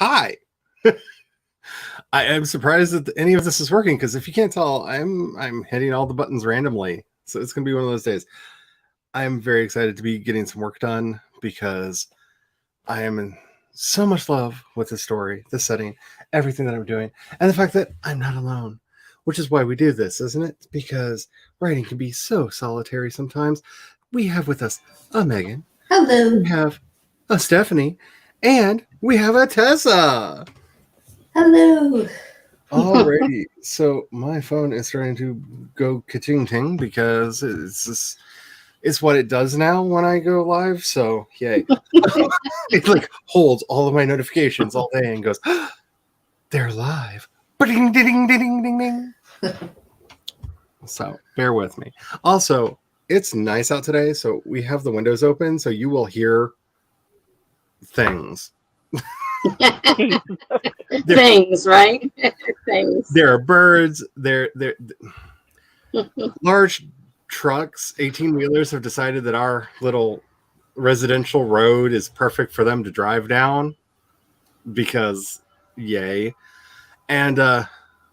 Hi. I am surprised that any of this is working, because if you can't tell, I'm hitting all the buttons randomly. So it's going to be one of those days. I'm very excited to be getting some work done, because I am in so much love with the story, the setting, everything that I'm doing, and the fact that I'm not alone, which is why we do this, isn't it? Because writing can be so solitary sometimes. We have with us a Megan. Hello. We have a Stephanie. And we have a Tessa. Hello. Alrighty. So my phone is starting to go ka-ting-ting, because it's what it does now when I go live. So yay. It like holds all of my notifications all day and goes, they're live. Ding, ding, ding, ding, ding. So bear with me. Also, it's nice out today, so we have the windows open, so you will hear things. Things, right? Things. There are birds. There large trucks, 18-wheelers have decided that our little residential road is perfect for them to drive down, because yay. And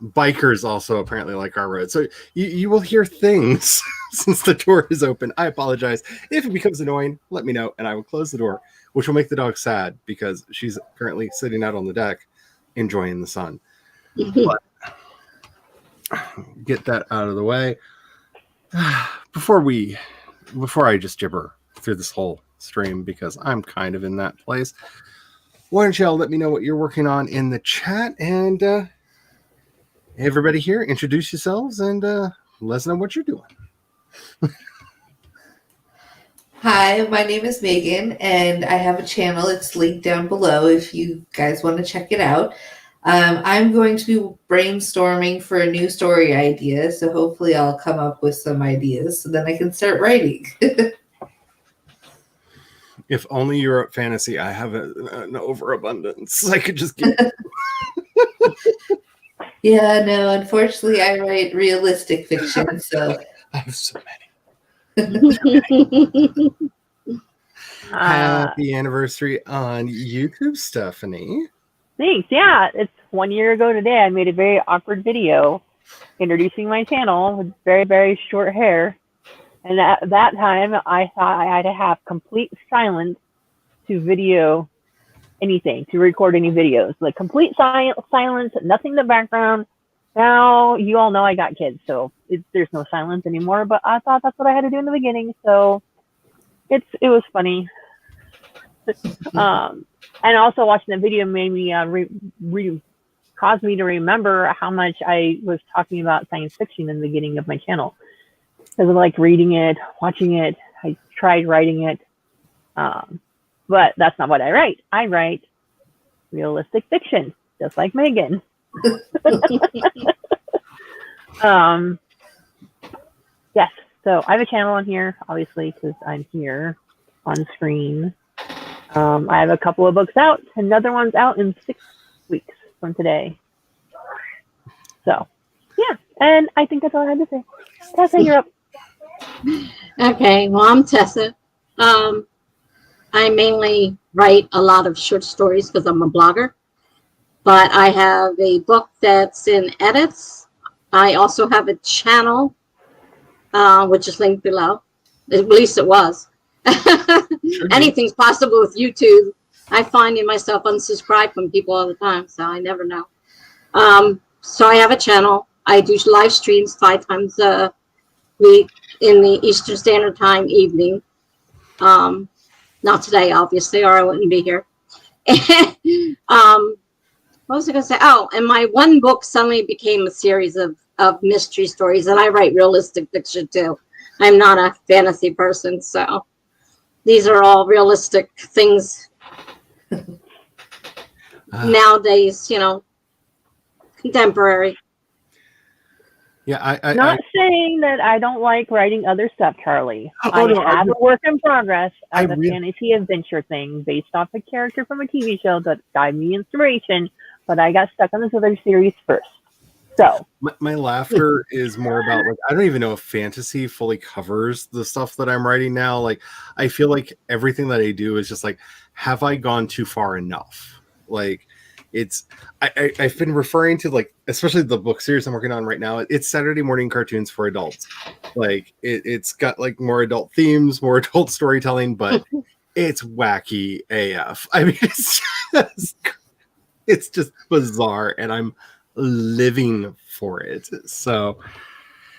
bikers also apparently like our road. So you will hear things since the door is open. I apologize. If it becomes annoying, let me know and I will close the door, which will make the dog sad, because she's currently sitting out on the deck enjoying the sun. But get that out of the way. Before I just gibber through this whole stream, because I'm kind of in that place, why don't y'all let me know what you're working on in the chat, and everybody here, introduce yourselves and let us know what you're doing. Hi, my name is Megan, and I have a channel. It's linked down below if you guys want to check it out. I'm going to be brainstorming for a new story idea, so hopefully I'll come up with some ideas so then I can start writing. If only you wrote fantasy, I have an overabundance. I could just get. Yeah, no, unfortunately I write realistic fiction, so. I have so many. Happy anniversary on YouTube, Stephanie. Thanks. Yeah, it's 1 year ago today. I made a very awkward video introducing my channel with very, very short hair. And at that time, I thought I had to have complete silence to video anything, to record any videos. Like complete silence, nothing in the background. Now, you all know I got kids, so there's no silence anymore. But I thought that's what I had to do in the beginning, so it was funny. And also watching the video made me caused me to remember how much I was talking about science fiction in the beginning of my channel. Because I like reading it, watching it. I tried writing it, but that's not what I write. I write realistic fiction, just like Megan. Yes, so I have a channel on here, obviously, because I'm here on screen. I have a couple of books out. Another one's out in 6 weeks from today. So, yeah, and I think that's all I had to say. Tessa, you're up. Okay, well, I'm Tessa. I mainly write a lot of short stories because I'm a blogger. But I have a book that's in edits. I also have a channel, which is linked below. At least it was. Anything's possible with YouTube. I find myself unsubscribed from people all the time, so I never know. So I have a channel. I do live streams 5 times a week in the Eastern Standard Time evening. Not today, obviously, or I wouldn't be here. What was I going to say? Oh, and my one book suddenly became a series of mystery stories, and I write realistic fiction too. I'm not a fantasy person, so these are all realistic things nowadays, contemporary. Yeah, Not saying that I don't like writing other stuff, Charlie. Oh, no, I have a work in progress I of a re- fantasy adventure thing based off a character from a TV show that gave me inspiration, but I got stuck on this other series first. So my laughter is more about like I don't even know if fantasy fully covers the stuff that I'm writing now. Like I feel like everything that I do is just like, have I gone too far enough? Like it's I've been referring to like especially the book series I'm working on right now. It's Saturday morning cartoons for adults. Like it's got like more adult themes, more adult storytelling, but it's wacky AF. I mean, it's just bizarre, and I'm living for it. So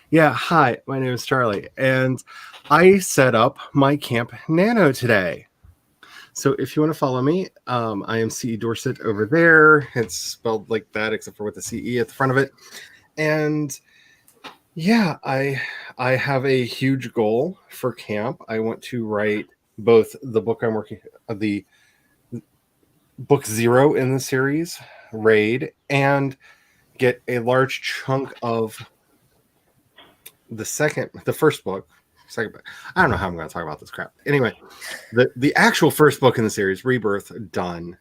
yeah, hi, my name is Charlie, and I set up my Camp Nano today. So if you want to follow me, I am CE Dorset over there. It's spelled like that, except for with the CE at the front of it. And yeah, I have a huge goal for camp. I want to write both the book I'm working, the book 0 in the series, Raid, and get a large chunk of the first book. Second book. I don't know how I'm going to talk about this crap. Anyway, the actual first book in the series, Rebirth, done.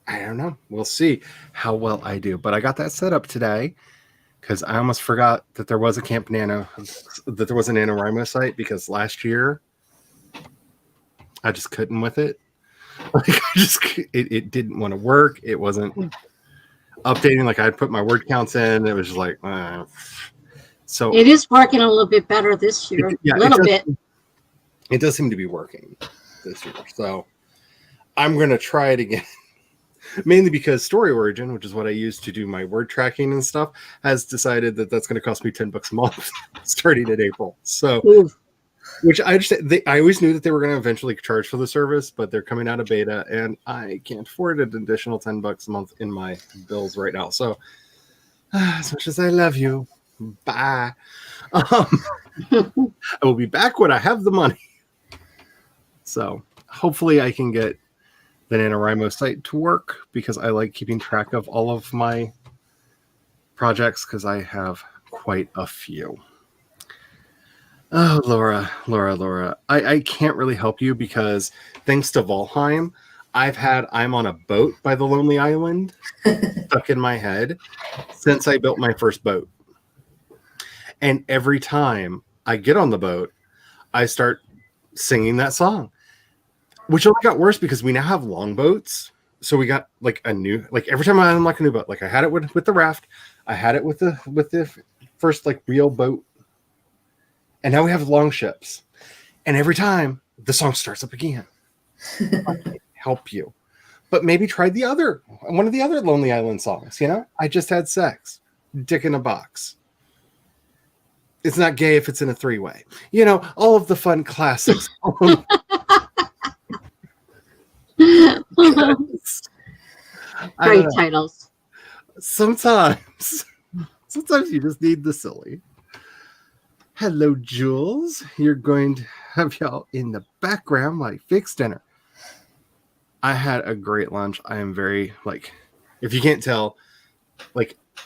I don't know. We'll see how well I do. But I got that set up today because I almost forgot that there was a Camp Nano, that there was an NaNoWriMo site, because last year I just couldn't with it. Like it didn't want to work. It wasn't updating. Like I'd put my word counts in. It was just like, so it is working a little bit better this year. A little bit. It does seem to be working this year. So I'm going to try it again. Mainly because Story Origin, which is what I use to do my word tracking and stuff, has decided that that's going to cost me $10 a month starting in April. So, which I understand. I always knew that they were going to eventually charge for the service, but they're coming out of beta, and I can't afford an additional $10 a month in my bills right now. So, as much as I love you, bye. I will be back when I have the money. So, hopefully, I can get the NaNoWriMo site to work, because I like keeping track of all of my projects, because I have quite a few. Oh, Laura. I can't really help you because thanks to Valheim, I'm on a boat by the Lonely Island stuck in my head since I built my first boat. And every time I get on the boat, I start singing that song, which only got worse because we now have longboats. So we got like a new, like every time I unlock a new boat, like I had it with the raft, I had it with the first like real boat, and now we have long ships. And every time the song starts up again. I can't help you, but maybe try one of the other Lonely Island songs. I just had sex, dick in a box. It's not gay if it's in a 3-way. All of the fun classics. Great titles. Sometimes you just need the silly. Hello, Jules. You're going to have y'all in the background while I fix dinner. I had a great lunch. I am very, if you can't tell,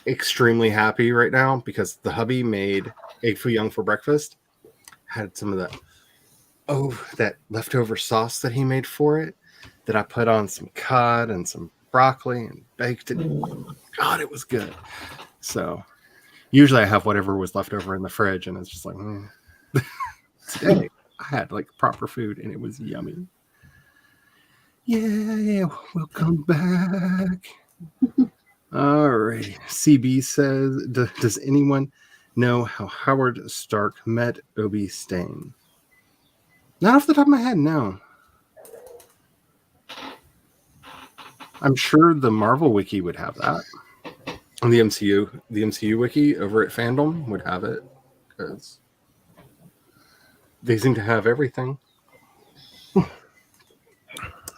extremely happy right now because the hubby made egg foo young for breakfast. Had some of that leftover sauce that he made for it, that I put on some cod and some broccoli and baked it. God, it was good. So usually I have whatever was left over in the fridge, and it's just like, today I had proper food and it was yummy. Yeah, welcome back. All right. CB says, does anyone know how Howard Stark met Obi Stain? Not off the top of my head, no. I'm sure the Marvel Wiki would have that. And the MCU Wiki over at Fandom would have it, because they seem to have everything.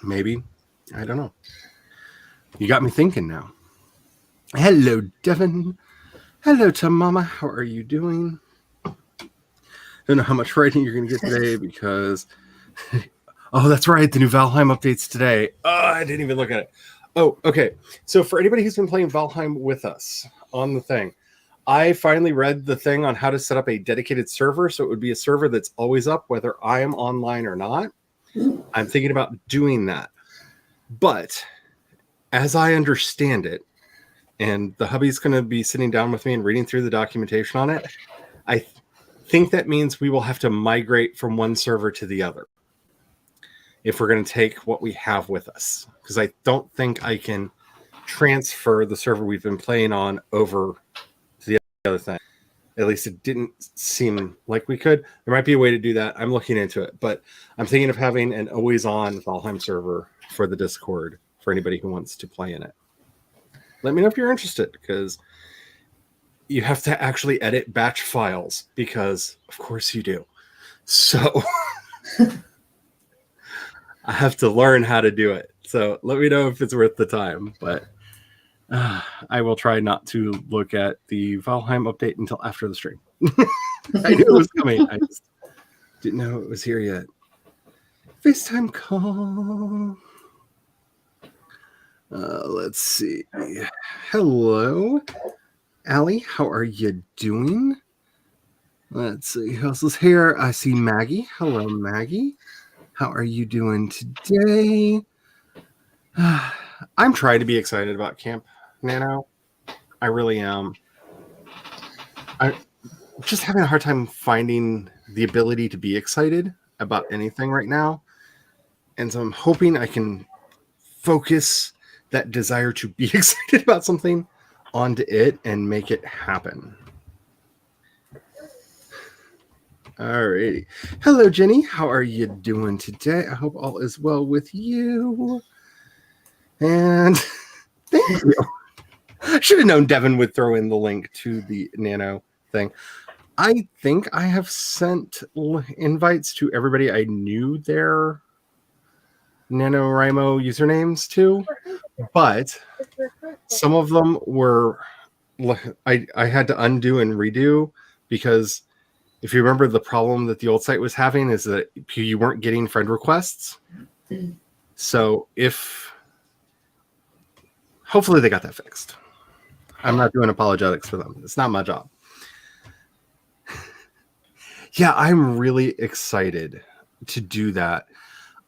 Maybe. I don't know. You got me thinking now. Hello, Devin. Hello, Tamama. How are you doing? Don't know how much writing you're going to get today because... Oh, that's right. The new Valheim update's today. Oh, I didn't even look at it. Oh, okay. So for anybody who's been playing Valheim with us on the thing, I finally read the thing on how to set up a dedicated server. So it would be a server that's always up, whether I am online or not. I'm thinking about doing that. But as I understand it, and the hubby's going to be sitting down with me and reading through the documentation on it, I think that means we will have to migrate from one server to the other if we're going to take what we have with us. Because I don't think I can transfer the server we've been playing on over to the other thing. At least it didn't seem like we could. There might be a way to do that. I'm looking into it. But I'm thinking of having an always-on Valheim server for the Discord for anybody who wants to play in it. Let me know if you're interested, because you have to actually edit batch files, because of course you do. So I have to learn how to do it. So let me know if it's worth the time. But I will try not to look at the Valheim update until after the stream. I knew it was coming. I just didn't know it was here yet. FaceTime call. Let's see. Hello, Allie. How are you doing? Let's see. Who else is here? I see Maggie. Hello, Maggie. How are you doing today? I'm trying to be excited about Camp Nano. I really am. I'm just having a hard time finding the ability to be excited about anything right now. And so I'm hoping I can focus that desire to be excited about something onto it and make it happen. Alrighty. Hello, Jenny. How are you doing today? I hope all is well with you. And thank you. I should have known Devin would throw in the link to the Nano thing. I think I have sent invites to everybody I knew their NaNoWriMo usernames to, but some of them were I had to undo and redo, because if you remember, the problem that the old site was having is that you weren't getting friend requests. So hopefully they got that fixed. I'm not doing apologetics for them. It's not my job. Yeah, I'm really excited to do that.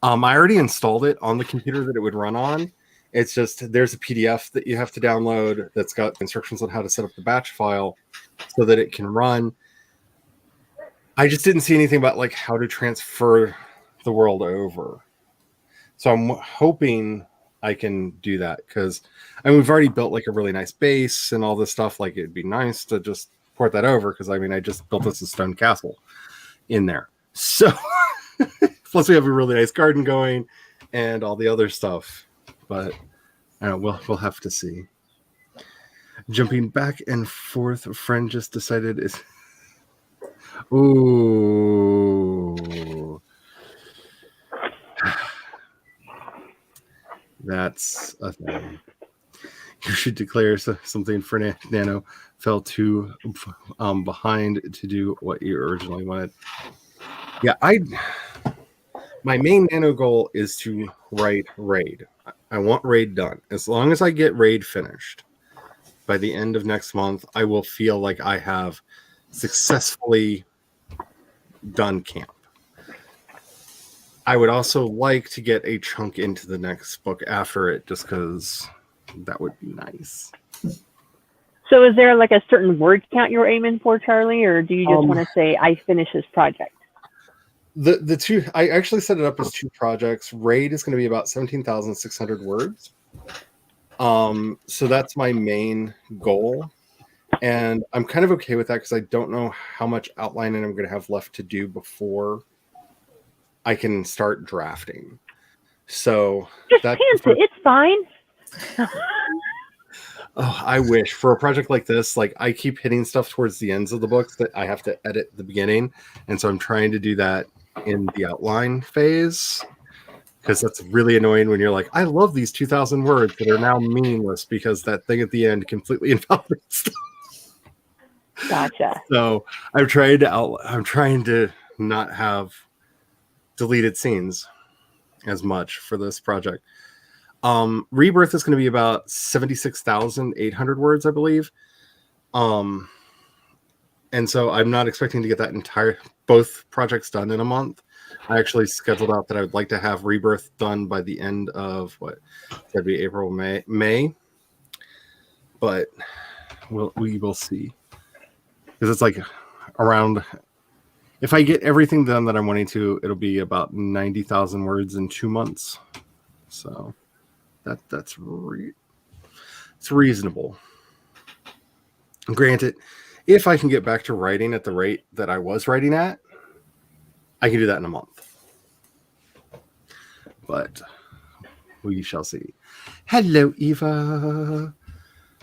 I already installed it on the computer that it would run on. It's just there's a PDF that you have to download that's got instructions on how to set up the batch file so that it can run. I just didn't see anything about like how to transfer the world over. So I'm hoping I can do that, because we've already built like a really nice base and all this stuff. Like it'd be nice to just port that over, because I just built this stone castle in there. So plus we have a really nice garden going and all the other stuff. But I don't know, we'll have to see. Jumping back and forth, a friend just decided is ooh. That's a thing. You should declare something for Nano. Fell too behind to do what you originally wanted. Yeah, my main Nano goal is to write Raid. I want Raid done. As long as I get Raid finished by the end of next month, I will feel like I have successfully done camp. I would also like to get a chunk into the next book after it, just because that would be nice. So is there like a certain word count you're aiming for, Charlie, or do you just want to say, I finished this project? The two, I actually set it up as two projects. Raid is going to be about 17,600 words. So that's my main goal. And I'm kind of okay with that, because I don't know how much outlining I'm going to have left to do before I can start drafting. So just pants it. It's fine. Oh, I wish for a project like this, like I keep hitting stuff towards the ends of the books that I have to edit at the beginning. And so I'm trying to do that in the outline phase. because that's really annoying when you're like, I love these 2,000 words that are now meaningless because that thing at the end completely invalidates them. Gotcha. So I'm trying to not have deleted scenes as much for this project. Rebirth is going to be about 76,800 words, I believe. And so I'm not expecting to get that both projects done in a month. I actually scheduled out that I would like to have Rebirth done by the end of that'd be April, May. But we will see. Because it's like around, if I get everything done that I'm wanting to, it'll be about 90,000 words in 2 months. So it's reasonable. Granted, if I can get back to writing at the rate that I was writing at, I can do that in a month. But we shall see. Hello, Eva.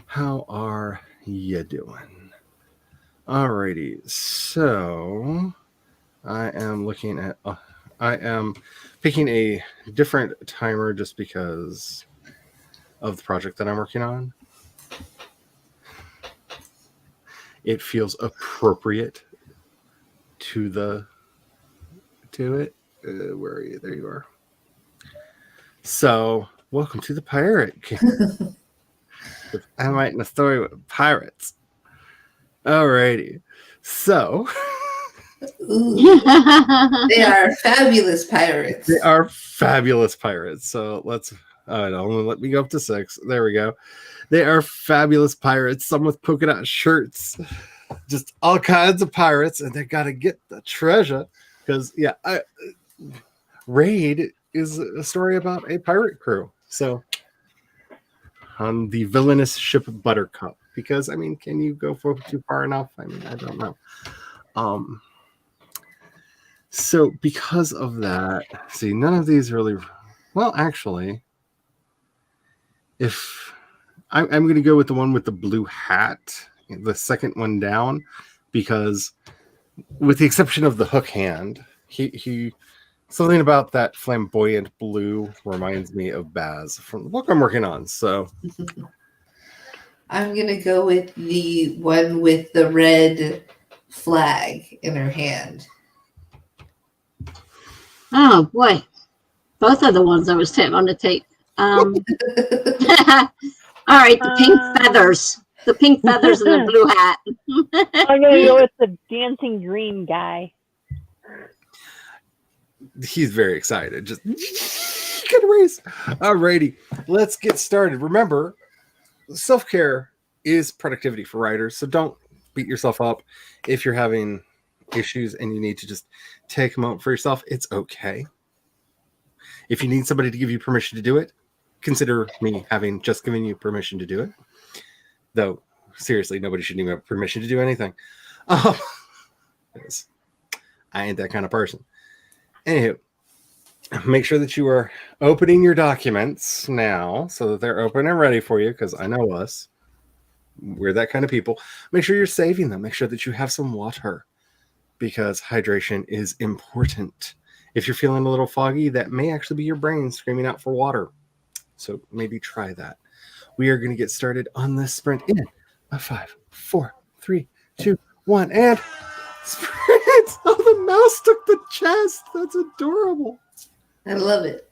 How are you doing? Alrighty. So I am picking a different timer just because of the project that I'm working on. It feels appropriate to it. Where are you? There you are. So, welcome to the Pirate King. I'm writing a story with pirates. Alrighty. So, Ooh, they are fabulous pirates. They are fabulous pirates. So let me go up to 6. There we go. They are fabulous pirates. Some with polka dot shirts. Just all kinds of pirates, and they got to get the treasure. Because, Raid is a story about a pirate crew. So, on the villainous ship Buttercup. Because, can you go too far enough? I don't know. So, because of that, see, none of these really... Well, actually, if... I'm going to go with the one with the blue hat, the second one down, because with the exception of the hook hand, he something about that flamboyant blue reminds me of Baz from the book I'm working on. So I'm gonna go with the one with the red flag in her hand. Oh boy, both are the ones I was on to take. All right, the pink feathers. The pink feathers and the blue hat. I'm gonna go with the dancing green guy. He's very excited. Just good race. Alrighty, let's get started. Remember, self-care is productivity for writers, so don't beat yourself up if you're having issues and you need to just take a moment for yourself. It's okay. If you need somebody to give you permission to do it, consider me having just given you permission to do it. Though, seriously, nobody should even have permission to do anything. I ain't that kind of person. Anywho, make sure that you are opening your documents now so that they're open and ready for you, because I know us. We're that kind of people. Make sure you're saving them. Make sure that you have some water, because hydration is important. If you're feeling a little foggy, that may actually be your brain screaming out for water. So maybe try that. We are going to get started on this sprint in a 5, 4, 3, 2, 1, and sprint! Oh, the mouse took the chest. That's adorable. I love it.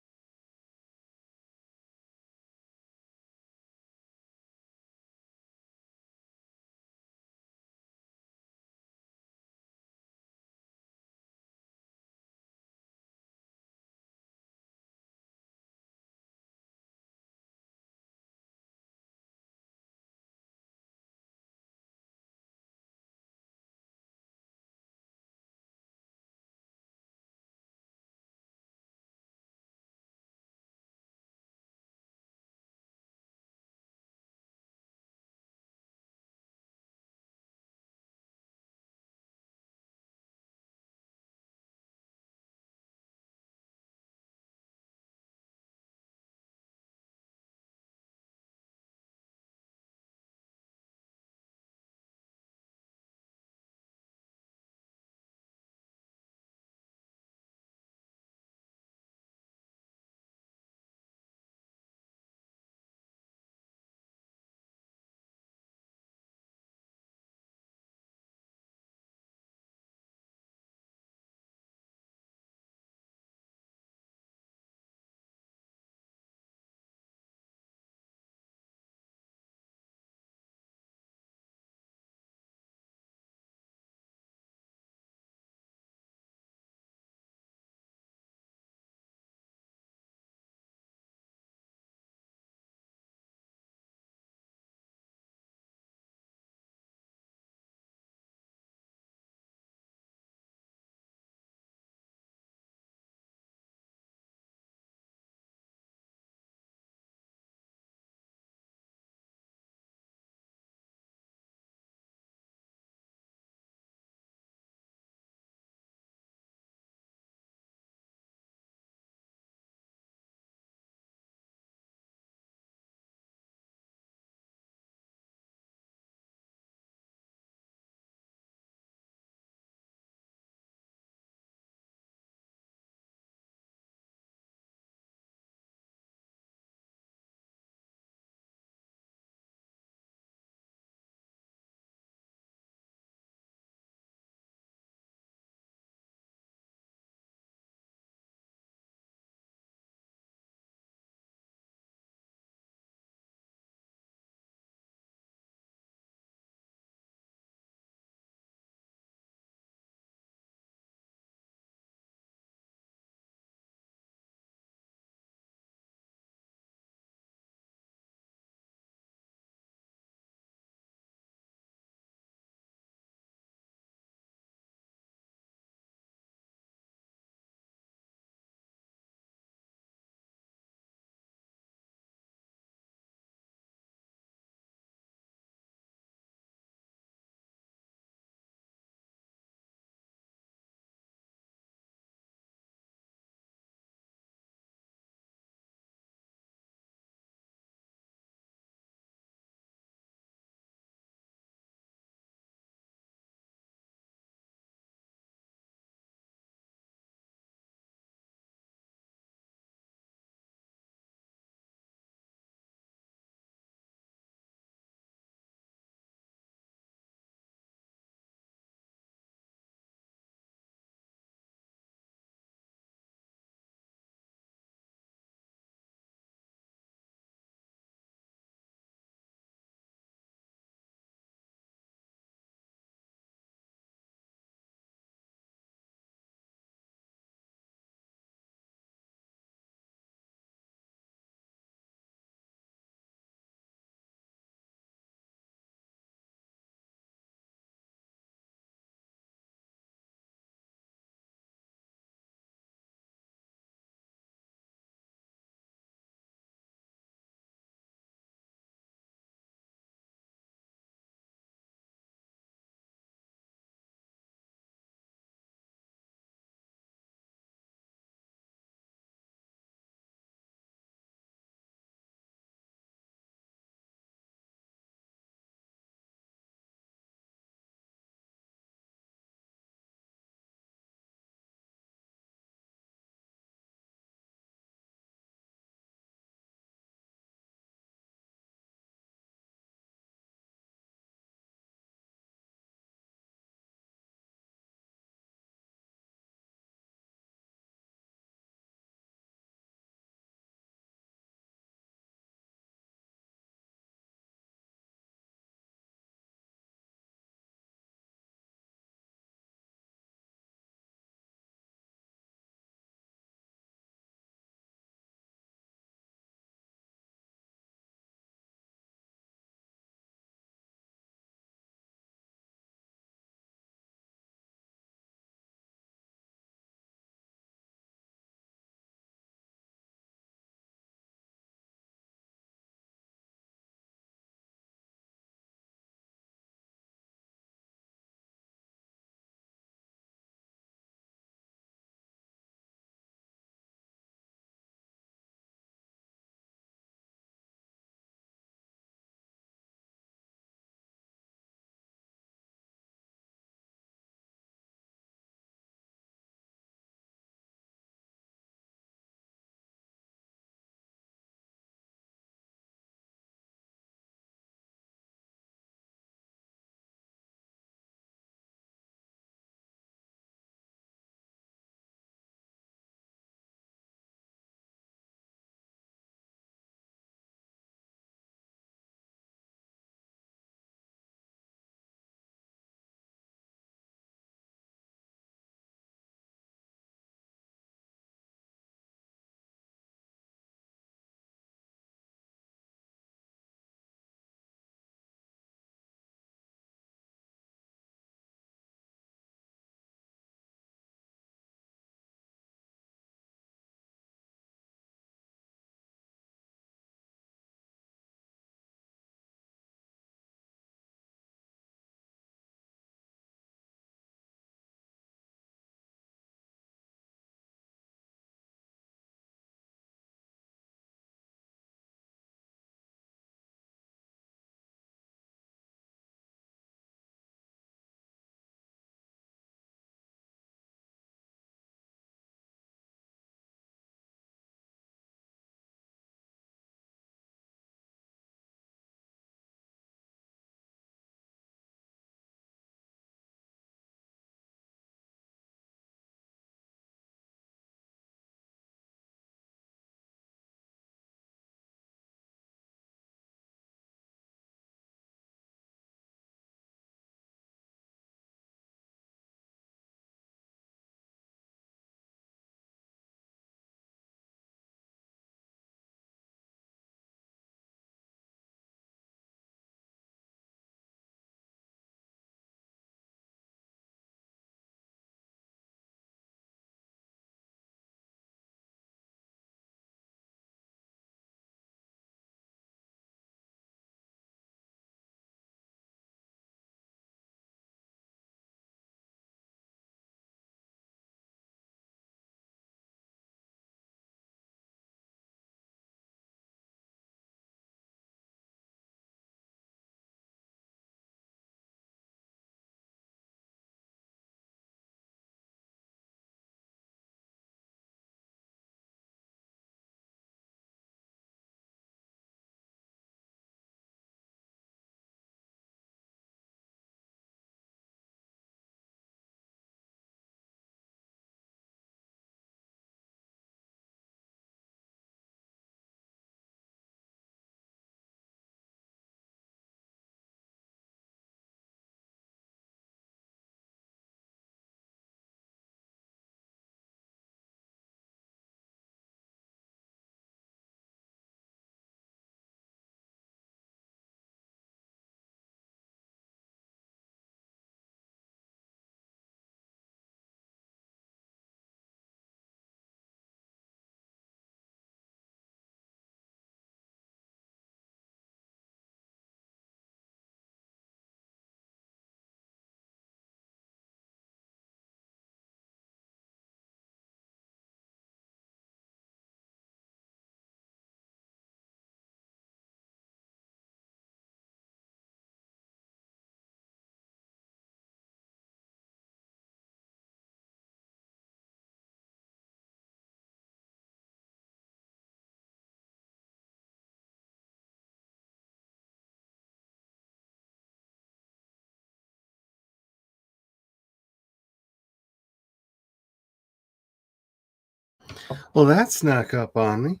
Well, that snuck up on me.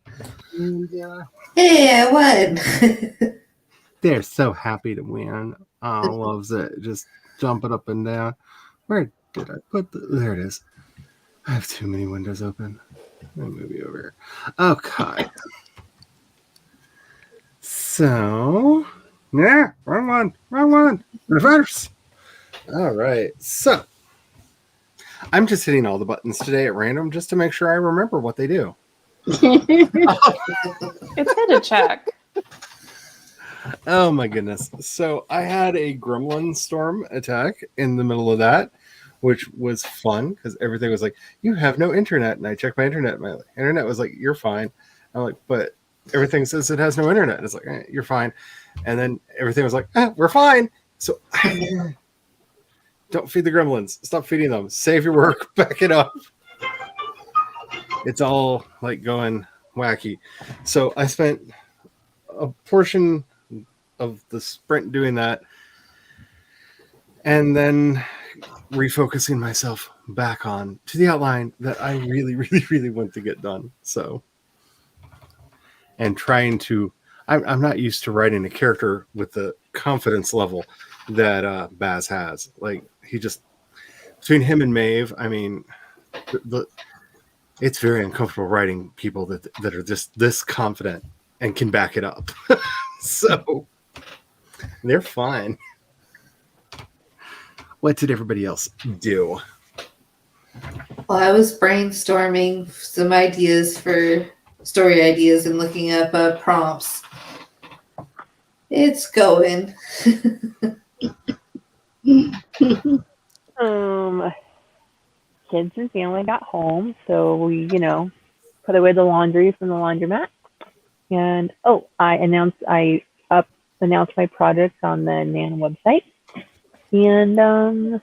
And Hey, I won. they're so happy to win. Oh, loves it. Just jumping up and down. Where did I put there it is. I have too many windows open. Let me move you over here. Okay. So, yeah, wrong one. Reverse. All right. So, I'm just hitting all the buttons today at random just to make sure I remember what they do. It's good to check. Oh my goodness. So I had a gremlin storm attack in the middle of that, which was fun because everything was like, you have no internet. And I checked my internet. My internet was like, you're fine. I'm like, but everything says it has no internet. And it's like, you're fine. And then everything was like, we're fine. So don't feed the gremlins. Stop feeding them. Save your work. Back it up. It's all like going wacky. So I spent a portion of the sprint doing that and then refocusing myself back on to the outline that I really want to get done. So, and trying to, I'm not used to writing a character with the confidence level that Baz has. Like he just, between him and Maeve, I mean, it's very uncomfortable writing people that are just this confident and can back it up. So they're fine. What did everybody else do? Well, I was brainstorming some ideas for story ideas and looking up prompts. It's going. Kids and family got home, so we, put away the laundry from the laundromat. And I announced my projects on the NAN website. And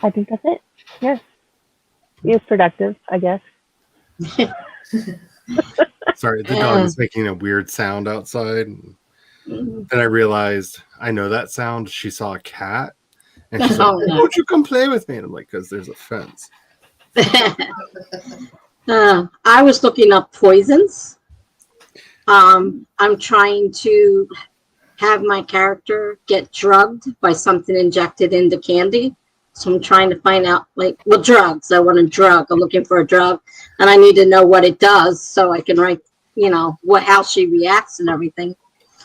I think that's it. Yes. It was productive, I guess. Sorry, the dog is making a weird sound outside. Then I realized I know that sound. She saw a cat. And she's like, won't you come play with me? And I'm like, because there's a fence. I was looking up poisons. I'm trying to have my character get drugged by something injected into candy. So I'm trying to find out, drugs. I want a drug. I'm looking for a drug. And I need to know what it does so I can write, how she reacts and everything.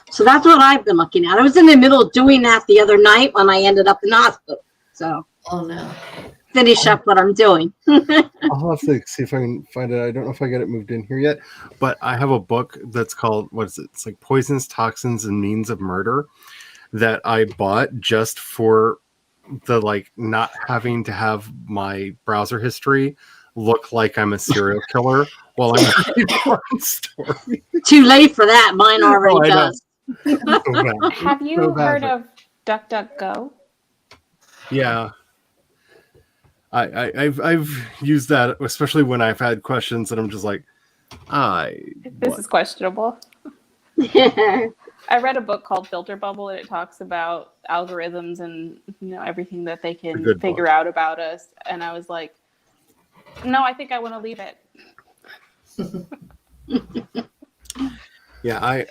So that's what I've been looking at. I was in the middle of doing that the other night when I ended up in the hospital. So, oh no, finish up what I'm doing. I'll have to see if I can find it. I don't know if I got it moved in here yet, but I have a book that's called, what is it? It's like Poisons, Toxins, and Means of Murder that I bought just for the not having to have my browser history look like I'm a serial killer while I'm reading one story. Too late for that. Mine already does. Have you heard of DuckDuckGo? Yeah. I've used that, especially when I've had questions that I'm just like, this is questionable. I read a book called Filter Bubble, and it talks about algorithms and everything that they can figure out about us. And I was like, no, I think I want to leave it. Yeah, I'm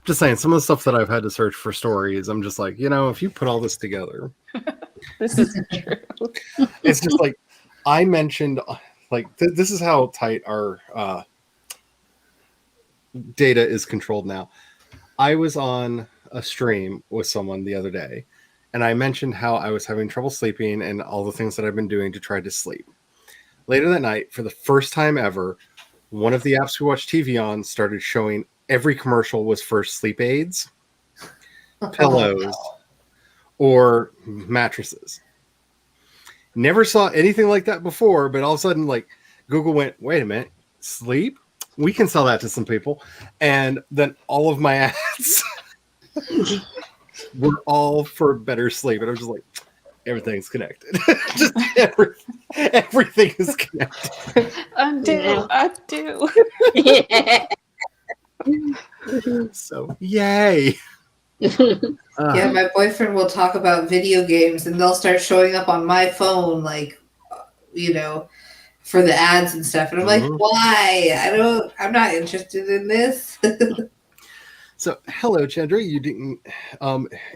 just saying, some of the stuff that I've had to search for stories, I'm just like, if you put all this together, this is true. It's just like I mentioned, this is how tight our data is controlled now. I was on a stream with someone the other day, and I mentioned how I was having trouble sleeping and all the things that I've been doing to try to sleep. Later that night, for the first time ever, one of the apps we watch TV on started showing every commercial was for sleep aids, pillows, or mattresses. Never saw anything like that before, but all of a sudden, Google went, wait a minute, sleep? We can sell that to some people. And then all of my ads were all for better sleep. And I was just like, everything's connected. Just everything is connected. Undo. So, yay. Yeah, my boyfriend will talk about video games and they'll start showing up on my phone, for the ads and stuff. And I'm like, why? I'm not interested in this. So, hello, Chandra. You didn't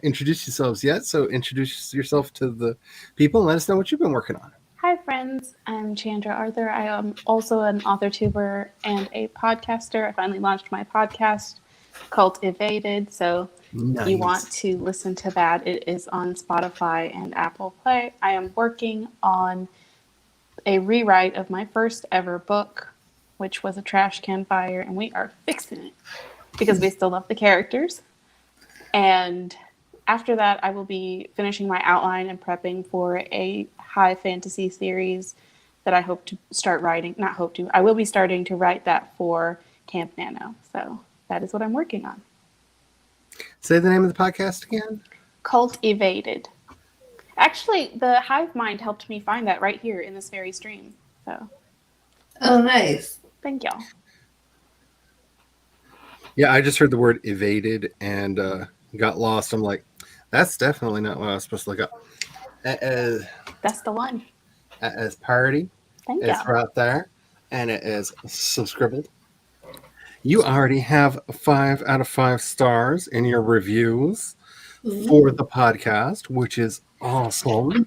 introduce yourselves yet, so introduce yourself to the people and let us know what you've been working on. Hi, friends. I'm Chandra Arthur. I am also an author, tuber, and a podcaster. I finally launched my podcast called Evaded. So if you want to listen to that, it is on Spotify and Apple Play. I am working on a rewrite of my first ever book, which was a trash can fire, and we are fixing it because we still love the characters. And after that, I will be finishing my outline and prepping for a high fantasy series that I hope to start writing. Not hope to. I will be starting to write that for Camp Nano. So that is what I'm working on. Say the name of the podcast again. Cult Evaded. Actually, the Hive Mind helped me find that right here in this very stream. So. Oh, nice. Thank y'all. Yeah, I just heard the word evaded and got lost. I'm like, that's definitely not what I was supposed to look up. That's the one. As party. Thank you. It's right there. And it is subscribed. You already have 5 out of 5 stars in your reviews for the podcast, which is awesome.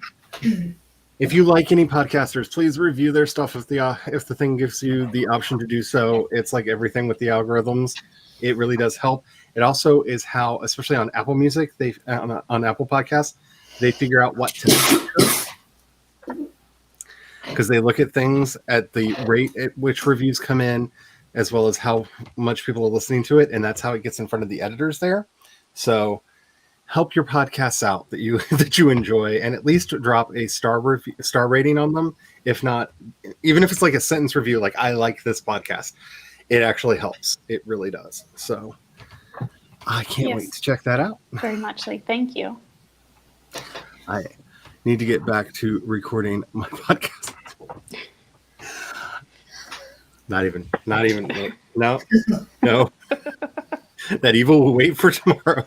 If you like any podcasters, please review their stuff if the thing gives you the option to do so. It's like everything with the algorithms. It really does help. It also is how, especially on Apple Music, on Apple Podcasts, they figure out what to because they look at things at the rate at which reviews come in, as well as how much people are listening to it, and that's how it gets in front of the editors there. So help your podcasts out that you enjoy, and at least drop a star rating on them. If not, even if it's like a sentence review, like I like this podcast, it actually helps. It really does. So I can't wait to check that out. Very much like, thank you. I need to get back to recording my podcast. Not even. No. That evil will wait for tomorrow.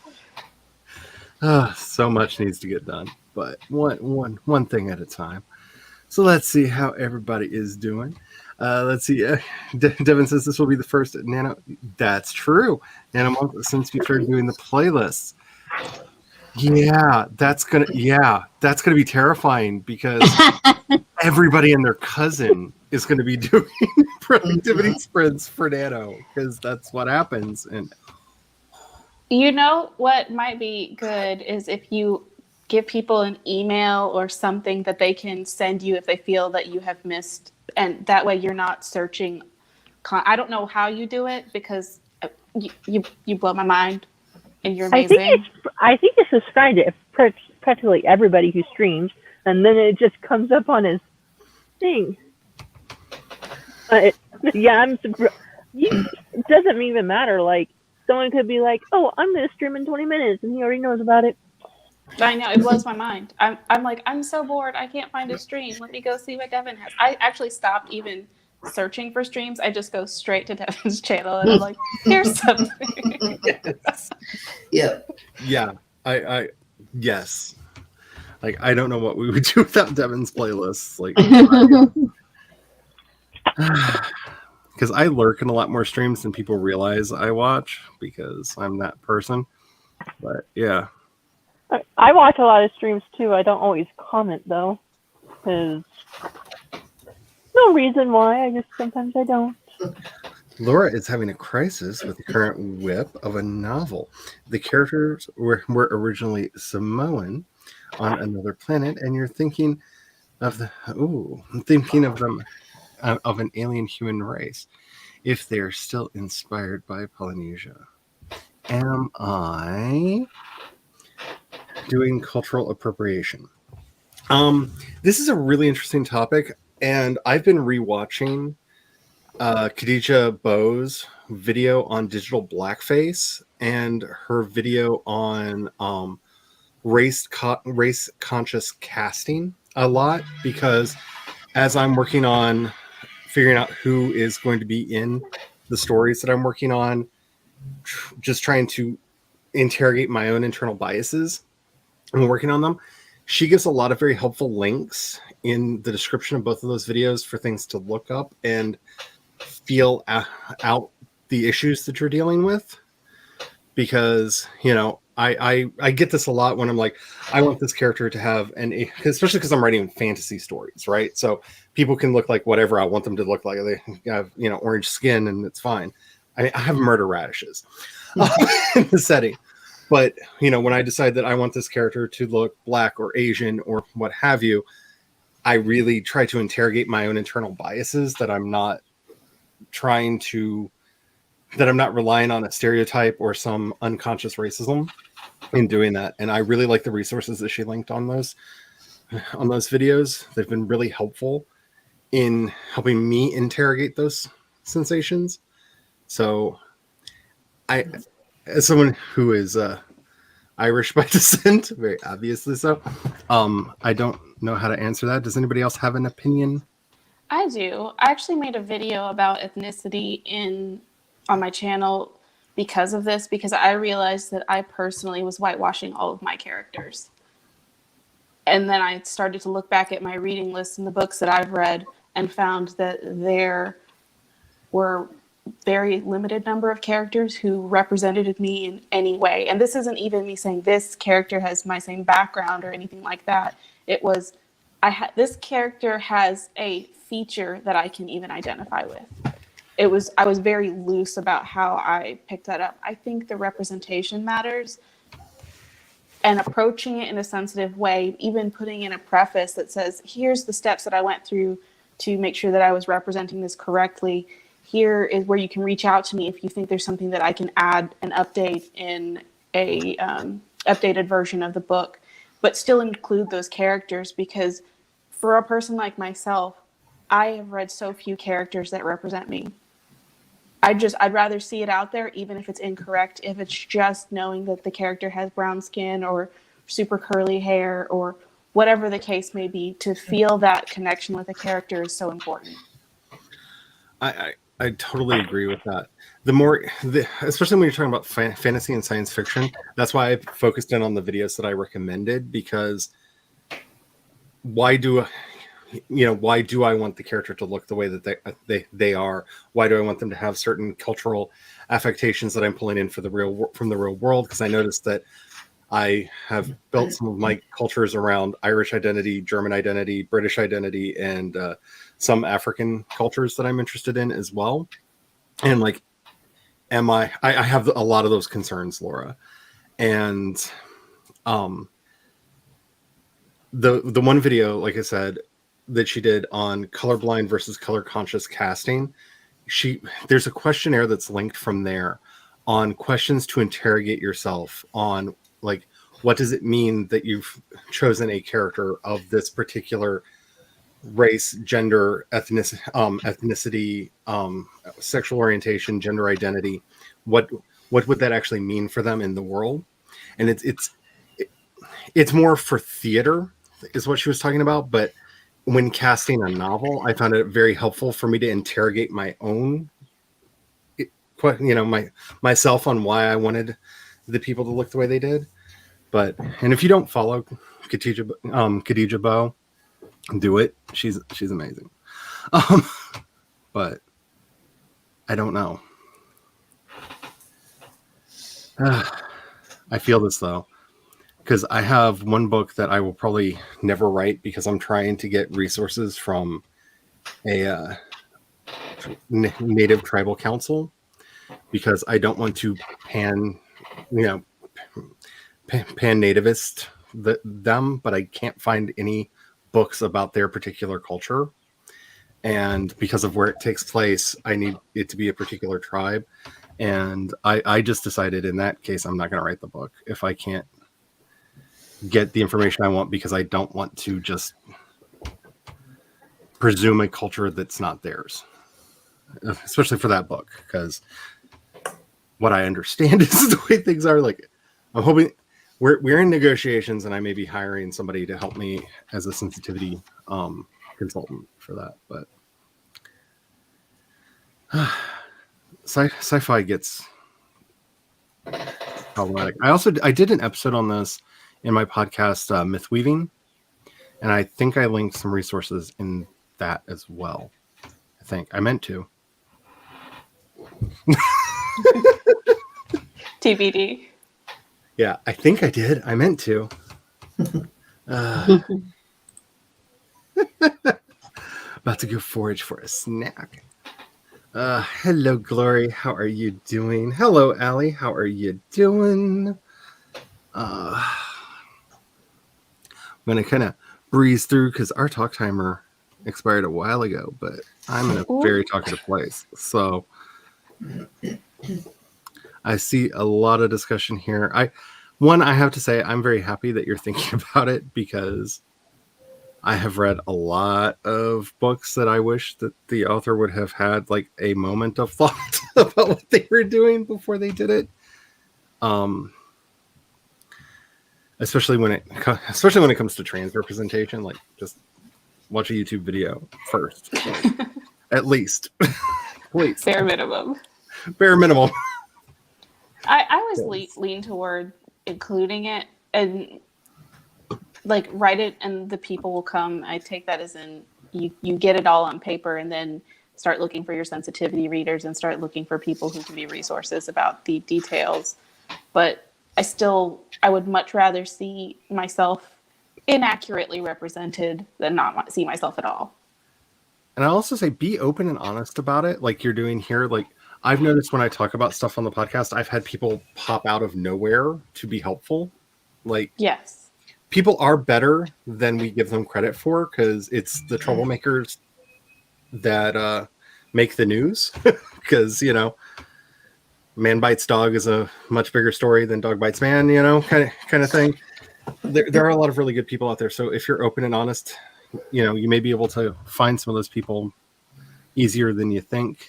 So much needs to get done, but one thing at a time. So let's see how everybody is doing. Let's see. Devin says this will be the first Nano. That's true. Nano month since we started doing the playlists. Yeah, that's gonna be terrifying because everybody and their cousin is going to be doing productivity sprints for Nano because that's what happens. And you know what might be good is if you give people an email or something that they can send you if they feel that you have missed, and that way you're not searching. I don't know how you do it because you blow my mind, and you're amazing. I think it's subscribed to practically everybody who streams, and then it just comes up on his thing. I'm surprised. It doesn't even matter. Like, someone could be like, "Oh, I'm going to stream in 20 minutes," and he already knows about it. I know, it blows my mind. I'm like, I'm so bored. I can't find a stream. Let me go see what Devin has. I actually stopped even searching for streams. I just go straight to Devin's channel, and I'm like, here's something. Yes. Yep. Yeah. I yes. Like, I don't know what we would do without Devin's playlists. Like, because I lurk in a lot more streams than people realize I watch because I'm that person. But yeah. I watch a lot of streams too. I don't always comment though, because no reason why. I just sometimes I don't. Laura is having a crisis with the current whip of a novel. The characters were originally Samoan on another planet, and you're thinking of them of an alien human race. If they're still inspired by Polynesia, am I doing cultural appropriation? This is a really interesting topic, and I've been rewatching Khadija Bowe's video on digital blackface and her video on race conscious casting a lot, because as I'm working on figuring out who is going to be in the stories that I'm working on, just trying to interrogate my own internal biases and working on them, she gives a lot of very helpful links in the description of both of those videos for things to look up and feel out the issues that you're dealing with, because I get this a lot when I'm like, I want this character to have especially because I'm writing fantasy stories, right? So people can look like whatever I want them to look like. They have orange skin and it's fine. I have murder radishes in the setting. But, when I decide that I want this character to look Black or Asian or what have you, I really try to interrogate my own internal biases, that I'm not relying on a stereotype or some unconscious racism in doing that. And I really like the resources that she linked on those videos. They've been really helpful in helping me interrogate those sensations. So as someone who is Irish by descent, very obviously so, I don't know how to answer that. Does anybody else have an opinion? I do. I actually made a video about ethnicity on my channel because of this, because I realized that I personally was whitewashing all of my characters. And then I started to look back at my reading list and the books that I've read and found that there were very limited number of characters who represented me in any way. And this isn't even me saying this character has my same background or anything like that. It was, this character has a feature that I can even identify with. I was very loose about how I picked that up. I think the representation matters, and approaching it in a sensitive way, even putting in a preface that says, here's the steps that I went through to make sure that I was representing this correctly. Here is where you can reach out to me if you think there's something that I can add and update in a updated version of the book, but still include those characters, because for a person like myself, I have read so few characters that represent me. I'd rather see it out there, even if it's incorrect, if it's just knowing that the character has brown skin or super curly hair or whatever the case may be. To feel that connection with a character is so important. I totally agree with that. Especially when you're talking about fantasy and science fiction, that's why I focused in on the videos that I recommended, because why do I want the character to look the way that they are? Why do I want them to have certain cultural affectations that I'm pulling in from the real world? Because I noticed that I have built some of my cultures around Irish identity, German identity, British identity, and some African cultures that I'm interested in as well. And like, I have a lot of those concerns, Laura. And the one video, like I said, that she did on colorblind versus color conscious casting, there's a questionnaire that's linked from there on questions to interrogate yourself on, like, what does it mean that you've chosen a character of this particular race, gender, ethnicity, sexual orientation, gender identity? What would that actually mean for them in the world? And it's more for theater, is what she was talking about. But when casting a novel, I found it very helpful for me to interrogate my own, myself on why I wanted the people to look the way they did. And if you don't follow Khadija Bow, do it. She's amazing. But I don't know. I feel this though, because I have one book that I will probably never write, because I'm trying to get resources from a native tribal council, because I don't want to pan nativist them, but I can't find any books about their particular culture. And because of where it takes place, I need it to be a particular tribe. And I just decided in that case, I'm not going to write the book if I can't get the information I want, because I don't want to just presume a culture that's not theirs, especially for that book, because what I understand is the way things are. Like, I'm hoping we're in negotiations, and I may be hiring somebody to help me as a sensitivity consultant for that. But sci-fi gets problematic. I did an episode on this in my podcast, Myth Weaving, And I think I linked some resources in that as well. I think I meant to. TBD. Yeah, I think I did. I meant to. About to go forage for a snack. Hello, Glory. How are you doing? Hello, Allie. How are you doing? I'm going to kind of breeze through because our talk timer expired a while ago, but I'm in a very talkative place. So I see a lot of discussion here. I have to say, I'm very happy that you're thinking about it because I have read a lot of books that I wish that the author would have had like a moment of thought about what they were doing before they did it. Especially when it comes to trans representation, like just watch a YouTube video first, at least, please. Bare minimum. Bare minimum. I always lean toward including it and like write it, and the people will come. I take that as in you get it all on paper, and then start looking for your sensitivity readers and start looking for people who can be resources about the details. But I would much rather see myself inaccurately represented than not see myself at all. And I also say be open and honest about it, like you're doing here. Like I've noticed when I talk about stuff on the podcast, I've had people pop out of nowhere to be helpful. Like, yes, people are better than we give them credit for because it's the troublemakers that make the news. Because, man bites dog is a much bigger story than dog bites man, kind of thing. There are a lot of really good people out there. So if you're open and honest, you may be able to find some of those people easier than you think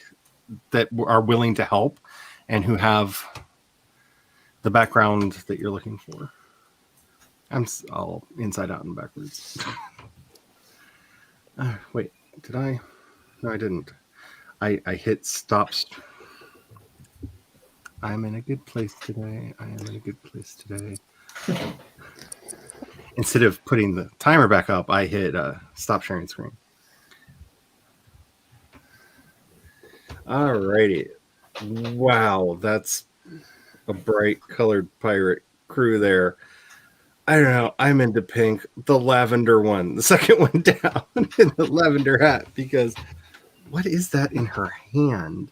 that are willing to help and who have the background that you're looking for. I'm all inside out and backwards. Wait, did I? No, I didn't. I hit stop. I'm in a good place today. Instead of putting the timer back up, I hit stop sharing screen. Alrighty. Wow, that's a bright colored pirate crew there. I don't know. I'm into pink. The lavender one, the second one down in the lavender hat, because what is that in her hand?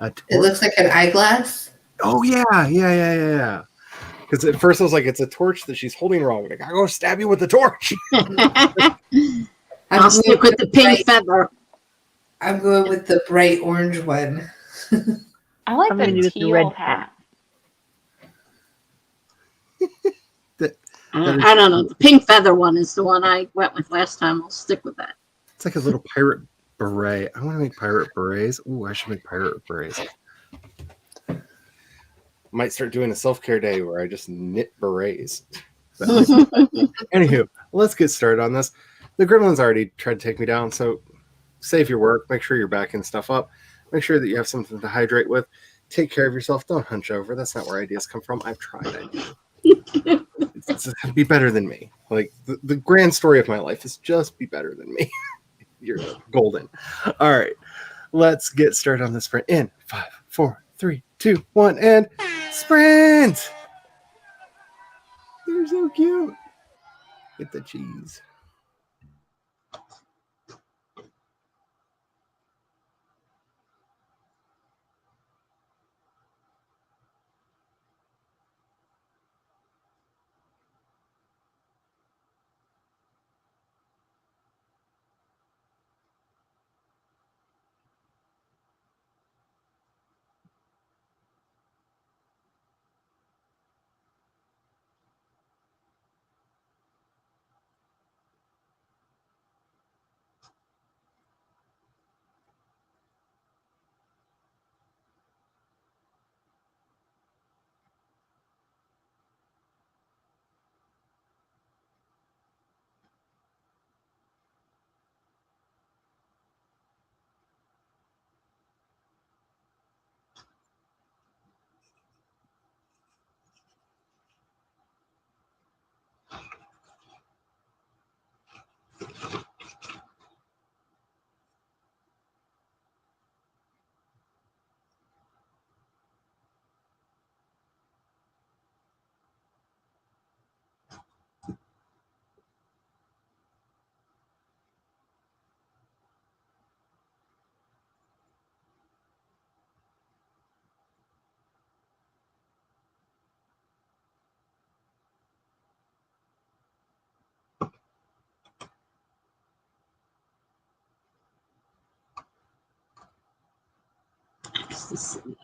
It looks like an eyeglass. Oh, yeah. Because at first I was like, it's a torch that she's holding wrong. Like, I go stab you with the torch. I'll stick with the pink feather. I'm going with the bright orange one. I like the teal hat. I don't know. The pink feather one is the one I went with last time. I'll stick with that. It's like a little pirate beret. I want to make pirate berets. Ooh, I should make pirate berets. Might start doing a self-care day where I just knit berets. Anywho, let's get started on this. The gremlins already tried to take me down, so save your work. Make sure you're backing stuff up. Make sure that you have something to hydrate with. Take care of yourself. Don't hunch over. That's not where ideas come from. I've tried it. It's be better than me. Like the grand story of my life is just be better than me. You're golden. All right, let's get started on this sprint in 5, 4, 3, 2, 1, and sprint. They're so cute. Get the cheese. Let's see.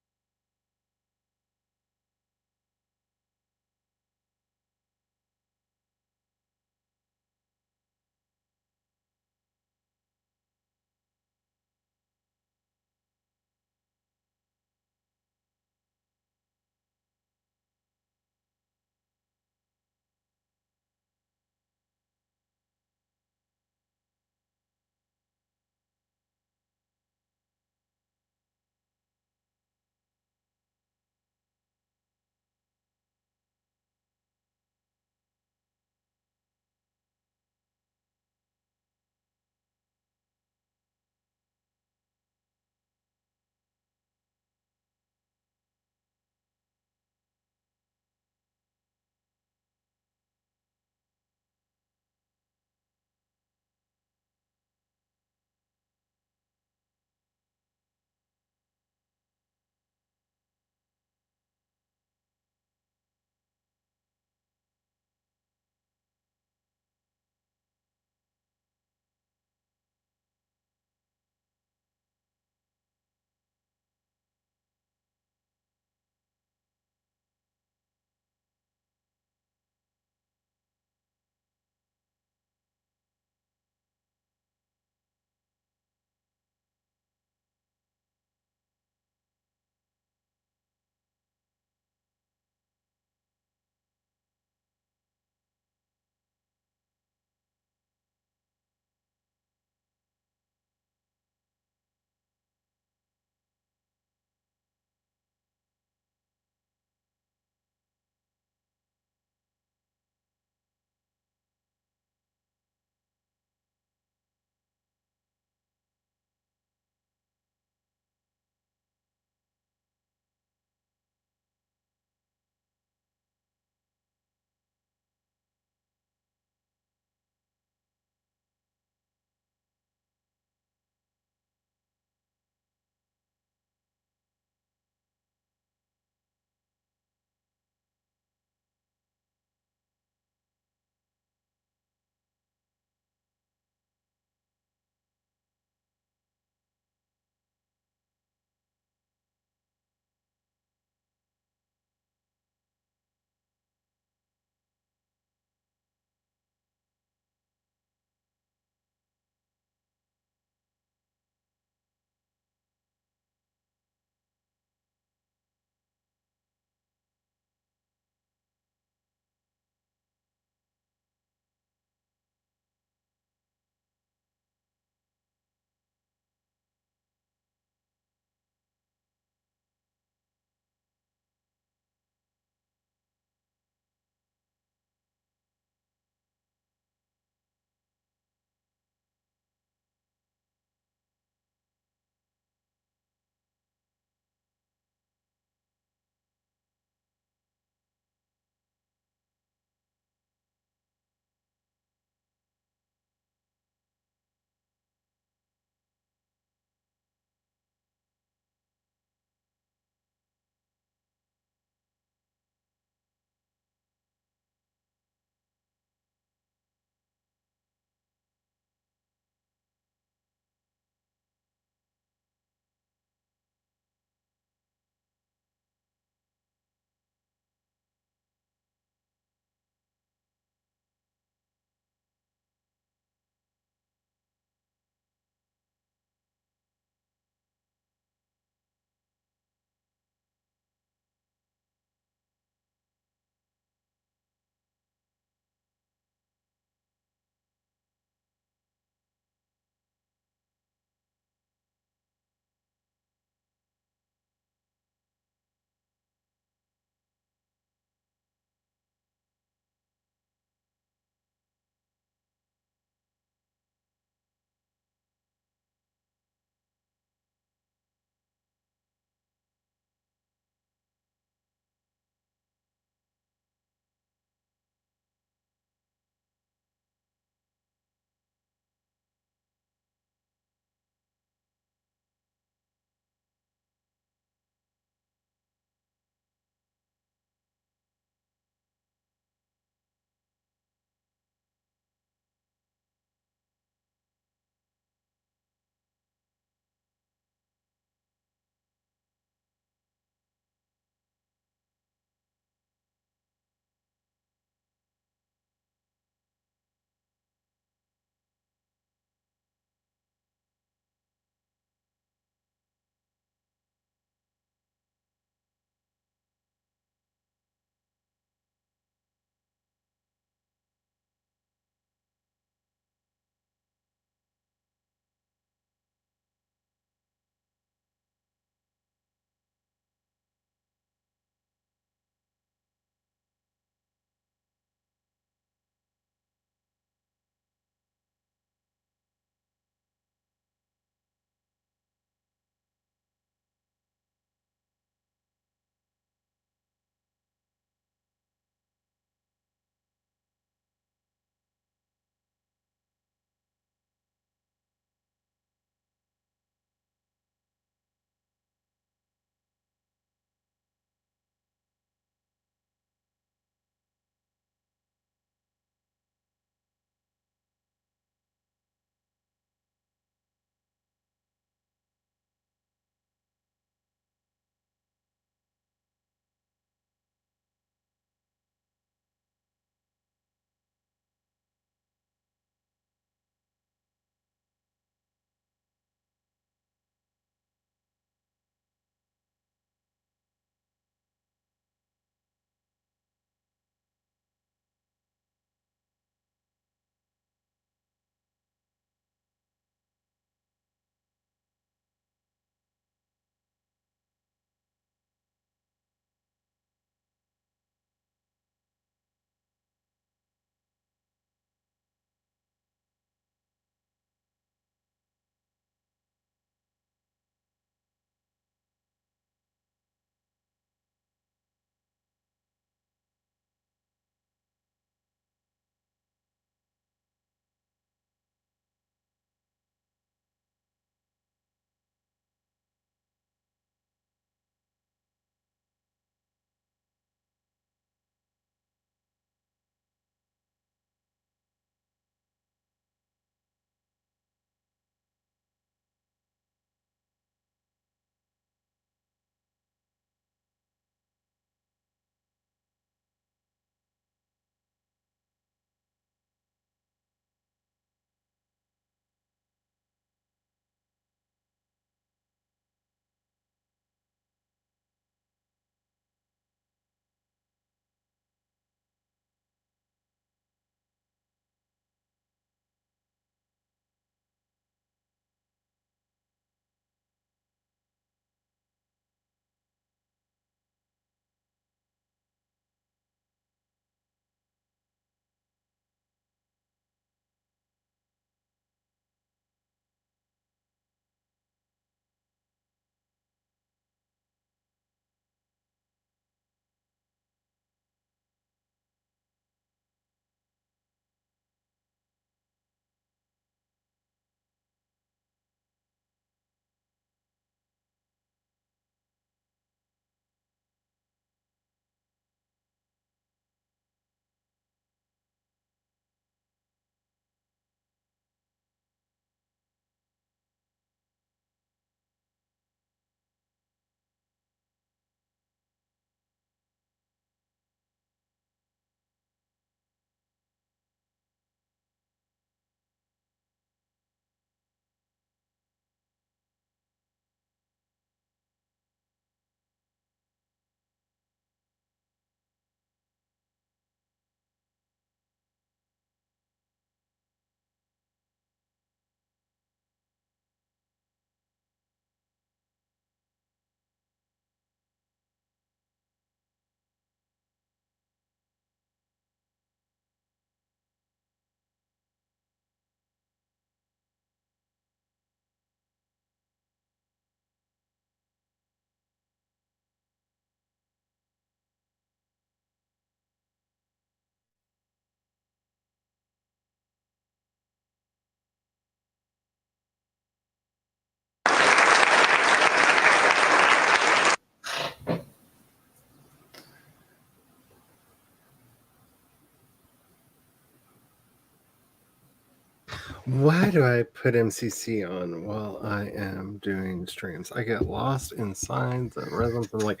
Why do I put MCC on while I am doing streams? I get lost inside the rhythms. I'm like,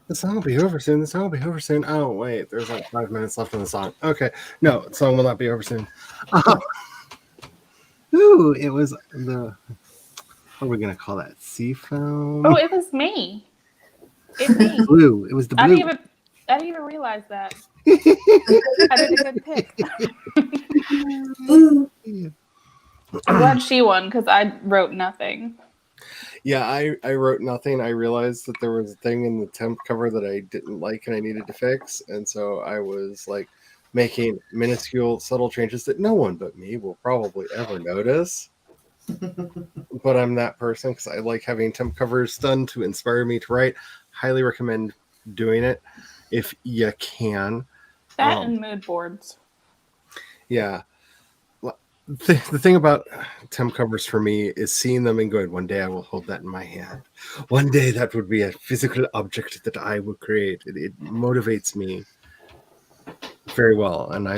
the song will be over soon. The song will be over soon. Oh, wait, there's like 5 minutes left in the song. Okay, no, the song will not be over soon. Ooh, it was the, what are we going to call that? Sea foam? Oh, it was me. It's me. Blue. It was the blue. I didn't even realize that. I did a good pick. I'm glad she won because I wrote nothing. Yeah, I wrote nothing. I realized that there was a thing in the temp cover that I didn't like and I needed to fix. And so I was like making minuscule, subtle changes that no one but me will probably ever notice. But I'm that person because I like having temp covers done to inspire me to write. Highly recommend doing it if you can. That and mood boards. Yeah. The thing about temp covers for me is seeing them and going, one day I will hold that in my hand. One day that would be a physical object that I will create. It motivates me very well. And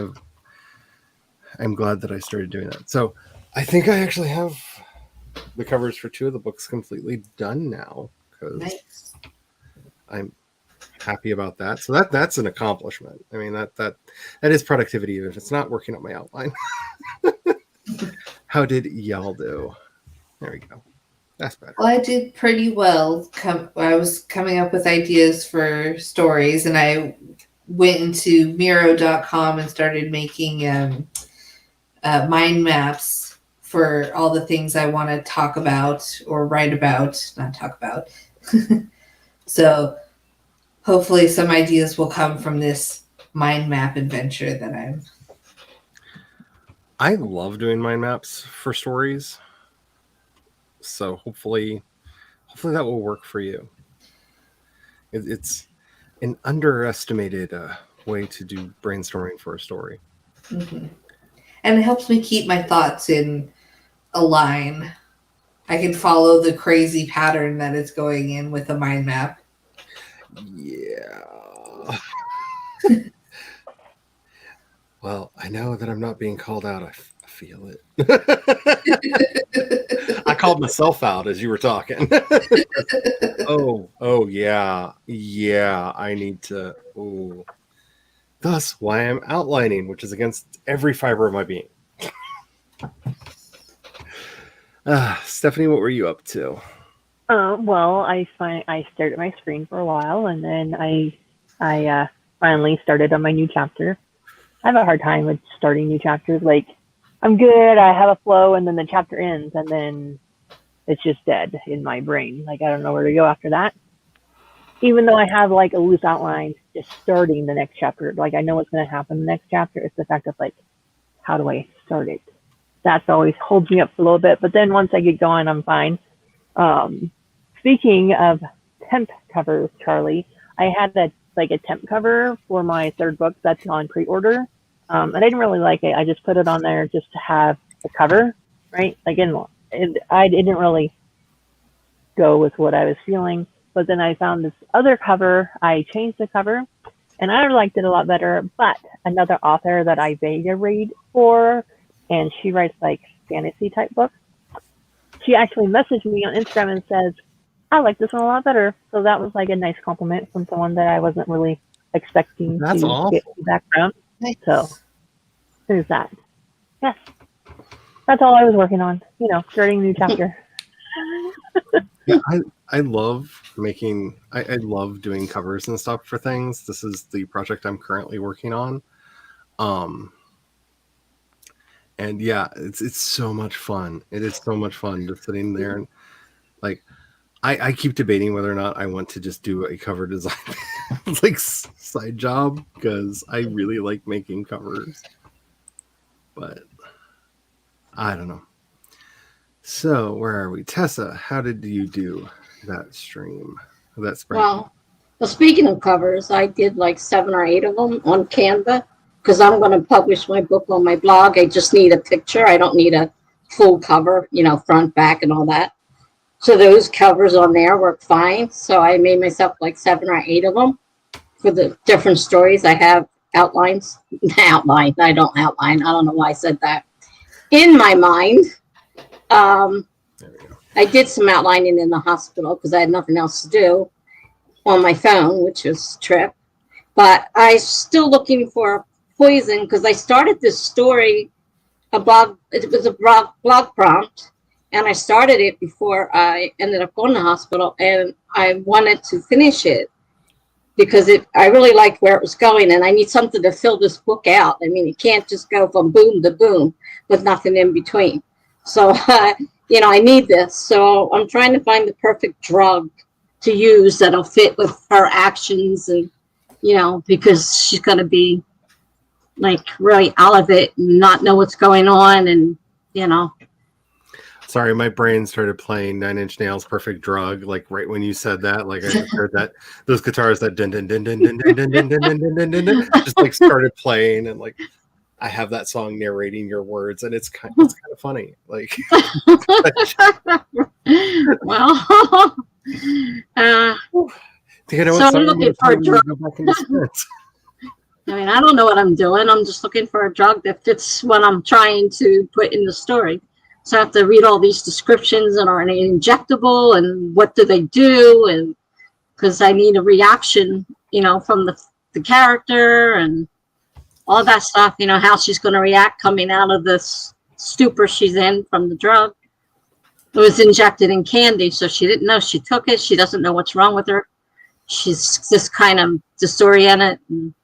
I'm glad that I started doing that. So I think I actually have the covers for 2 of the books completely done now because nice. I'm happy about that. So that's an accomplishment. I mean, that is productivity, even if it's not working on my outline. How did y'all do? There we go. That's better. Well, I did pretty well. I was coming up with ideas for stories, and I went into Miro.com and started making mind maps for all the things I want to talk about or write about, not talk about. So hopefully some ideas will come from this mind map adventure that I love doing mind maps for stories. So hopefully that will work for you. It's an underestimated way to do brainstorming for a story. Mm-hmm. And it helps me keep my thoughts in a line. I can follow the crazy pattern that it's going in with a mind map. Yeah. Well, I know that I'm not being called out. I feel it. I called myself out as you were talking. Oh, yeah. Yeah, I need to. Oh. Thus, why I'm outlining, which is against every fiber of my being. Stephanie, what were you up to? Well, I stared at my screen for a while, and then I finally started on my new chapter. I have a hard time with starting new chapters. Like, I'm good, I have a flow, and then the chapter ends, and then it's just dead in my brain. Like, I don't know where to go after that. Even though I have, like, a loose outline, just starting the next chapter. Like, I know what's going to happen in the next chapter. It's the fact of, like, how do I start it? That's always holds me up for a little bit. But then once I get going, I'm fine. Speaking of temp covers, Charlie, I had a temp cover for my 3rd book that's on pre-order. And I didn't really like it. I just put it on there just to have the cover, right? Again, I didn't really go with what I was feeling. But then I found this other cover. I changed the cover, and I liked it a lot better. But another author that I beta read for, and she writes like fantasy type books, she actually messaged me on Instagram and says, I like this one a lot better. So that was like a nice compliment from someone that I wasn't really expecting to get background. Nice. So there's that. Yes. That's all I was working on, starting a new chapter. Yeah, I love making, I love doing covers and stuff for things. This is the project I'm currently working on. And yeah, it's so much fun. It is so much fun just sitting there and like, I keep debating whether or not I want to just do a cover design like side job because I really like making covers, but I don't know. So where are we? Tessa, how did you do that stream? That spring? Well, speaking of covers, I did like 7 or 8 of them on Canva because I'm going to publish my book on my blog. I just need a picture. I don't need a full cover, front, back, and all that. So those covers on there work fine. So I made myself like 7 or 8 of them for the different stories. I have outlines. I don't outline. I don't know why I said that. in my mind. I did some outlining in the hospital because I had nothing else to do on my phone, which was a trip. But I'm still looking for poison because I started this story, it was a blog prompt, and I started it before I ended up going to the hospital, and I wanted to finish it because I really liked where it was going, and I need something to fill this book out. I mean, it can't just go from boom to boom with nothing in between. So, I need this. So I'm trying to find the perfect drug to use that'll fit with her actions, and, because she's going to be like really out of it and not know what's going on, and, Sorry, my brain started playing Nine Inch Nails' "Perfect Drug" like right when you said that. Like I just heard that those guitars that din din din din din din din din din din din din just like started playing, and like I have that song narrating your words, and it's kind of funny. Like, well, so I'm looking for a drug. I don't know what I'm doing. I'm just looking for a drug that fits what I'm trying to put in the story. So I have to read all these descriptions, and are they injectable, and what do they do, and because I need a reaction, from the character and all that stuff, how she's going to react coming out of this stupor she's in from the drug. It was injected in candy, so she didn't know she took it. She doesn't know what's wrong with her. She's just kind of disoriented, and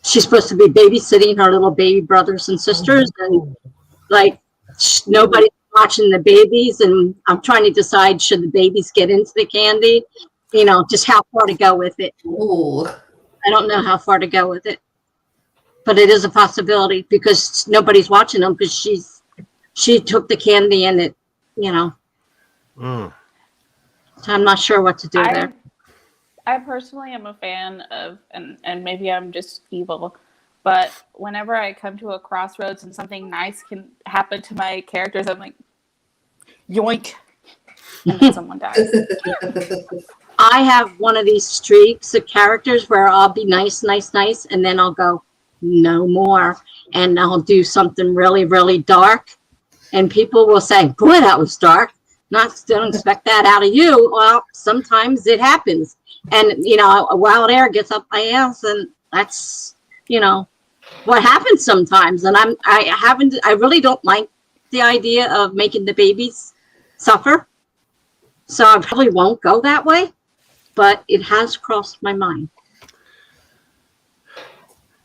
she's supposed to be babysitting her little baby brothers and sisters, and like nobody's watching the babies, and I'm trying to decide, should the babies get into the candy, just how far to go with it. Ooh. I don't know how far to go with it, but it is a possibility because nobody's watching them, because she took the candy, and it, so I'm not sure what to do there. I personally am a fan of, and maybe I'm just evil, but whenever I come to a crossroads and something nice can happen to my characters, I'm like, yoink, and then someone dies. I have one of these streaks of characters where I'll be nice, and then I'll go, no more, and I'll do something really, really dark, and people will say, boy, that was dark. Don't expect that out of you. Well, sometimes it happens, and a wild air gets up my ass, and that's what happens sometimes. And I really don't like the idea of making the babies suffer, so I probably won't go that way, but it has crossed my mind.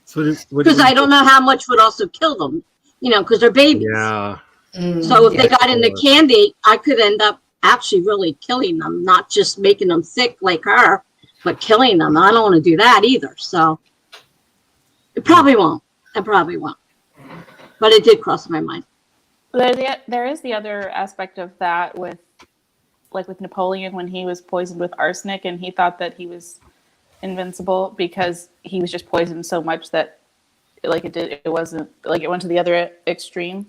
So because I don't know how much would also kill them, because they're babies. Yeah. So if they got into candy, I could end up actually really killing them, not just making them sick like her, but killing them. I don't want to do that either. So it probably won't. But it did cross my mind. There is the other aspect of that with Napoleon, when he was poisoned with arsenic, and he thought that he was invincible because he was just poisoned so much that it wasn't like it went to the other extreme.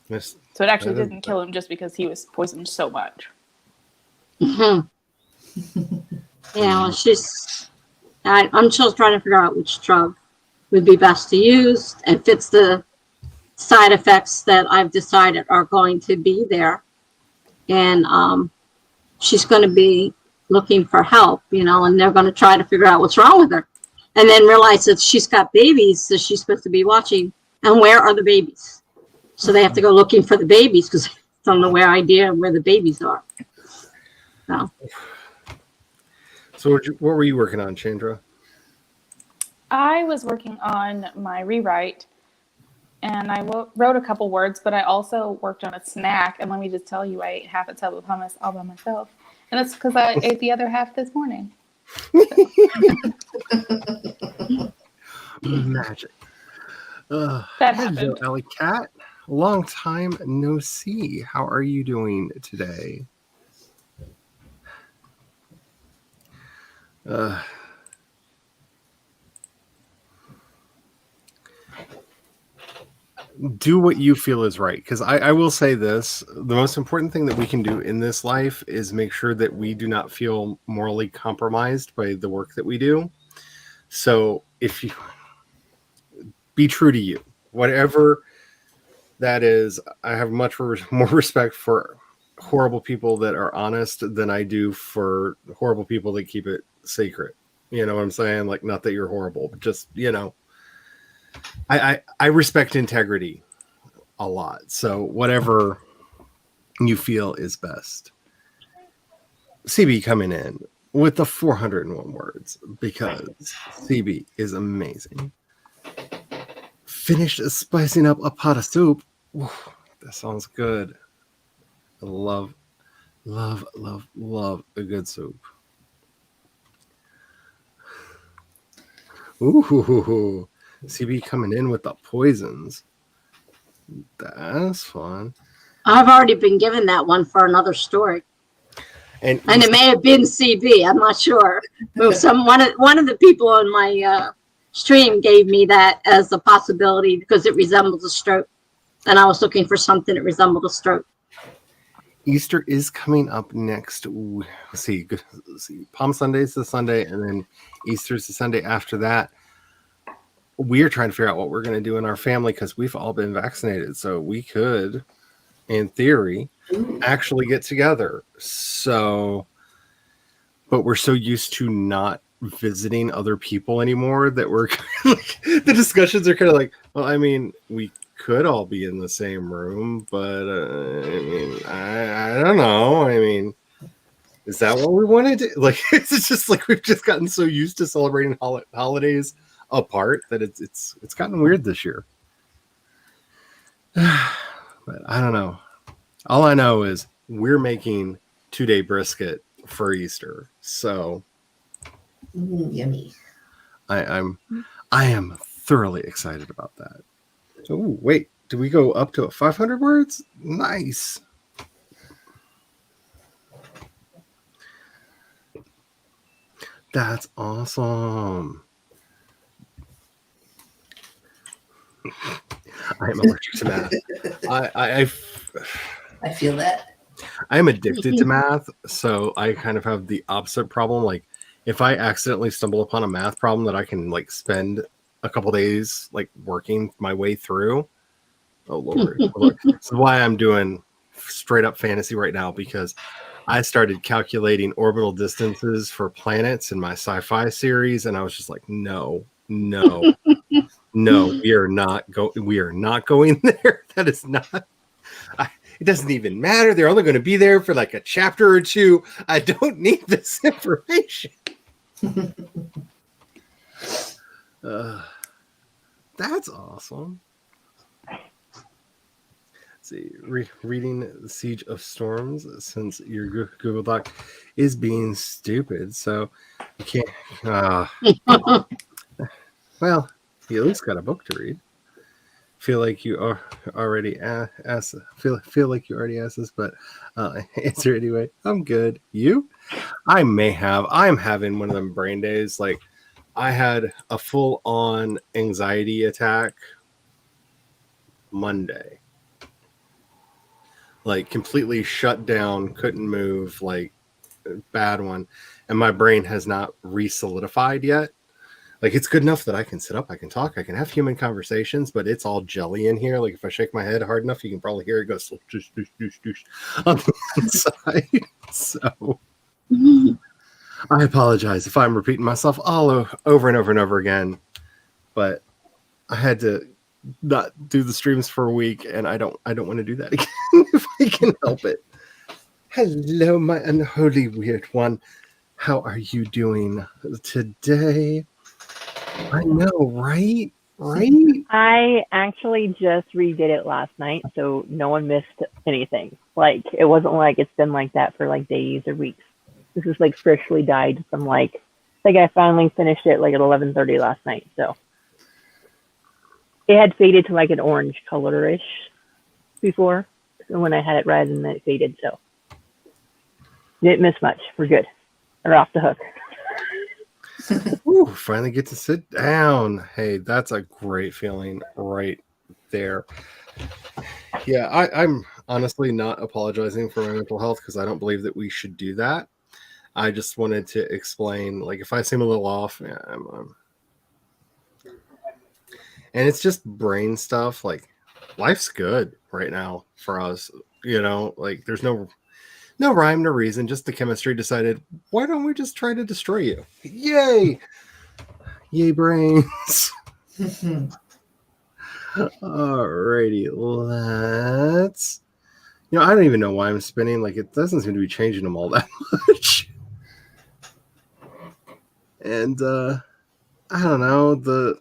Yes. So it actually didn't kill him just because he was poisoned so much. Mm-hmm. I'm still trying to figure out which drug would be best to use and fits the side effects that I've decided are going to be there. And she's going to be looking for help, and they're going to try to figure out what's wrong with her, and then realize that she's got babies that she's supposed to be watching, and where are the babies? So they have to go looking for the babies because they don't know where the babies are. So what were you working on, Chandra? I was working on my rewrite, and I wrote a couple words, but I also worked on a snack. And let me just tell you, I ate half a tub of hummus all by myself. And that's because I ate the other half this morning. Magic. That happened. Hello, Alley Cat. Long time no see. How are you doing today? Do what you feel is right, because I will say this: the most important thing that we can do in this life is make sure that we do not feel morally compromised by the work that we do. So if you be true to you, whatever that is. I have much more respect for horrible people that are honest than I do for horrible people that keep it secret. You know what I'm saying? Like, not that you're horrible, but just, you know, I respect integrity a lot. So whatever you feel is best. CB coming in with the 401 words because CB is amazing. Finished spicing up a pot of soup. Ooh, that sounds good. I love a good soup. Ooh, CB coming in with the poisons. That's fun. I've already been given that one for another story. And it may have been CB. I'm not sure. But one of the people on my stream gave me that as a possibility because it resembles a stroke. And I was looking for something that resembled a stroke. Easter is coming up next. Let's see. Palm Sunday is the Sunday, and then Easter is the Sunday after that. We're trying to figure out what we're going to do in our family because we've all been vaccinated. So we could, in theory, actually get together. So, but we're so used to not visiting other people anymore that we're like, the discussions are kind of like, well, I mean, we could all be in the same room, but I mean, I don't know. I mean, is that what we want to do? Like, it's just like we've just gotten so used to celebrating holidays apart that it's gotten weird this year. But I don't know. All I know is we're making 2-day brisket for Easter, so yummy. I am thoroughly excited about that. Oh, wait, do we go up to 500 words? Nice. That's awesome. I am allergic to math. I feel that. I am addicted to math, so I kind of have the opposite problem. Like, if I accidentally stumble upon a math problem that I can like spend a couple days like working my way through, oh Lord. This is why I'm doing straight up fantasy right now, because I started calculating orbital distances for planets in my sci-fi series, and I was just like, no, we are not going there. That is not. It doesn't even matter. They're only going to be there for like a chapter or two. I don't need this information. That's awesome. Let's see, reading The Siege of Storms since your Google Doc is being stupid, so you can't. Well, you at least got a book to read. Feel like you are already asked. Feel like you already asked this, but answer anyway. I'm good. You? I'm having one of them brain days. Like, I had a full-on anxiety attack Monday. Like, completely shut down, couldn't move, like, bad one. And my brain has not re-solidified yet. Like, it's good enough that I can sit up, I can talk, I can have human conversations, but it's all jelly in here. Like, if I shake my head hard enough, you can probably hear it go doosh, doosh, doosh, doosh on the inside. So, I apologize if I'm repeating myself all over and over and over again, but I had to not do the streams for a week, and I don't want to do that again if I can help it. Hello, my unholy weird one. How are you doing today? I know, right? I actually just redid it last night, so no one missed anything. Like, it wasn't like it's been like that for like days or weeks. This is like freshly dyed from like I finally finished it like at 11:30 last night. So it had faded to like an orange color-ish before when I had it red, and then it faded. So didn't miss much. We're good. We're off the hook. Ooh, finally get to sit down. Hey, that's a great feeling right there. Yeah, I'm honestly not apologizing for my mental health because I don't believe that we should do that. I just wanted to explain, like, if I seem a little off, yeah, And it's just brain stuff. Like, life's good right now for us. Like there's no rhyme, no reason. Just the chemistry decided, why don't we just try to destroy you? Yay! Yay, brains! Alrighty, let's. I don't even know why I'm spinning. Like, it doesn't seem to be changing them all that much. And I don't know, the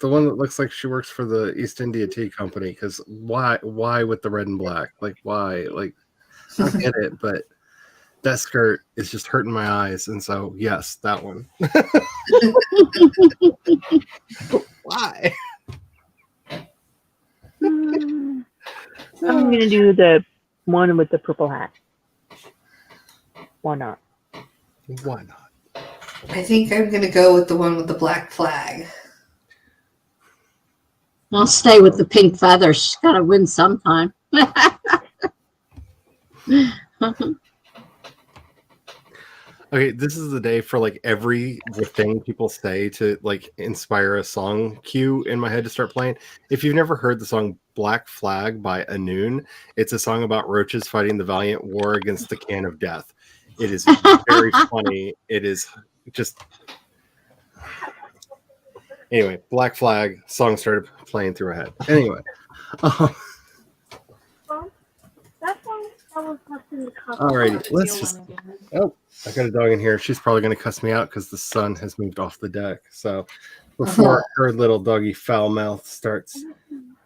one that looks like she works for the East India Tea Company. Because why with the red and black? Like, why? Like, I get it, but that skirt is just hurting my eyes, and so yes, that one. Why? I'm gonna do the one with the purple hat. Why not? Why not? I think I'm gonna go with the one with the black flag. I'll stay with the pink feathers. She's got to win sometime. Okay, this is the day for like every thing people say to like inspire a song cue in my head to start playing. If you've never heard the song Black Flag by Anoon, it's a song about roaches fighting the valiant war against the can of death. It is very funny. It is just... Anyway, Black Flag song started playing through my head. Anyway. Alrighty, let's just... Oh, I got a dog in here. She's probably going to cuss me out because the sun has moved off the deck. So before her little doggy foul mouth starts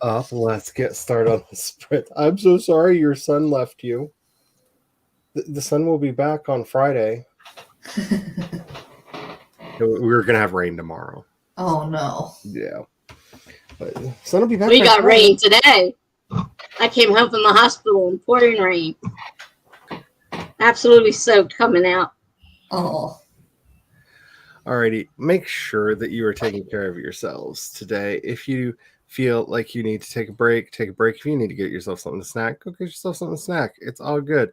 up, let's get started on the sprint. I'm so sorry your son left you. The sun will be back on Friday. We're going to have rain tomorrow. Oh, no. Yeah. But sun will be back. We got rain today. I came home from the hospital in pouring rain. Absolutely soaked coming out. Oh. Alrighty. Make sure that you are taking care of yourselves today. If you feel like you need to take a break, take a break. If you need to get yourself something to snack, go get yourself something to snack. It's all good.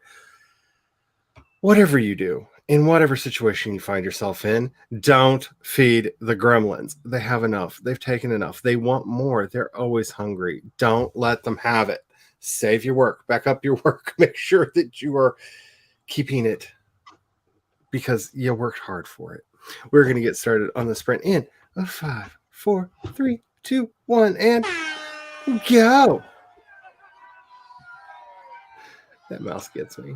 Whatever you do, in whatever situation you find yourself in, don't feed the gremlins. They have enough. They've taken enough. They want more. They're always hungry. Don't let them have it. Save your work. Back up your work. Make sure that you are keeping it because you worked hard for it. We're going to get started on the sprint in 5, 4, 3, 2, 1, and go. That mouse gets me.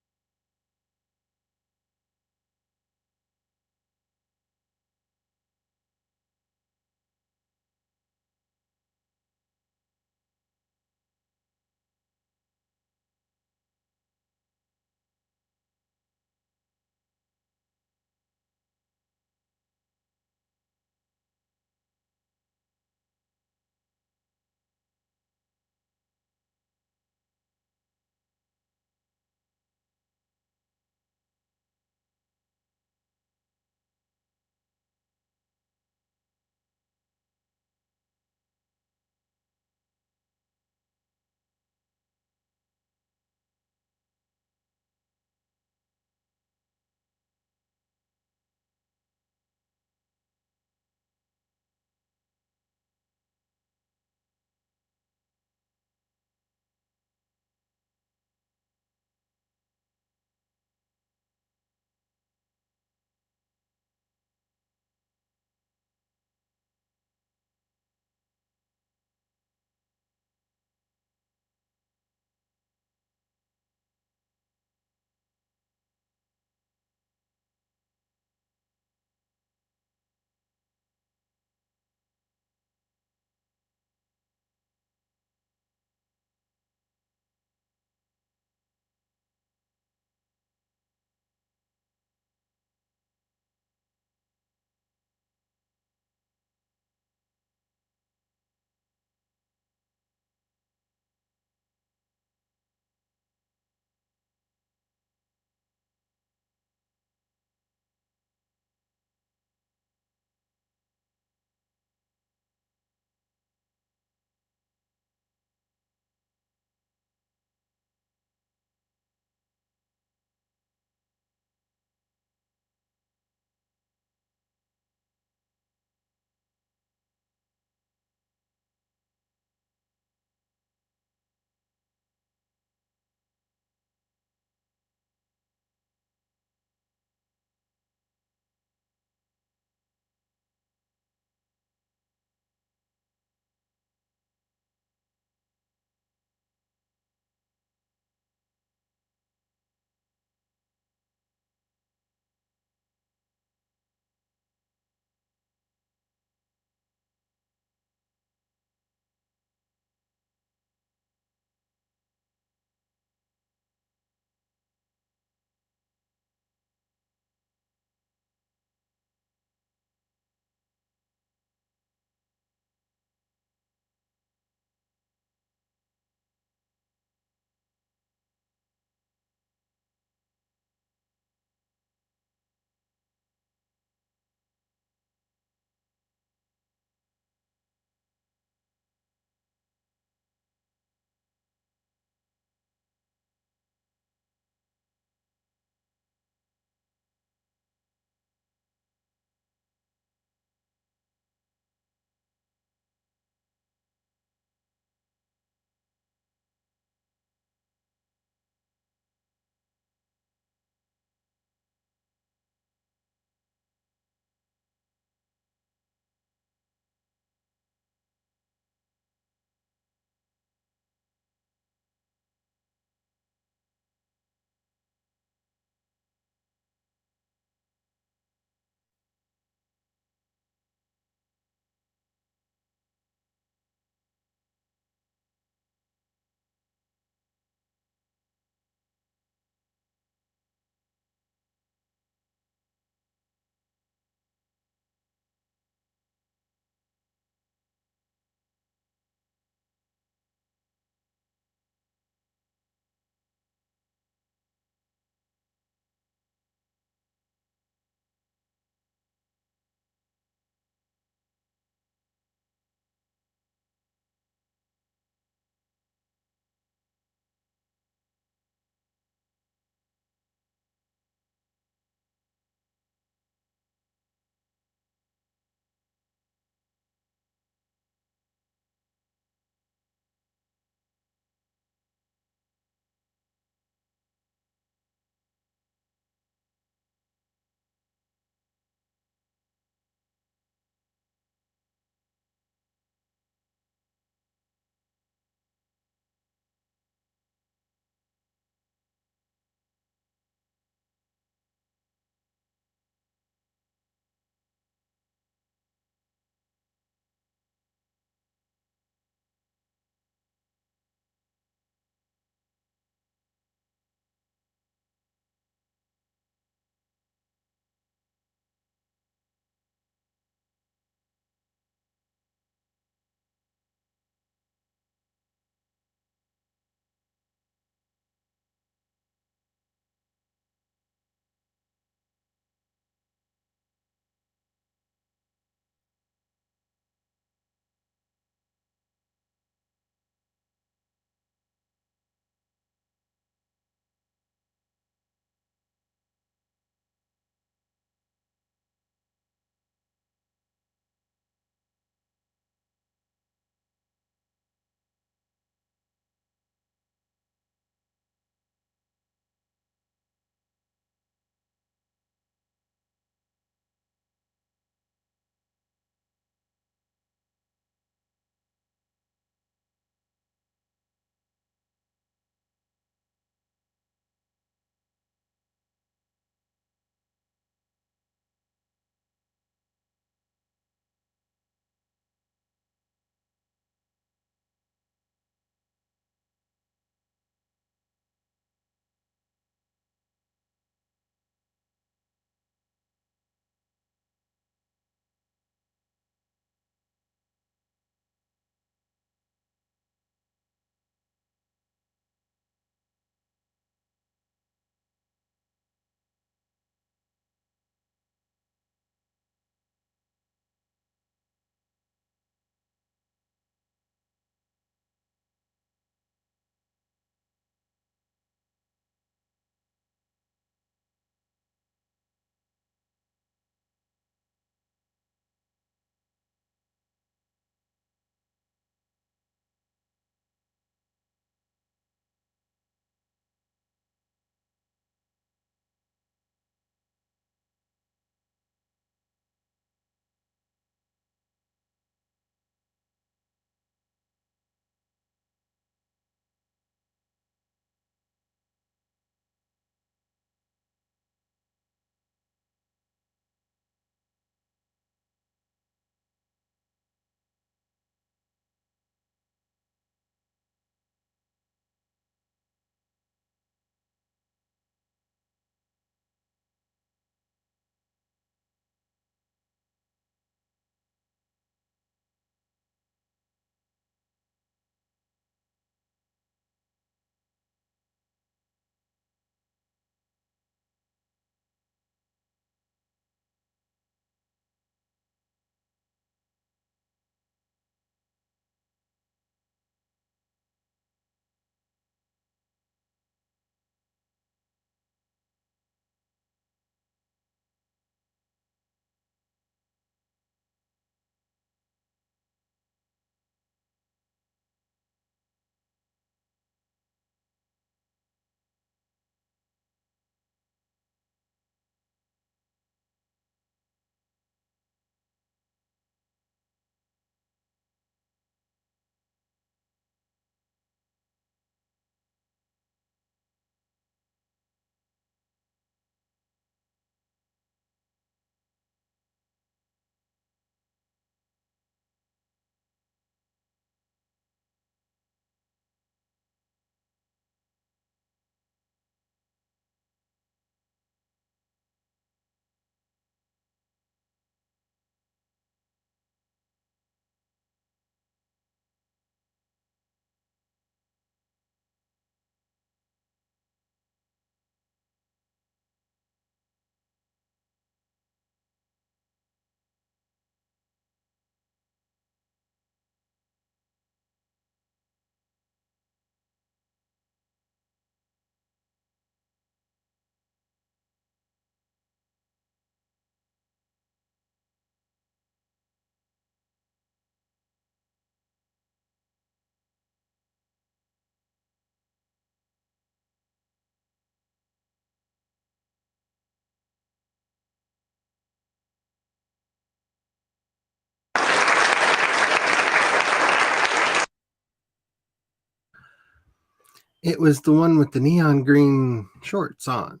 It was the one with the neon green shorts on.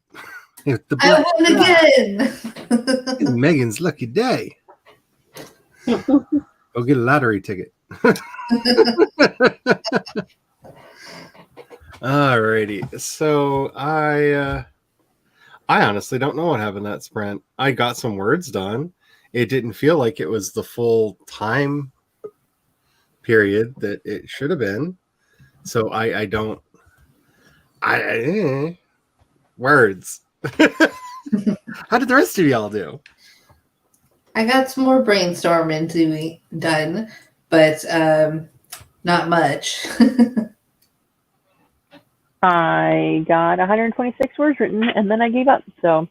I won again! Megan's lucky day. Go get a lottery ticket. Alrighty. So I honestly don't know what happened that sprint. I got some words done. It didn't feel like it was the full time period that it should have been. So I don't. Words. How did the rest of y'all do? I got some more brainstorming done, but not much. I got 126 words written, and then I gave up. So,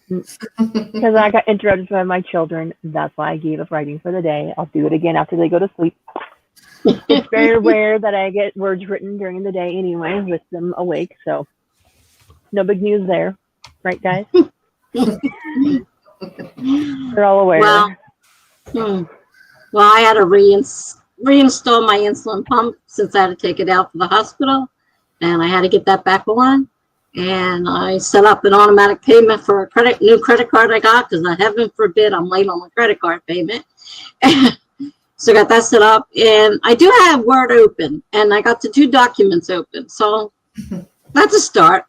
because I got interrupted by my children, that's why I gave up writing for the day. I'll do it again after they go to sleep. It's very rare that I get words written during the day anyway, with them awake. So, no big news there, right, guys? They're all aware. Well, I had to reinstall my insulin pump since I had to take it out for the hospital, and I had to get that back on. And I set up an automatic payment for a new credit card I got, because heaven forbid I'm late on my credit card payment. So I got that set up, and I do have Word open, and I got the 2 documents open. So that's a start.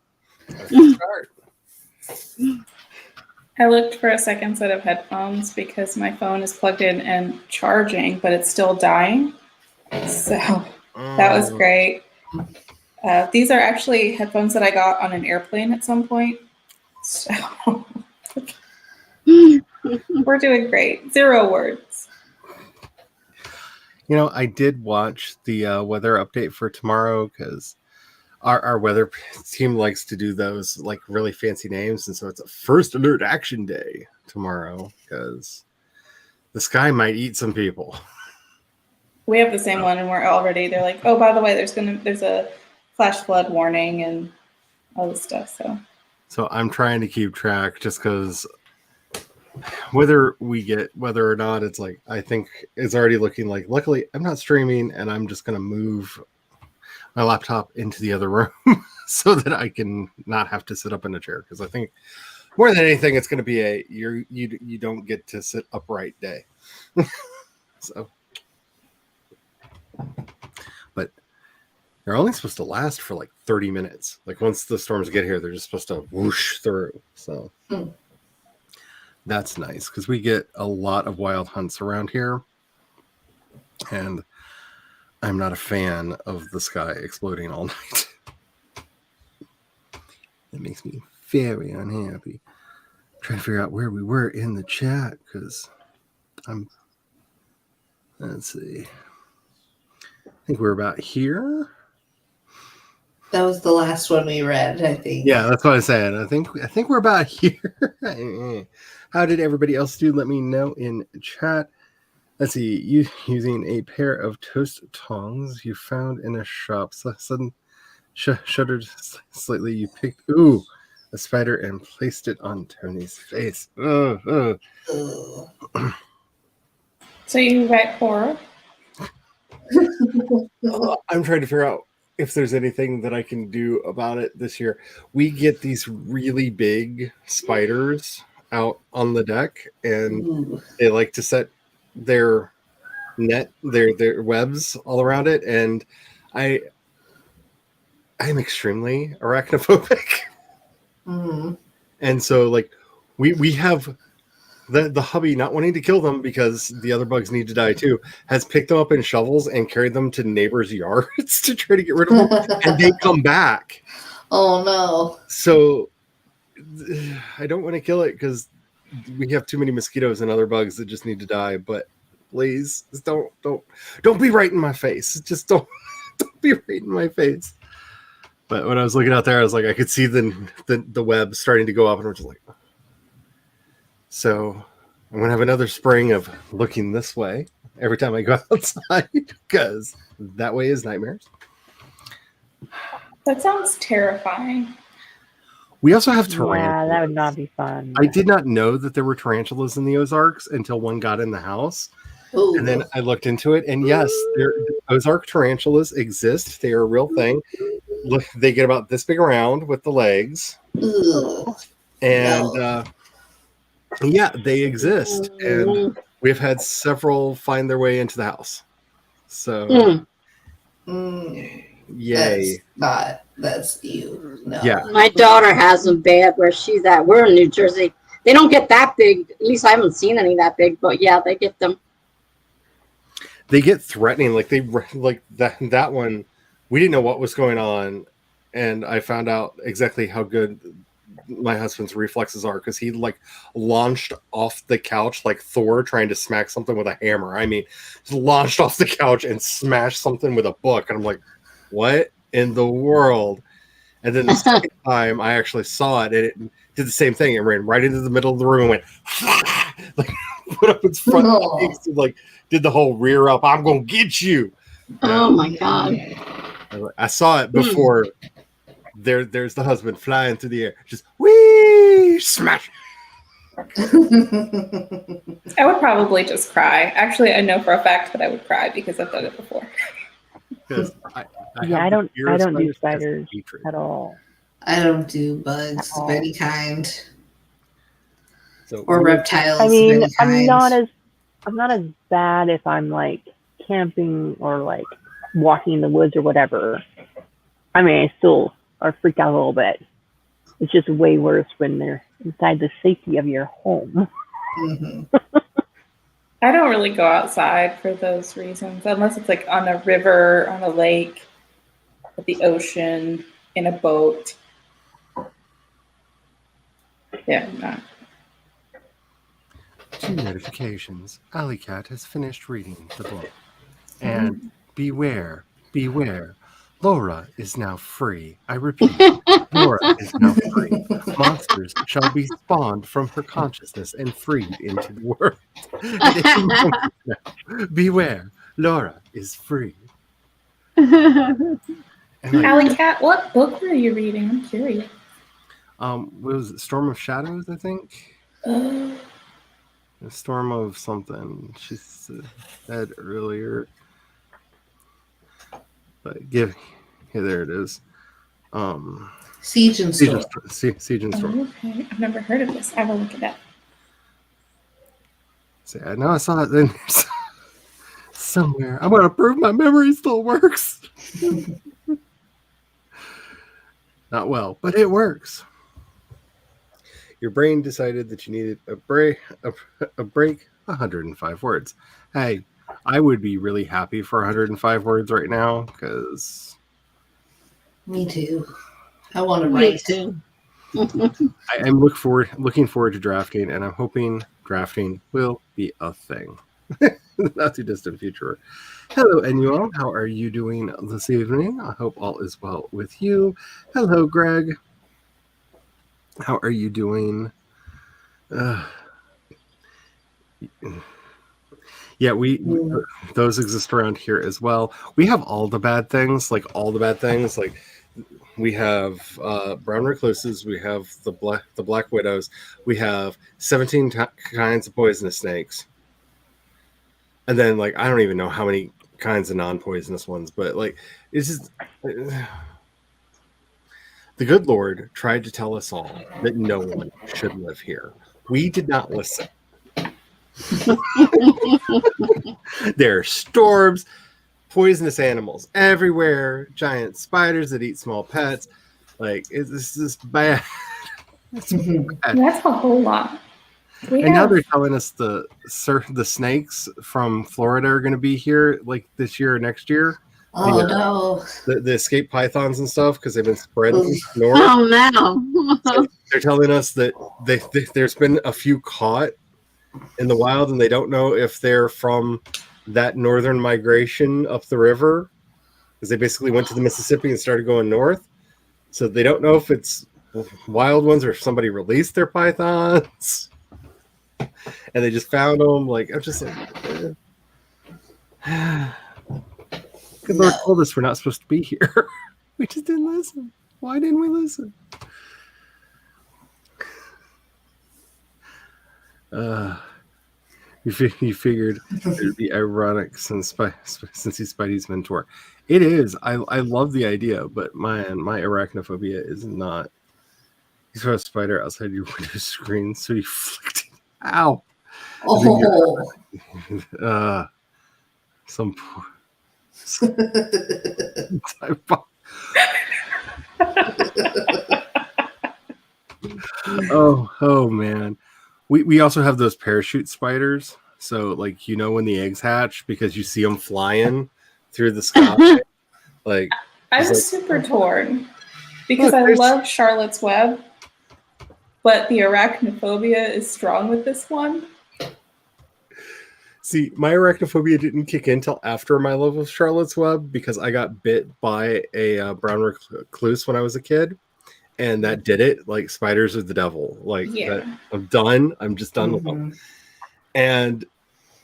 I looked for a second set of headphones because my phone is plugged in and charging, but it's still dying. So that was great. These are actually headphones that I got on an airplane at some point. So we're doing great. 0 words. You know, I did watch the weather update for tomorrow because our weather team likes to do those like really fancy names. And so it's a first alert action day tomorrow because the sky might eat some people. We have the same one, and they're like, oh, by the way, there's a flash flood warning and all this stuff. So I'm trying to keep track just because whether or not, it's like, I think it's already looking like, luckily I'm not streaming and I'm just going to move my laptop into the other room so that I can not have to sit up in a chair. Because I think more than anything, it's going to be you don't get to sit upright day. So, but they're only supposed to last for like 30 minutes. Like once the storms get here, they're just supposed to whoosh through. So that's nice because we get a lot of wild hunts around here. And I'm not a fan of the sky exploding all night. It makes me very unhappy. I'm trying to figure out where we were in the chat because let's see. I think we're about here. That was the last one we read, I think. Yeah, that's what I said. I think we're about here. How did everybody else do? Let me know in chat. Let's see. You using a pair of toast tongs you found in a shop. Sudden shuddered slightly. You picked a spider and placed it on Tony's face. So you write horror? I'm trying to figure out if there's anything that I can do about it this year. We get these really big spiders out on the deck, and they like to set their net, their webs all around it, and I'm extremely arachnophobic. And so like we have the hubby, not wanting to kill them because the other bugs need to die too, has picked them up in shovels and carried them to neighbors' yards to try to get rid of them, and they come back. Oh no. So I don't want to kill it because we have too many mosquitoes and other bugs that just need to die, but please don't be right in my face. Just don't be right in my face. But when I was looking out there, I was like, I could see the web starting to go up, and we're just like, so I'm gonna have another spring of looking this way every time I go outside because that way is nightmares. That sounds terrifying. We also have tarantulas. Yeah, that would not be fun. I did not know that there were tarantulas in the Ozarks until one got in the house. Ooh. And then I looked into it, and yes, Ozark tarantulas exist. They are a real thing. look, they get about this big around with the legs. Ugh. And No. yeah, they exist. And we've had several find their way into the house. So yay. That's you. No. Yeah. My daughter has them bad where she's at. We're in New Jersey. They don't get that big. At least I haven't seen any that big, but yeah, they get them. They get threatening. Like that one, we didn't know what was going on. And I found out exactly how good my husband's reflexes are, because he like launched off the couch like Thor trying to smack something with a hammer. I mean, just launched off the couch and smashed something with a book. And I'm like, what in the world? And then the second time I actually saw it, and it did the same thing. It ran right into the middle of the room and went like put up its front legs and like did the whole rear up. I'm gonna get you. Oh my God. I saw it before. There's the husband flying through the air, just whee, smash. I would probably just cry. Actually, I know for a fact that I would cry because I've done it before. I don't do spiders at all. I don't do bugs of any kind. So or reptiles. I mean, of any I'm not as bad if I'm like camping or like walking in the woods or whatever. I mean, I still are freaked out a little bit. It's just way worse when they're inside the safety of your home. Mm-hmm. I don't really go outside for those reasons, unless it's like on a river, on a lake, at the ocean, in a boat. Yeah, no. 2 notifications. Alley Cat has finished reading the book. And beware, Laura is now free. I repeat, Laura is now free. Monsters shall be spawned from her consciousness and freed into the world. Beware, Laura is free. Alley Cat, what book were you reading? I'm curious. What was it? Storm of Shadows, I think. A Storm of something. She said earlier. But yeah, there it is. Siege and Storm. Siege and Storm. Okay, I've never heard of this. I will look it up. So, I know I saw it then somewhere. I'm gonna prove my memory still works. Not well, but it works. Your brain decided that you needed a break. 105 words. Hey, I would be really happy for 105 words right now, because me too. I want to write too. I'm looking forward to drafting, and I'm hoping drafting will be a thing. Not too distant future. Hello, Enuel. How are you doing this evening? I hope all is well with you. Hello, Greg. How are you doing? Yeah, those exist around here as well. We have all the bad things. Like we have brown recluses. We have the black widows. We have 17 kinds of poisonous snakes. And then, like, I don't even know how many kinds of non-poisonous ones, but like, it's just the good Lord tried to tell us all that no one should live here. We did not listen. There are storms, poisonous animals everywhere, giant spiders that eat small pets. Like, it's just bad. It's bad. That's a whole lot. Now they're telling us the snakes from Florida are going to be here like this year or next year. No. The escape pythons and stuff, because they've been spreading north. Oh no. So they're telling us that there's been a few caught in the wild, and they don't know if they're from that northern migration up the river, because they basically went to the Mississippi and started going north. So they don't know if it's wild ones or if somebody released their pythons and they just found them. Like, I'm just like, good Lord told us we're not supposed to be here. We just didn't listen. Why didn't we listen? You figured it would be ironic since he's Spidey's mentor. It is. I love the idea, but my arachnophobia is not. You saw a spider outside your window screen, so you flicked it. Ow! Oh. Some poor. oh man. We also have those parachute spiders. So like when the eggs hatch because you see them flying through the sky. Like I was super torn because I love Charlotte's Web, but the arachnophobia is strong with this one. See, my arachnophobia didn't kick in till after my love of Charlotte's Web because I got bit by a brown recluse when I was a kid, and that did it. Like spiders are the devil. Like I'm done. I'm just done with them. And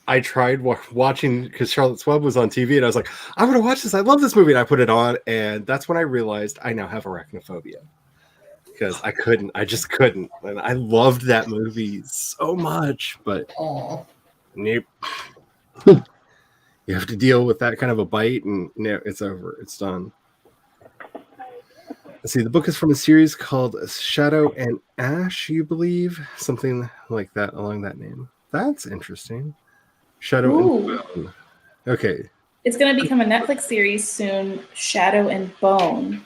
I tried watching because Charlotte's Web was on TV, and I was like, I'm going to watch this. I love this movie. And I put it on, and that's when I realized I now have arachnophobia because I just couldn't. And I loved that movie so much, but nope. You have to deal with that kind of a bite, and no, it's over. It's done. Let's see. The book is from a series called Shadow and Ash, you believe? Something like that, along that name. That's interesting. Shadow and Bone. Okay. It's going to become a Netflix series soon, Shadow and Bone.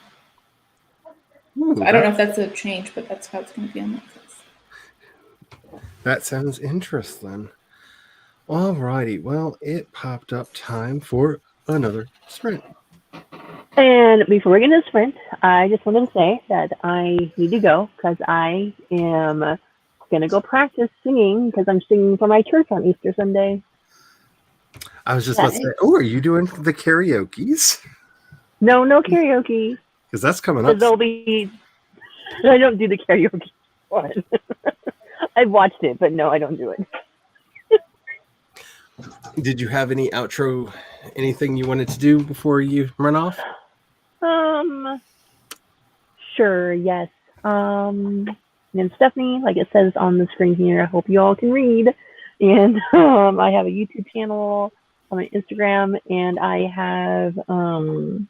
Ooh, I don't know if that's a change, but that's how it's going to be on Netflix. That sounds interesting. Alrighty. Well, it popped up time for another sprint. And before we get into the sprint, I just wanted to say that I need to go because I am going to go practice singing because I'm singing for my church on Easter Sunday. I was just about to say, are you doing the karaoke's? No karaoke. Because that's coming up. I don't do the karaoke one. I've watched it, but no, I don't do it. Did you have any outro, anything you wanted to do before you run off? Sure, yes. And Stephanie, like it says on the screen here, I hope you all can read. And I have a YouTube channel on my Instagram, and I have 2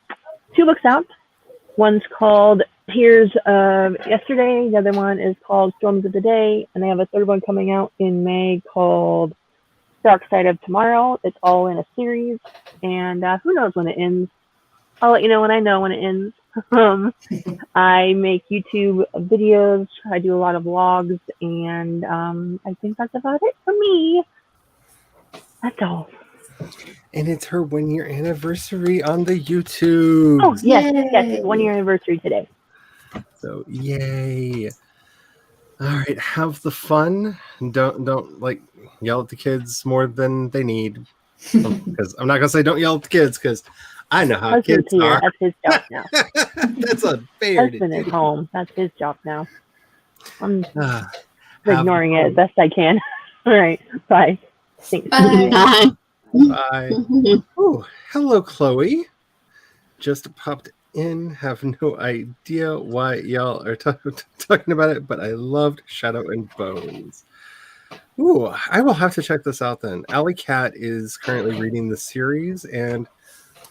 books out. One's called Tears of Yesterday. The other one is called Storms of the Day. And I have a third one coming out in May called Dark Side of Tomorrow. It's all in a series, and who knows when it ends. I'll let you know when I know when it ends. I make YouTube videos. I do a lot of vlogs, and I think that's about it for me. That's all. And it's her 1-year anniversary on the YouTube. Oh, yes, it's 1-year anniversary today. So, yay. All right, have the fun. Don't like yell at the kids more than they need. Because I'm not gonna say don't yell at the kids because I know how kids are. That's his job now. That's unfair. Husband is home. That's his job now. I'm ignoring it as best I can. All right, bye. Thanks. Bye. Bye. Oh, hello, Chloe. Just popped in. Have no idea why y'all are talking about it, but I loved Shadow and Bones. Ooh, I will have to check this out then. Alley Cat is currently reading the series, and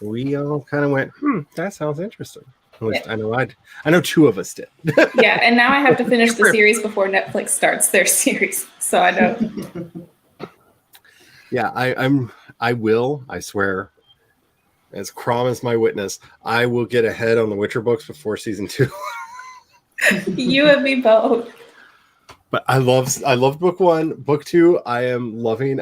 we all kind of went, that sounds interesting. At least I know 2 of us did. Yeah, and now I have to finish the series before Netflix starts their series, so I know. Yeah, I will, I swear, as Crom is my witness, I will get ahead on the Witcher books before season 2. You and me both. But I loved book 1. Book 2, I am loving.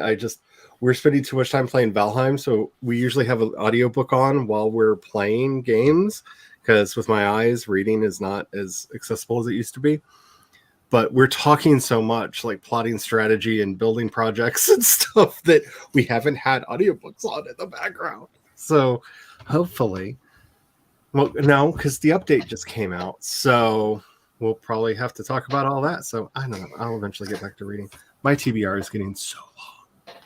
We're spending too much time playing Valheim, so we usually have an audiobook on while we're playing games, because with my eyes, reading is not as accessible as it used to be. But we're talking so much, like plotting strategy and building projects and stuff, that we haven't had audiobooks on in the background. So hopefully, well, no, because the update just came out. So we'll probably have to talk about all that. So I don't know. I'll eventually get back to reading. My TBR is getting so long.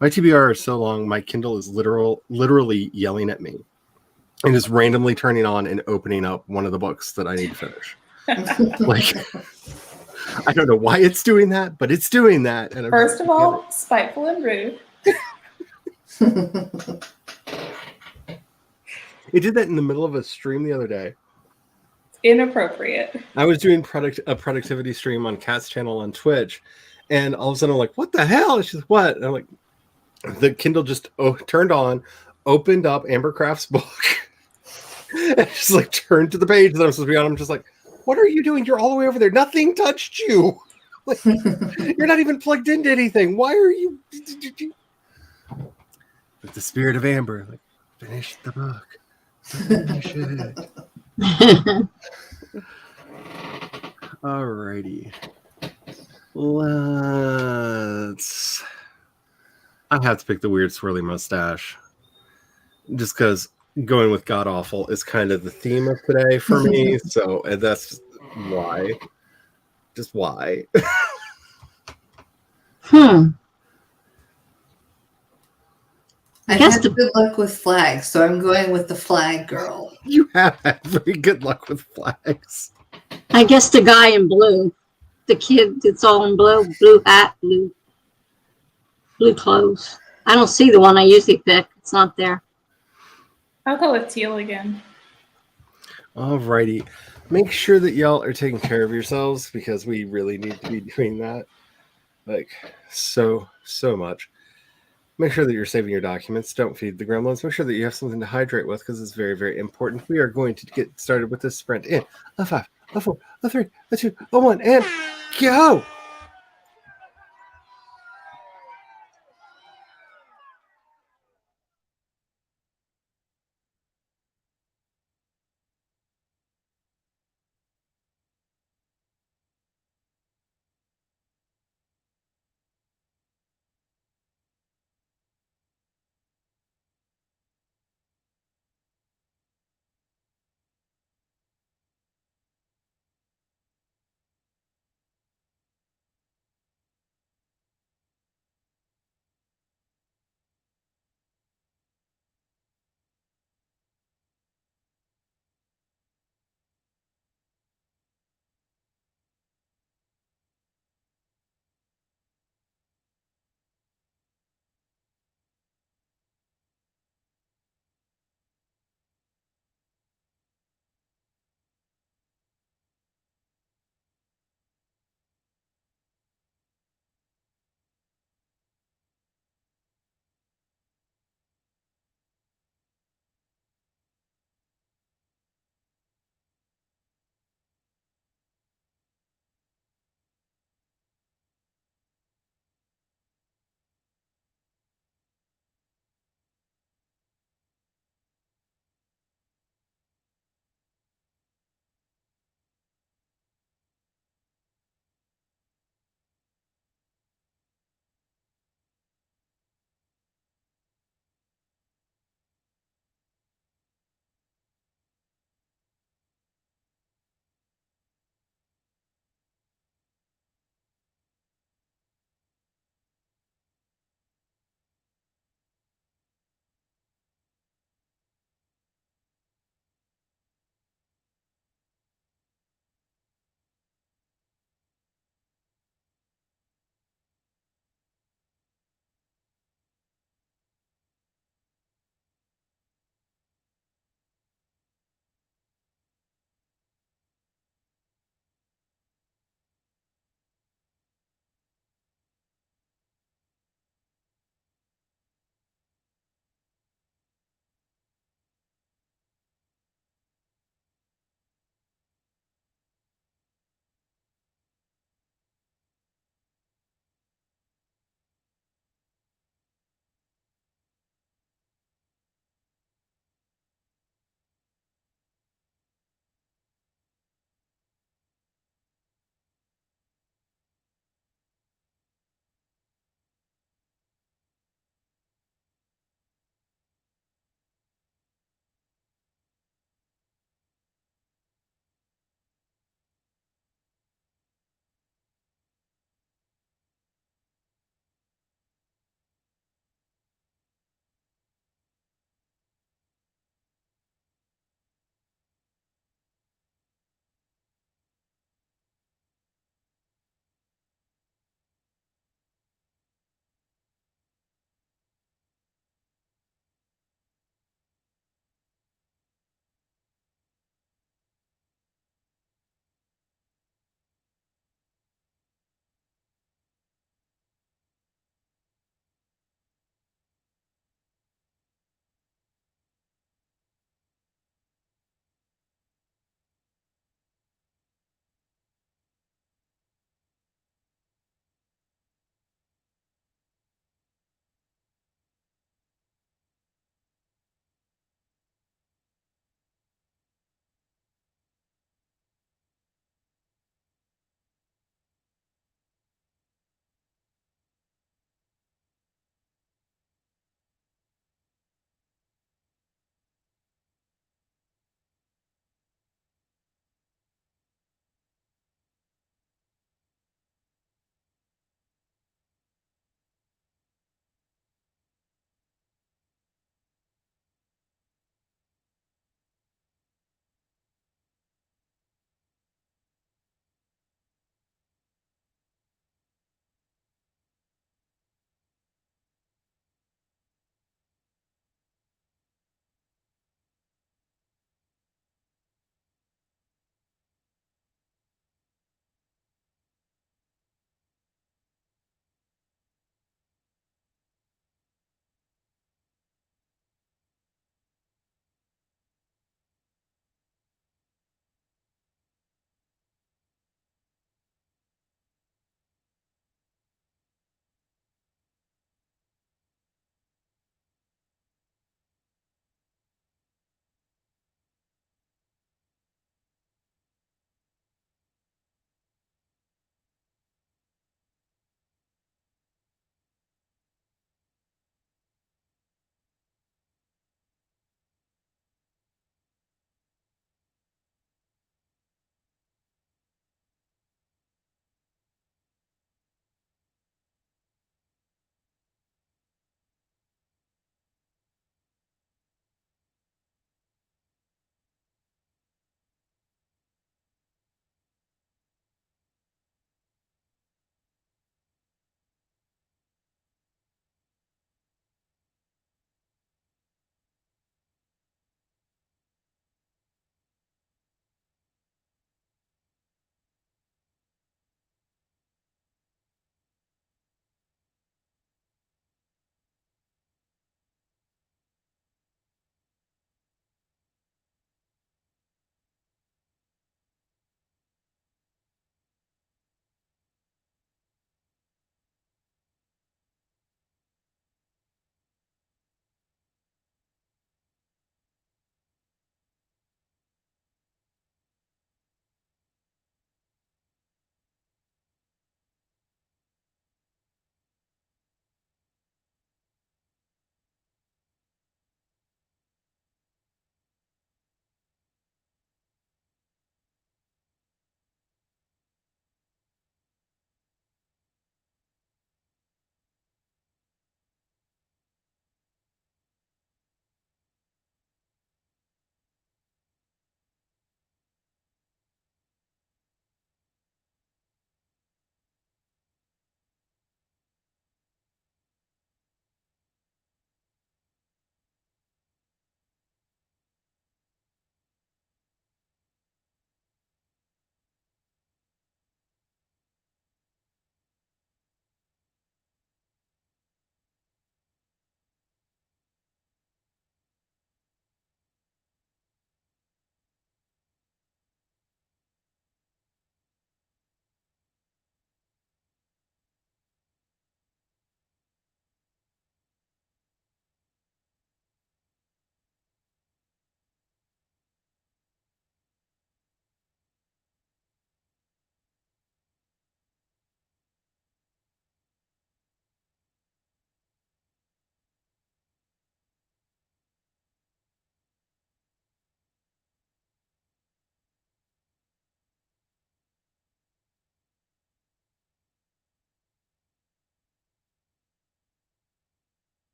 My TBR is so long. My Kindle is literally yelling at me and is randomly turning on and opening up one of the books that I need to finish. Like, I don't know why it's doing that, but it's doing that. And First of all, spiteful and rude. It did that in the middle of a stream the other day. Inappropriate. I was doing a productivity stream on Kat's channel on Twitch, and all of a sudden I'm like, what the hell? She's like, what? And I'm like, the Kindle just turned on, opened up Ambercraft's book, and just like turned to the page that I'm supposed to be on. I'm just like, what are you doing? You're all the way over there. Nothing touched you. Like, you're not even plugged into anything. Why are you? With the spirit of Amber, like, finish the book. Finish it. Alrighty. I have to pick the weird swirly mustache. Just because going with god awful is kind of the theme of today for me. So that's why. Just why. I've had good luck with flags, so I'm going with the flag girl. You have had very good luck with flags. I guess the guy in blue, the kid that's all in blue hat, blue clothes. I don't see the one I usually pick. It's not there. I'll go with teal again. Alrighty. Make sure that y'all are taking care of yourselves because we really need to be doing that. Like, so much. Make sure that you're saving your documents. Don't feed the gremlins. Make sure that you have something to hydrate with because it's very, very important. We are going to get started with this sprint in a 5, a 4, a 3, a 2, a 1, and go!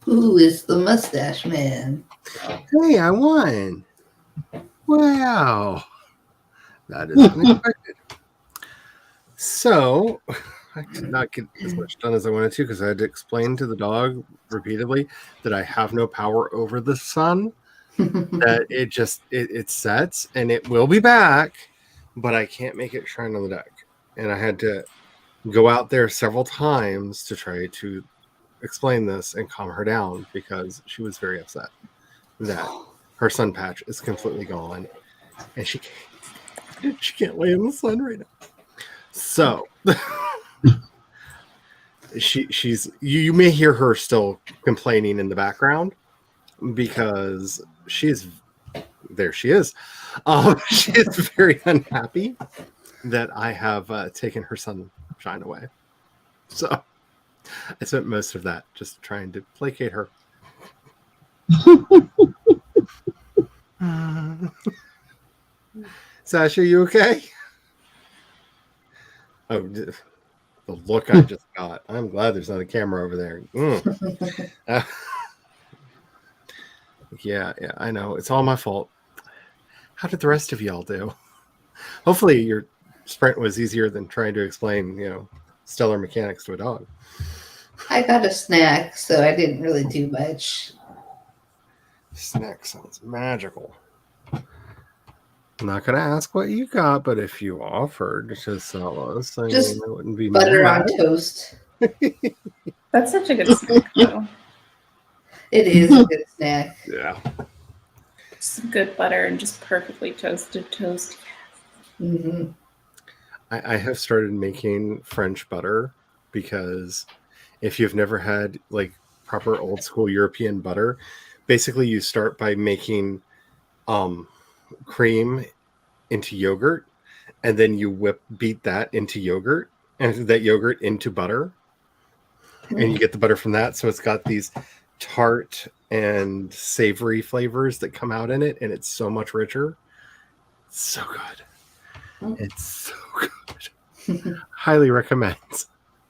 Who is the mustache man? Hey, I won. Wow. That is unexpected. So, I did not get as much done as I wanted to because I had to explain to the dog repeatedly that I have no power over the sun, that it sets and it will be back, but I can't make it shine on the deck. And I had to go out there several times to try to explain this and calm her down because she was very upset that her sun patch is completely gone and she can't lay in the sun right now. So she's you may hear her still complaining in the background because she is she is very unhappy that I have taken her sunshine away. So I spent most of that just trying to placate her. Sasha, you okay? Oh, the look I just got. I'm glad there's not a camera over there. Yeah, I know. It's all my fault. How did the rest of y'all do? Hopefully your sprint was easier than trying to explain, stellar mechanics to a dog. I got a snack, so I didn't really do much. Snack sounds magical. I'm not going to ask what you got, but if you offered to sell us, Just it wouldn't be butter on toast. That's such a good snack, though. It is a good snack. Yeah. Some good butter and just perfectly toasted toast. Mm-hmm. I have started making French butter because if you've never had like proper old school European butter, basically you start by making cream into yogurt, and then you beat that into yogurt, and that yogurt into butter, and you get the butter from that. So it's got these tart and savory flavors that come out in it, and it's so much richer. It's so good. It's so good. Highly recommend.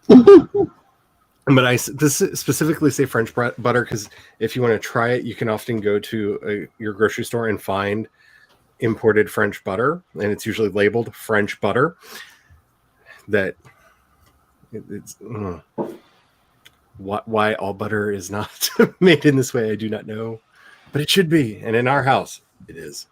But this specifically say French butter because if you want to try it, you can often go to your grocery store and find imported French butter, and it's usually labeled French butter. That it's why all butter is not made in this way, I do not know, but it should be, and in our house, it is.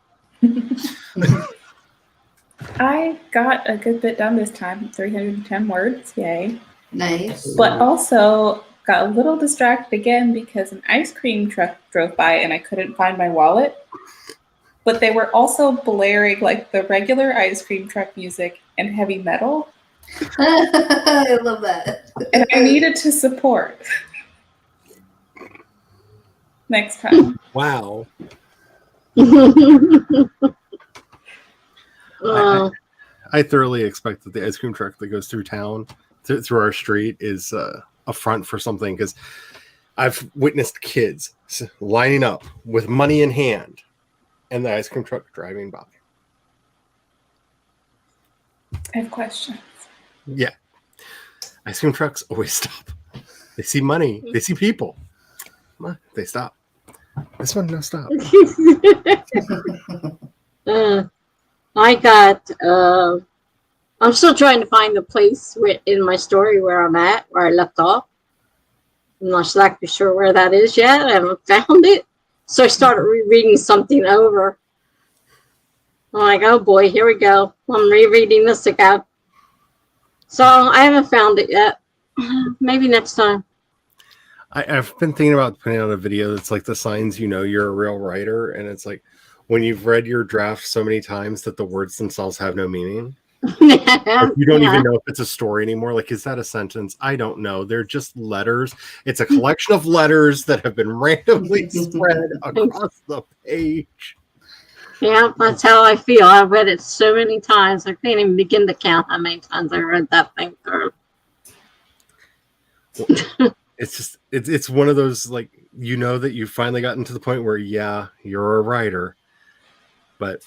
I got a good bit done this time, 310 words, yay. Nice. But also got a little distracted again because an ice cream truck drove by and I couldn't find my wallet. But they were also blaring like the regular ice cream truck music and heavy metal. I love that. And I needed to support. Next time. Wow. I thoroughly expect that the ice cream truck that goes through town, through our street, is a front for something, because I've witnessed kids lining up with money in hand and the ice cream truck driving by. I have questions. Yeah. Ice cream trucks always stop. They see money. They see people. They stop. This one, no stop. I'm still trying to find the place in my story where I'm at, where I left off. I'm not exactly sure where that is yet. I haven't found it. So I started rereading something over. I'm like, oh boy, here we go. I'm rereading this again. So I haven't found it yet. Maybe next time. I've been thinking about putting out a video that's like the signs you know you're a real writer, and it's like when you've read your draft so many times that the words themselves have no meaning. Like you don't even know if it's a story anymore. Like, is that a sentence? I don't know. They're just letters. It's a collection of letters that have been randomly spread across the page. Yeah, that's how I feel. I've read it so many times. I can't even begin to count how many times I read that thing through. It's just, it's one of those, like, you know that you've finally gotten to the point where, yeah, you're a writer. But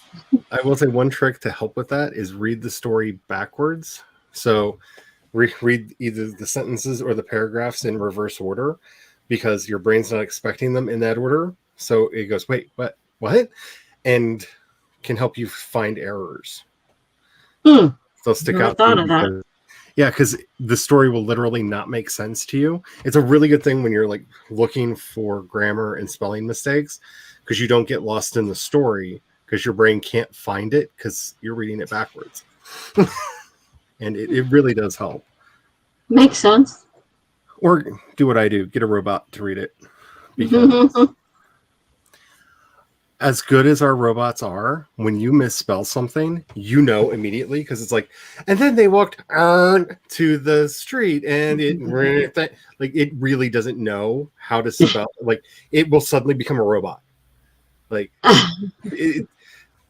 I will say one trick to help with that is read the story backwards. So read either the sentences or the paragraphs in reverse order. because your brain's not expecting them in that order. So it goes, wait, what? And can help you find errors. They'll stick Never out. Thought of that. Yeah, because the story will literally not make sense to you. It's a really good thing when you're like looking for grammar and spelling mistakes, because you don't get lost in the story because your brain can't find it because you're reading it backwards. And it really does help. Makes sense. Or do what I do, get a robot to read it. Because as good as our robots are, when you misspell something, you know immediately, because it's like, and then they walked on to the street, and it like it really doesn't know how to spell. Like it will suddenly become a robot. Like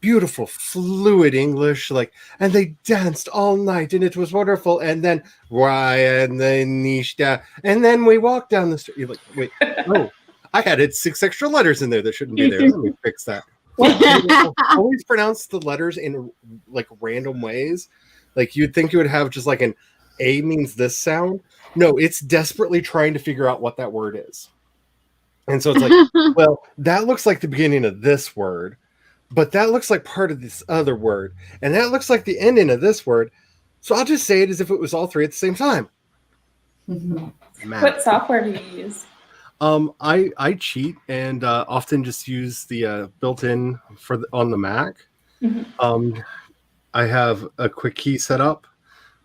beautiful, fluid English. Like, and they danced all night, and it was wonderful. And then and then Nishta, and then we walked down the street. You're like, wait, oh. I added 6 extra letters in there that shouldn't be there. Let me fix that. Always pronounce the letters in like random ways. Like you'd think you would have just like an A means this sound. No, it's desperately trying to figure out what that word is. And so it's like, well, that looks like the beginning of this word, but that looks like part of this other word. And that looks like the ending of this word. So I'll just say it as if it was all three at the same time. What software do you use? I cheat and often just use the built-in on the Mac. I have a quick key set up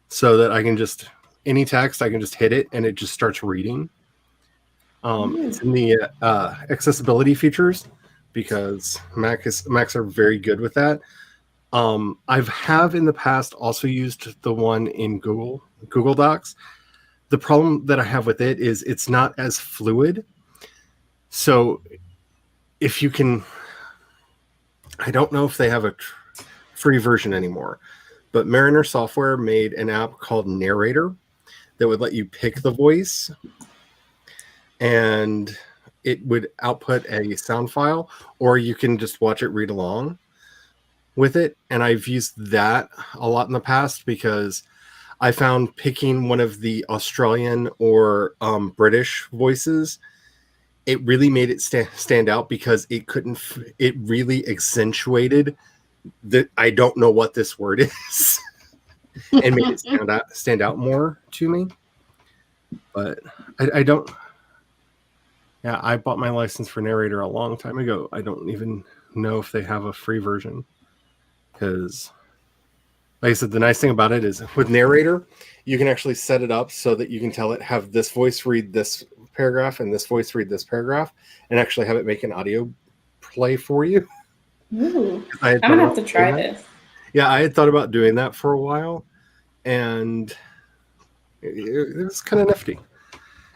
so that I can just any text I can just hit it and it just starts reading. It's in the accessibility features because Macs are very good with that. I've in the past also used the one in Google Docs. The problem that I have with it is it's not as fluid. So if you can, I don't know if they have a free version anymore, but Mariner Software made an app called Narrator that would let you pick the voice and it would output a sound file, or you can just watch it read along with it. And I've used that a lot in the past because I found picking one of the Australian or British voices, it really made it stand out because it really accentuated that I don't know what this word is and made it stand out more to me. But I don't. Yeah, I bought my license for Narrator a long time ago. I don't even know if they have a free version because, like I said, the nice thing about it is with Narrator, you can actually set it up so that you can tell it have this voice read this paragraph and this voice read this paragraph and actually have it make an audio play for you. Ooh, I'm going to have to try this. Yeah, I had thought about doing that for a while and it was kind of nifty.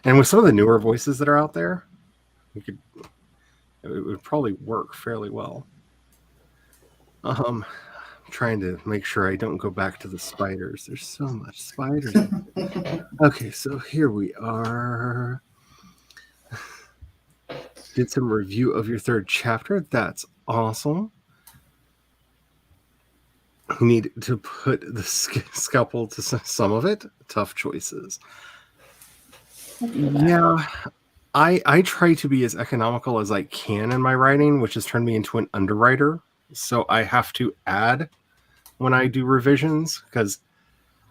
And with some of the newer voices that are out there, it would probably work fairly well. I'm trying to make sure I don't go back to the spiders. There's so much spiders. Okay, so here we are. Did some review of your third chapter. That's awesome. Need to put the scalpel to some of it. Tough choices. Yeah, I try to be as economical as I can in my writing, which has turned me into an underwriter. So I have to add when I do revisions because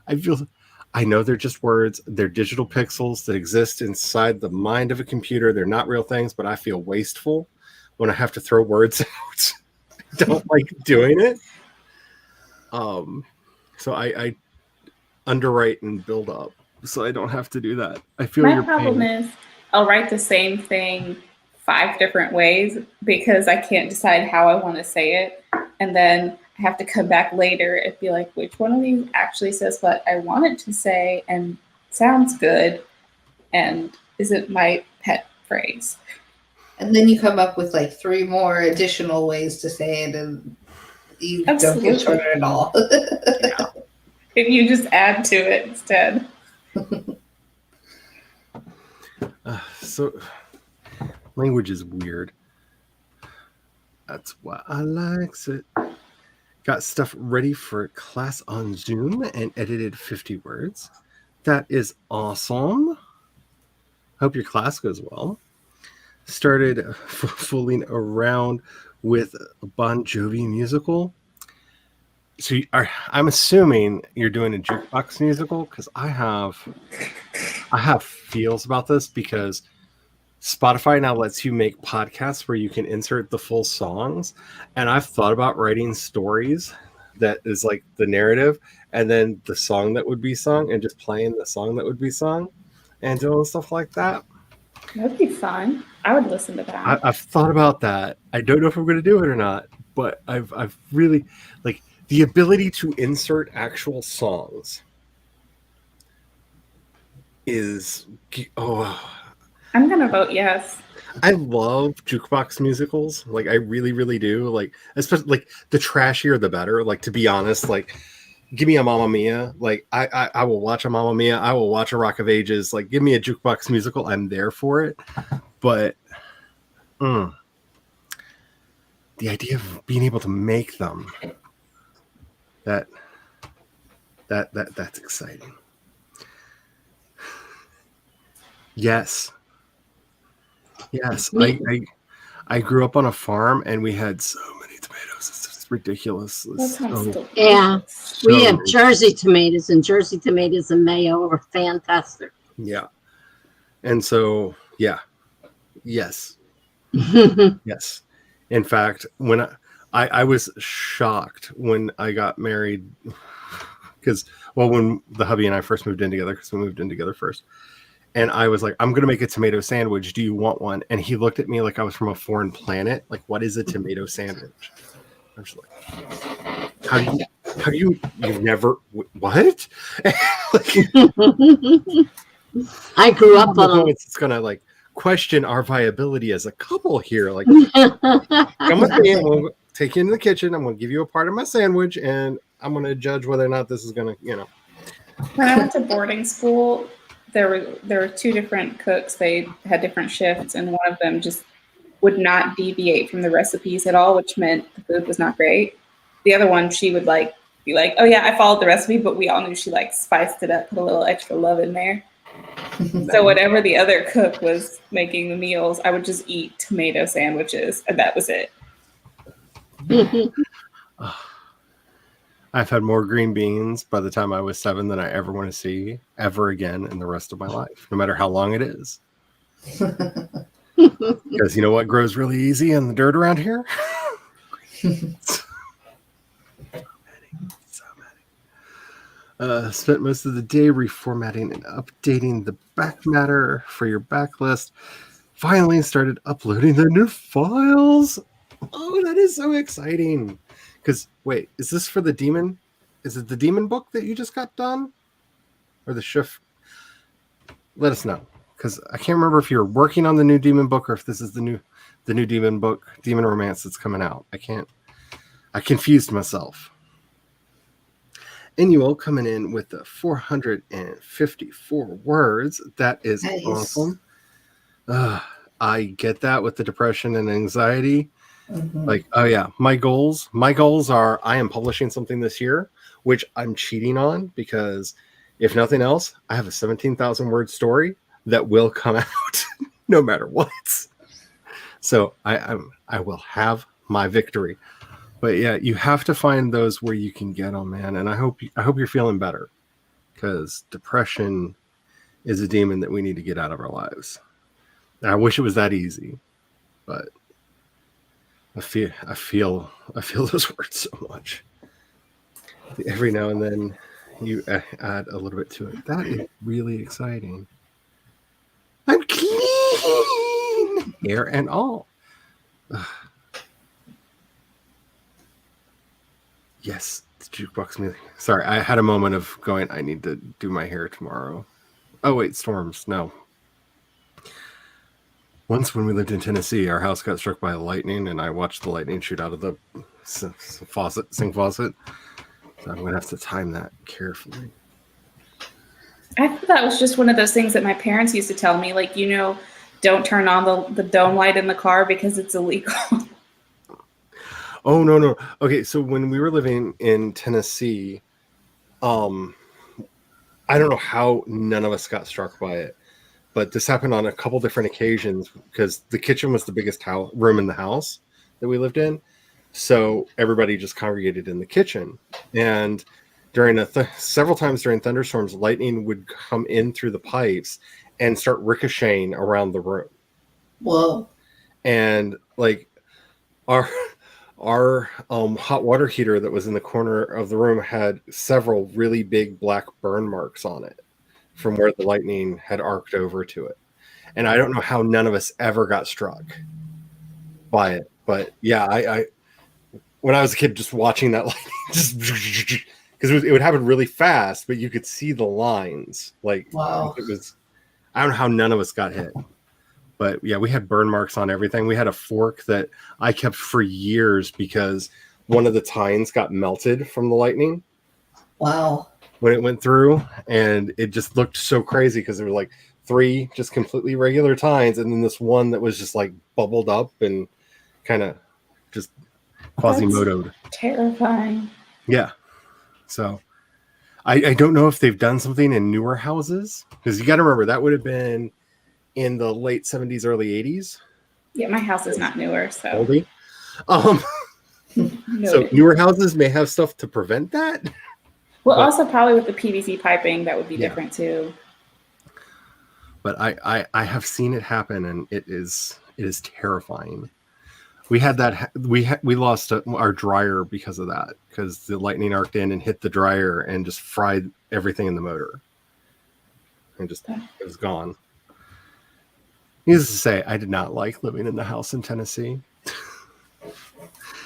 I know they're just words. They're digital pixels that exist inside the mind of a computer. They're not real things, but I feel wasteful when I have to throw words out. I don't like doing it. So I underwrite and build up so I don't have to do that. I feel my problem is I'll write the same thing 5 different ways because I can't decide how I want to say it. And then I have to come back later and be like, which one of these actually says what I want it to say and sounds good and isn't my pet phrase. And then you come up with like 3 more additional ways to say it and you don't get shorter at all. Yeah. If you just add to it instead. So language is weird. That's why I likes it. Got stuff ready for a class on Zoom and edited 50 words. That is awesome. Hope your class goes well. Started fooling around with a Bon Jovi musical. So I'm assuming you're doing a jukebox musical, because I have feels about this, because Spotify now lets you make podcasts where you can insert the full songs, and I've thought about writing stories that is like the narrative and then the song that would be sung, and just playing the song that would be sung and doing stuff like that. That'd be fun. I would listen to that. I've thought about that. I don't know if I'm going to do it or not, but I've really, like, the ability to insert actual songs is, I'm gonna vote yes. I love jukebox musicals. Like, I really, really do. Like, especially, like, the trashier the better. Like, to be honest, like, give me a Mamma Mia. Like, I will watch a Mamma Mia. I will watch a Rock of Ages. Like, give me a jukebox musical. I'm there for it. But the idea of being able to make them, that's exciting. Yes. I grew up on a farm, and we had so many tomatoes. It's just ridiculous. Yeah, we have Jersey tomatoes, and Jersey tomatoes and mayo are fantastic. Yeah. And so, yeah. Yes. Yes. In fact, when I was shocked when I got married, because, well, when the hubby and I first moved in together, because we moved in together first, and I was like, I'm going to make a tomato sandwich. Do you want one? And he looked at me like I was from a foreign planet. Like, what is a tomato sandwich? I was like, how do you, you've never, what? Like, I grew up on it's going to, like, question our viability as a couple here. Like, come with me, and we'll take you into the kitchen. I'm going to give you a part of my sandwich, and I'm going to judge whether or not this is going to, When I went to boarding school, there were two different cooks. They had different shifts, and one of them just would not deviate from the recipes at all, which meant the food was not great. The other one, she would be like, oh yeah, I followed the recipe, but we all knew she spiced it up, put a little extra love in there. So whatever the other cook was making the meals, I would just eat tomato sandwiches, and that was it. I've had more green beans by the time I was 7 than I ever want to see ever again in the rest of my life, no matter how long it is. Because you know what grows really easy in the dirt around here? So many. Spent most of the day reformatting and updating the back matter for your backlist. Finally started uploading the new files. Oh, that is so exciting. Because, wait, is this for the demon? Is it the demon book that you just got done? Or the shift? Let us know. Because I can't remember if you're working on the new demon book, or if this is the new demon book, Demon Romance, that's coming out. I confused myself. Annual coming in with the 454 words. That is nice. Awesome. I get that with the depression and anxiety. Mm-hmm. Like, oh yeah, my goals are, I am publishing something this year, which I'm cheating on, because if nothing else, I have a 17,000 word story that will come out no matter what. So I will have my victory. But yeah, you have to find those where you can get them, man. And I hope you're feeling better, because depression is a demon that we need to get out of our lives. And I wish it was that easy, but I feel those words so much. Every now and then you add a little bit to it. That is really exciting. I'm clean, hair and all. Yes, the jukebox music. Sorry, I had a moment of going, I need to do my hair tomorrow. Oh wait, storms. No. Once when we lived in Tennessee, our house got struck by lightning, and I watched the lightning shoot out of the sink faucet. So I'm going to have to time that carefully. I thought that was just one of those things that my parents used to tell me, like, don't turn on the dome light in the car because it's illegal. Oh, no. Okay, so when we were living in Tennessee, I don't know how none of us got struck by it, but this happened on a couple different occasions because the kitchen was the biggest room in the house that we lived in. So everybody just congregated in the kitchen. And during several times during thunderstorms, lightning would come in through the pipes and start ricocheting around the room. Whoa. And like our hot water heater that was in the corner of the room had several really big black burn marks on it from where the lightning had arced over to it. And I don't know how none of us ever got struck by it. But yeah, I when I was a kid, just watching that lightning, just because it would happen really fast, but you could see the lines. Like, wow. It was, I don't know how none of us got hit. But yeah, we had burn marks on everything. We had a fork that I kept for years because one of the tines got melted from the lightning. Wow. When it went through, and it just looked so crazy because there were like 3 just completely regular tines, and then this one that was just like bubbled up and kind of just Quasimodo'd. Terrifying. Yeah. So I don't know if they've done something in newer houses, because you got to remember that would have been in the late 70s, early 80s. Yeah, my house is not newer, so. Oldie. So newer houses may have stuff to prevent that. Well, also probably with the PVC piping, that would be different too. But I have seen it happen, and it is terrifying. We had that. We lost our dryer because of that, because the lightning arced in and hit the dryer and just fried everything in the motor, and just it was gone. Needless to say, I did not like living in the house in Tennessee.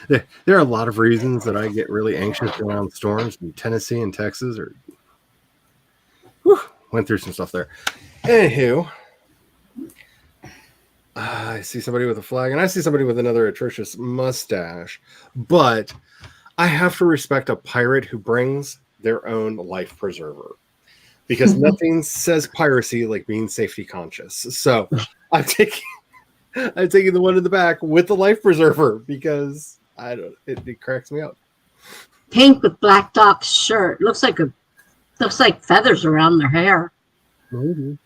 There are a lot of reasons that I get really anxious around storms in Tennessee and Texas. Went through some stuff there. Anywho, I see somebody with a flag, and I see somebody with another atrocious mustache. But I have to respect a pirate who brings their own life preserver, because nothing says piracy like being safety conscious. So I'm taking the one in the back with the life preserver because it cracks me up. Pink with black Doc's shirt. Looks like feathers around their hair. Maybe.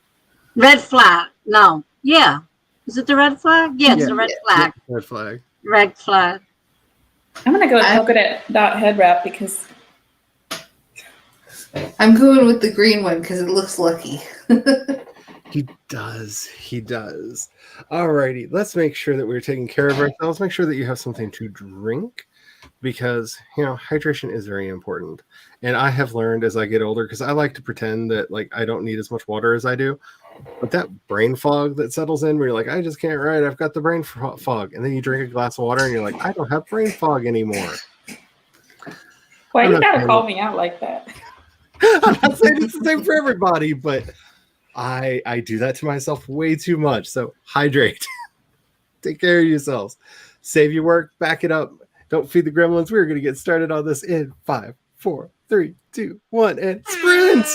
Red flag. No. Yeah. Is it the red flag? Yeah, it's the red flag. Yeah, red flag. Red flag. I'm gonna go with polka dot head wrap because I'm going with the green one because it looks lucky. He does. Alrighty, let's make sure that we're taking care of ourselves. Make sure that you have something to drink, because hydration is very important. And I have learned as I get older, because I like to pretend that like I don't need as much water as I do, but that brain fog that settles in where you're like, I just can't write, I've got the brain fog, and then you drink a glass of water and you're like, I don't have brain fog anymore. Why you gotta call me out like that? I'm not saying it's the same for everybody, but I do that to myself way too much. So hydrate. Take care of yourselves. Save your work. Back it up. Don't feed the gremlins. We're going to get started on this in 5, 4, 3, 2, 1, and sprint.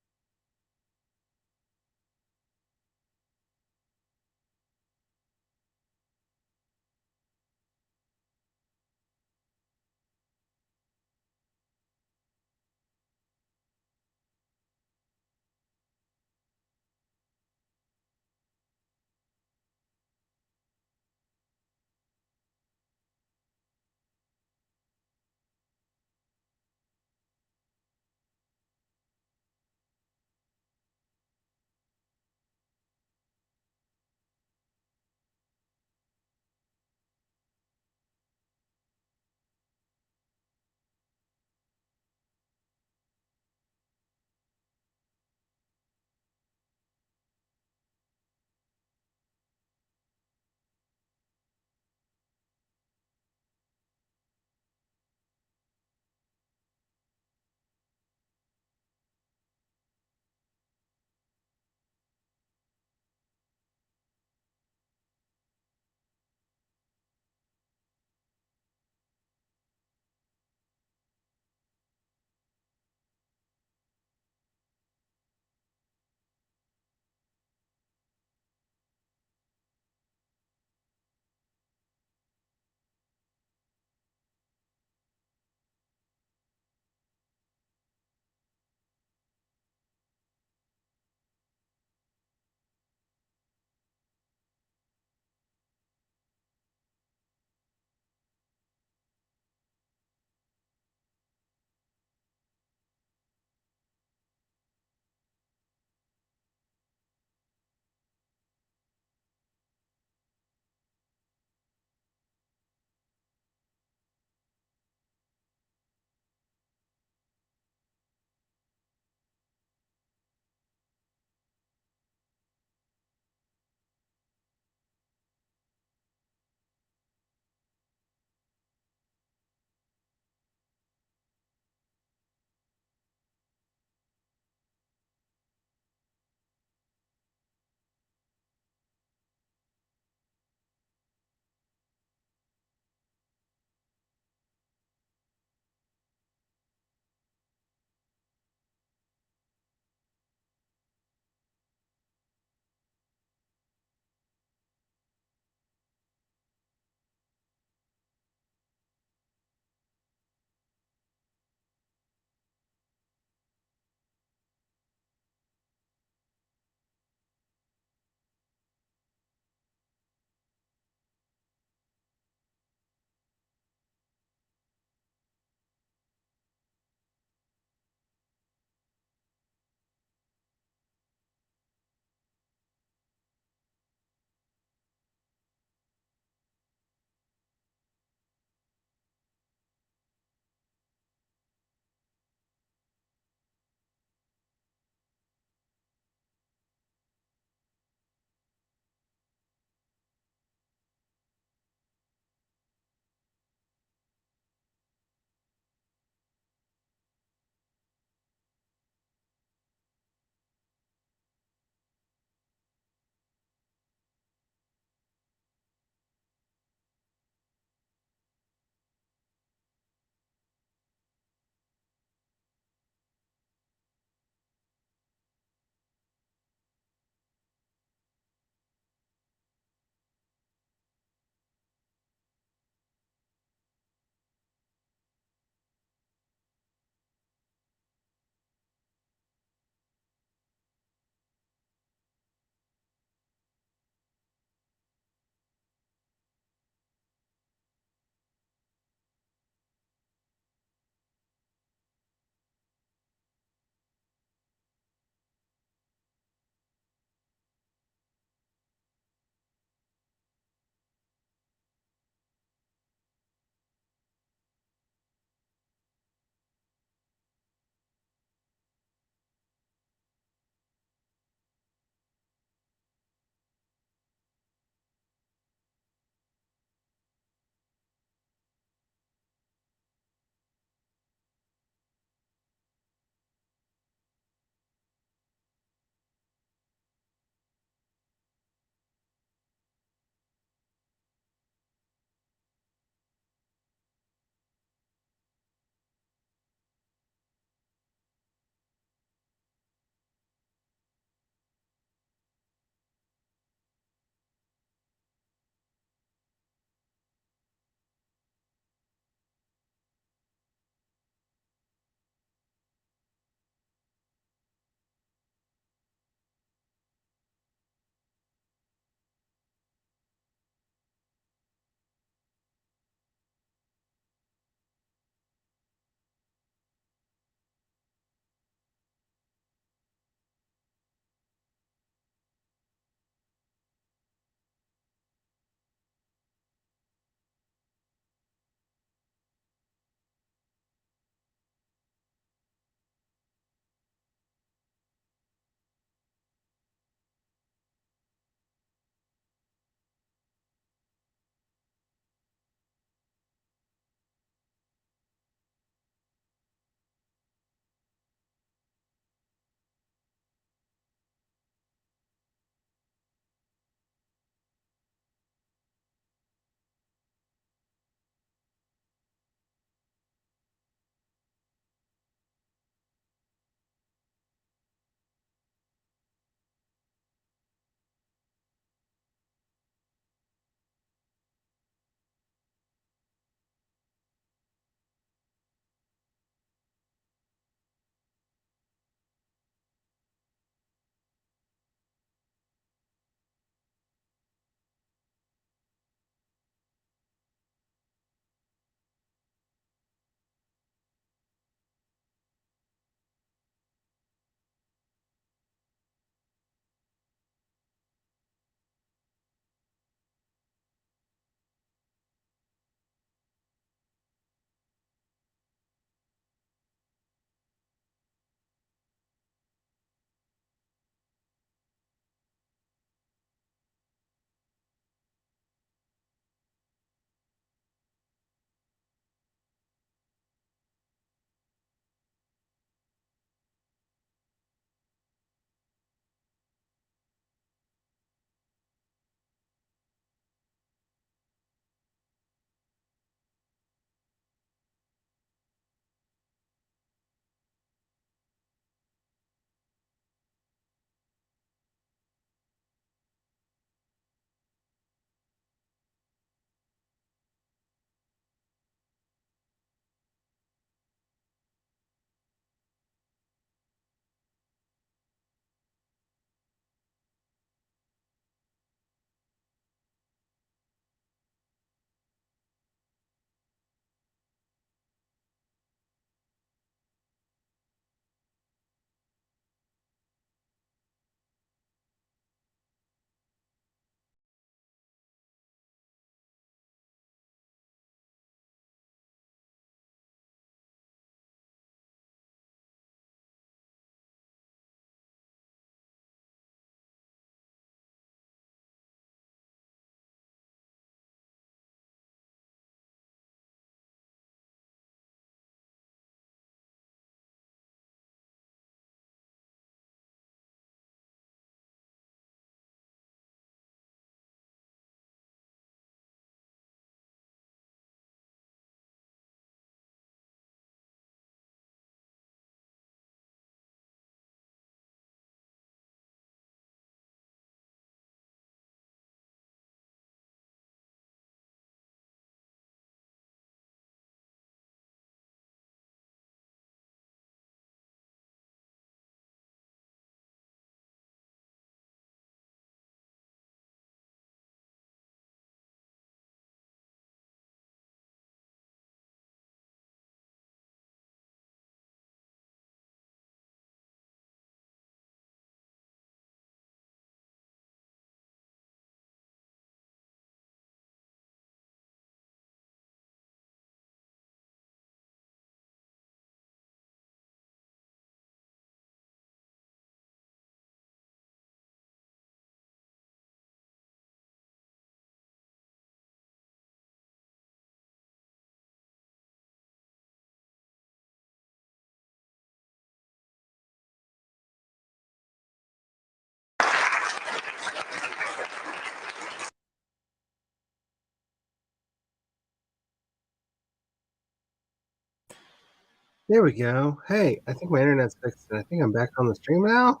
There we go. Hey, I think my internet's fixed, and I think I'm back on the stream now.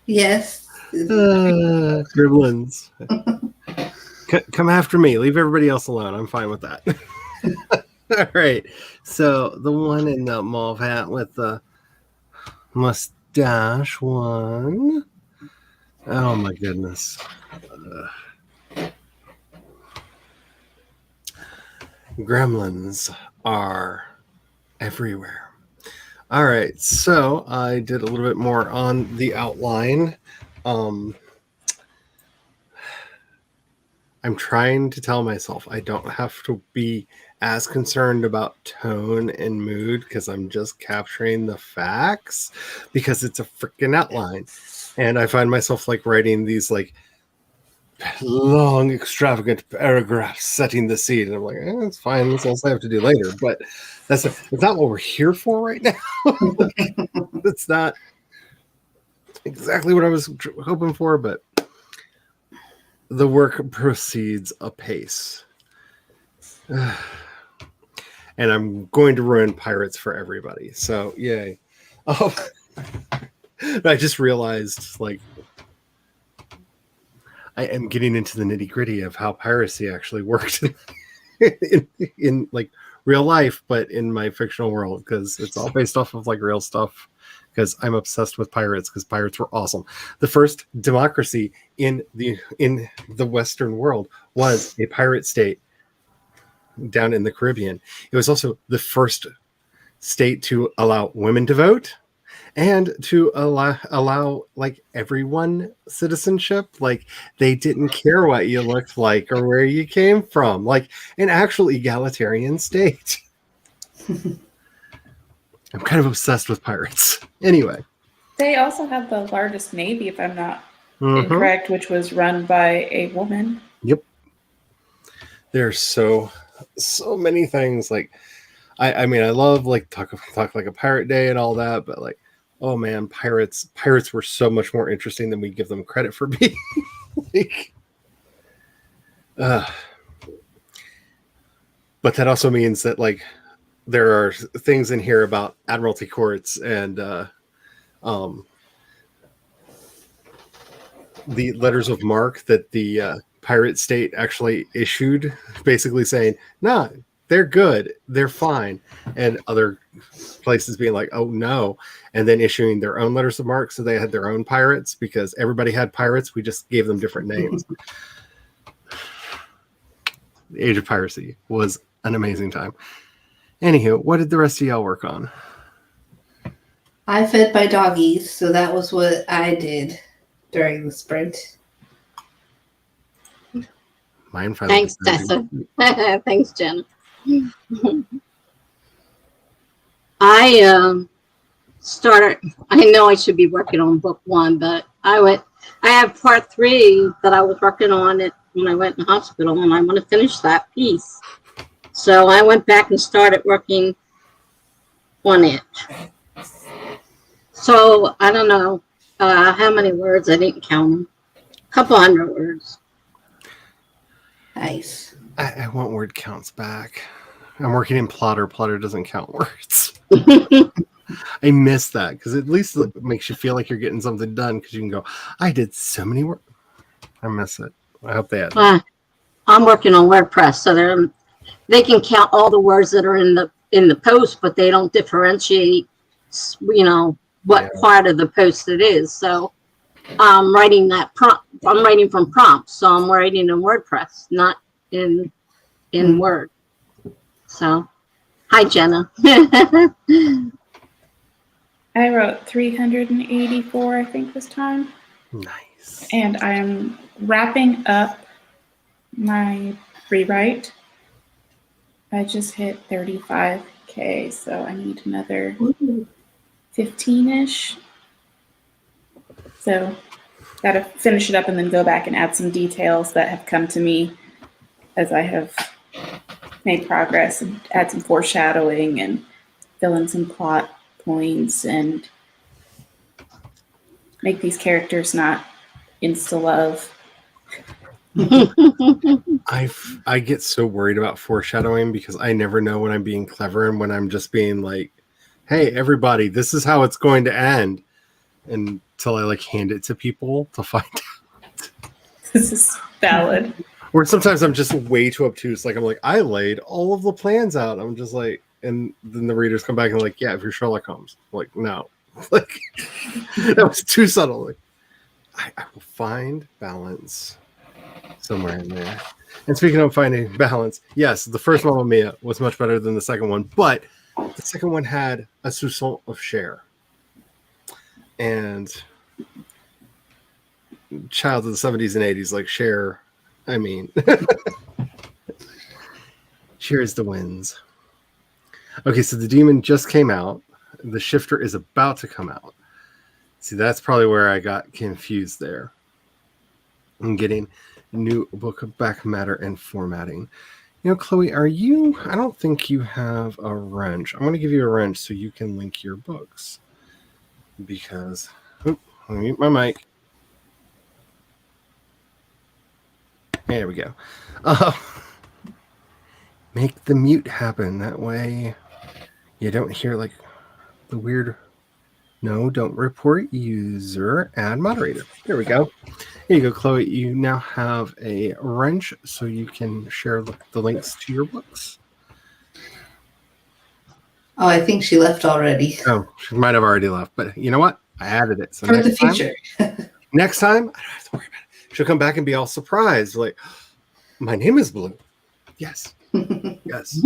Yes. Gremlins. Come after me. Leave everybody else alone. I'm fine with that. All right. So the one in the mauve hat with the mustache one. Oh my goodness. Gremlins are everywhere. All right. So I did a little bit more on the outline. I'm trying to tell myself I don't have to be as concerned about tone and mood because I'm just capturing the facts because it's a freaking outline. And I find myself like writing these like long, extravagant paragraphs setting the scene. And I'm like, it's fine. That's all I have to do later. But that's not what we're here for right now. That's not exactly what I was hoping for, but the work proceeds apace. And I'm going to ruin pirates for everybody. So, yay. Oh, I just realized, like, I am getting into the nitty gritty of how piracy actually worked in like real life, but in my fictional world, because it's all based off of like real stuff. Because I'm obsessed with pirates, because pirates were awesome. The first democracy in the Western world was a pirate state down in the Caribbean. It was also the first state to allow women to vote and to allow like everyone citizenship. Like they didn't care what you looked like or where you came from. Like an actual egalitarian state. I'm kind of obsessed with pirates. Anyway. They also have the largest navy, if I'm not incorrect, which was run by a woman. Yep. There's so many things. Like, I mean, I love like talk like a pirate day and all that, but like, oh man, pirates were so much more interesting than we give them credit for being. Like, but that also means that like there are things in here about admiralty courts and the letters of marque that the pirate state actually issued, basically saying, nah, they're good, they're fine, and other places being like, oh no, and then issuing their own letters of marque, so they had their own pirates because everybody had pirates. We just gave them different names. The age of piracy was an amazing time. Anywho, what did the rest of y'all work on? I fed my doggies, so that was what I did during the sprint. Mine finally. Thanks, Tessa. Thanks, Jenna. I started. I know I should be working on book 1, but I have part 3 that I was working on it when I went in the hospital, and I want to finish that piece. So I went back and started working on it. So I don't know how many words. I didn't count them. A couple hundred words. Nice. I want word counts back. I'm working in Plotter. Plotter doesn't count words. I miss that because at least it makes you feel like you're getting something done because you can go, I did so many words. I miss it. I hope they add. I'm working on WordPress, so they can count all the words that are in the post, but they don't differentiate, what part of the post it is. So I'm writing that prompt. I'm writing from prompts, so I'm writing in WordPress, not in Word. So, hi, Jenna. I wrote 384, I think, this time. Nice. And I'm wrapping up my rewrite. I just hit 35K, so I need another 15-ish. So, got to finish it up and then go back and add some details that have come to me as I have made progress, and add some foreshadowing and fill in some plot points and make these characters not insta-love. I get so worried about foreshadowing because I never know when I'm being clever and when I'm just being like hey, everybody, this is how it's going to end, until I like hand it to people to find out. This is valid. Or sometimes I'm just way too obtuse. Like I'm like, I laid all of the plans out. I'm just like, and then the readers come back and like, yeah, if you're Sherlock Holmes, I'm like, no, like that was too subtle. Like, I will find balance somewhere in there. And speaking of finding balance, yes, the first Mamma Mia was much better than the second one, but the second one had a soupçon of Cher. And child of the 70s and 80s, like Cher, I mean, cheers the wins. Okay, so the demon just came out. The shifter is about to come out. See, that's probably where I got confused there. I'm getting new book back matter and formatting. You know, Chloe, I don't think you have a wrench. I'm going to give you a wrench so you can link your books. Because, let me mute my mic. There we go. Make the mute happen. That way you don't hear like the weird, no, don't report user, add moderator. There we go. Here you go, Chloe. You now have a wrench so you can share the links to your books. Oh, I think she left already. Oh, she might have already left, but you know what? I added it. So for the future. Next time, I don't have to worry about it. She'll come back and be all surprised. Like, my name is Blue. Yes. Yes.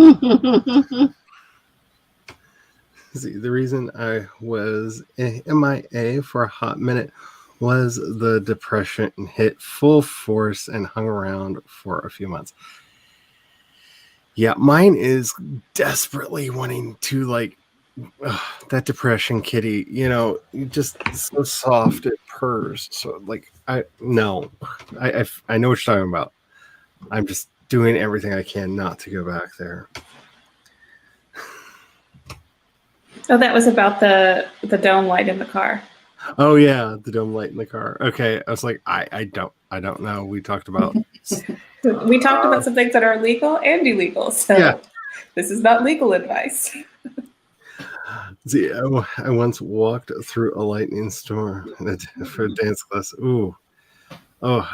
See, the reason I was MIA for a hot minute was the depression hit full force and hung around for a few months. Yeah, mine is desperately wanting to like that depression kitty, you know, just so soft, it purrs. So like I know what you're talking about. I'm just doing everything I can not to go back there. Oh, that was about the dome light in the car. Oh yeah, the dome light in the car. Okay, I was like, I don't know. We talked about some things that are legal and illegal. So yeah. This is not legal advice. See, I once walked through a lightning storm for a dance class. Ooh, oh,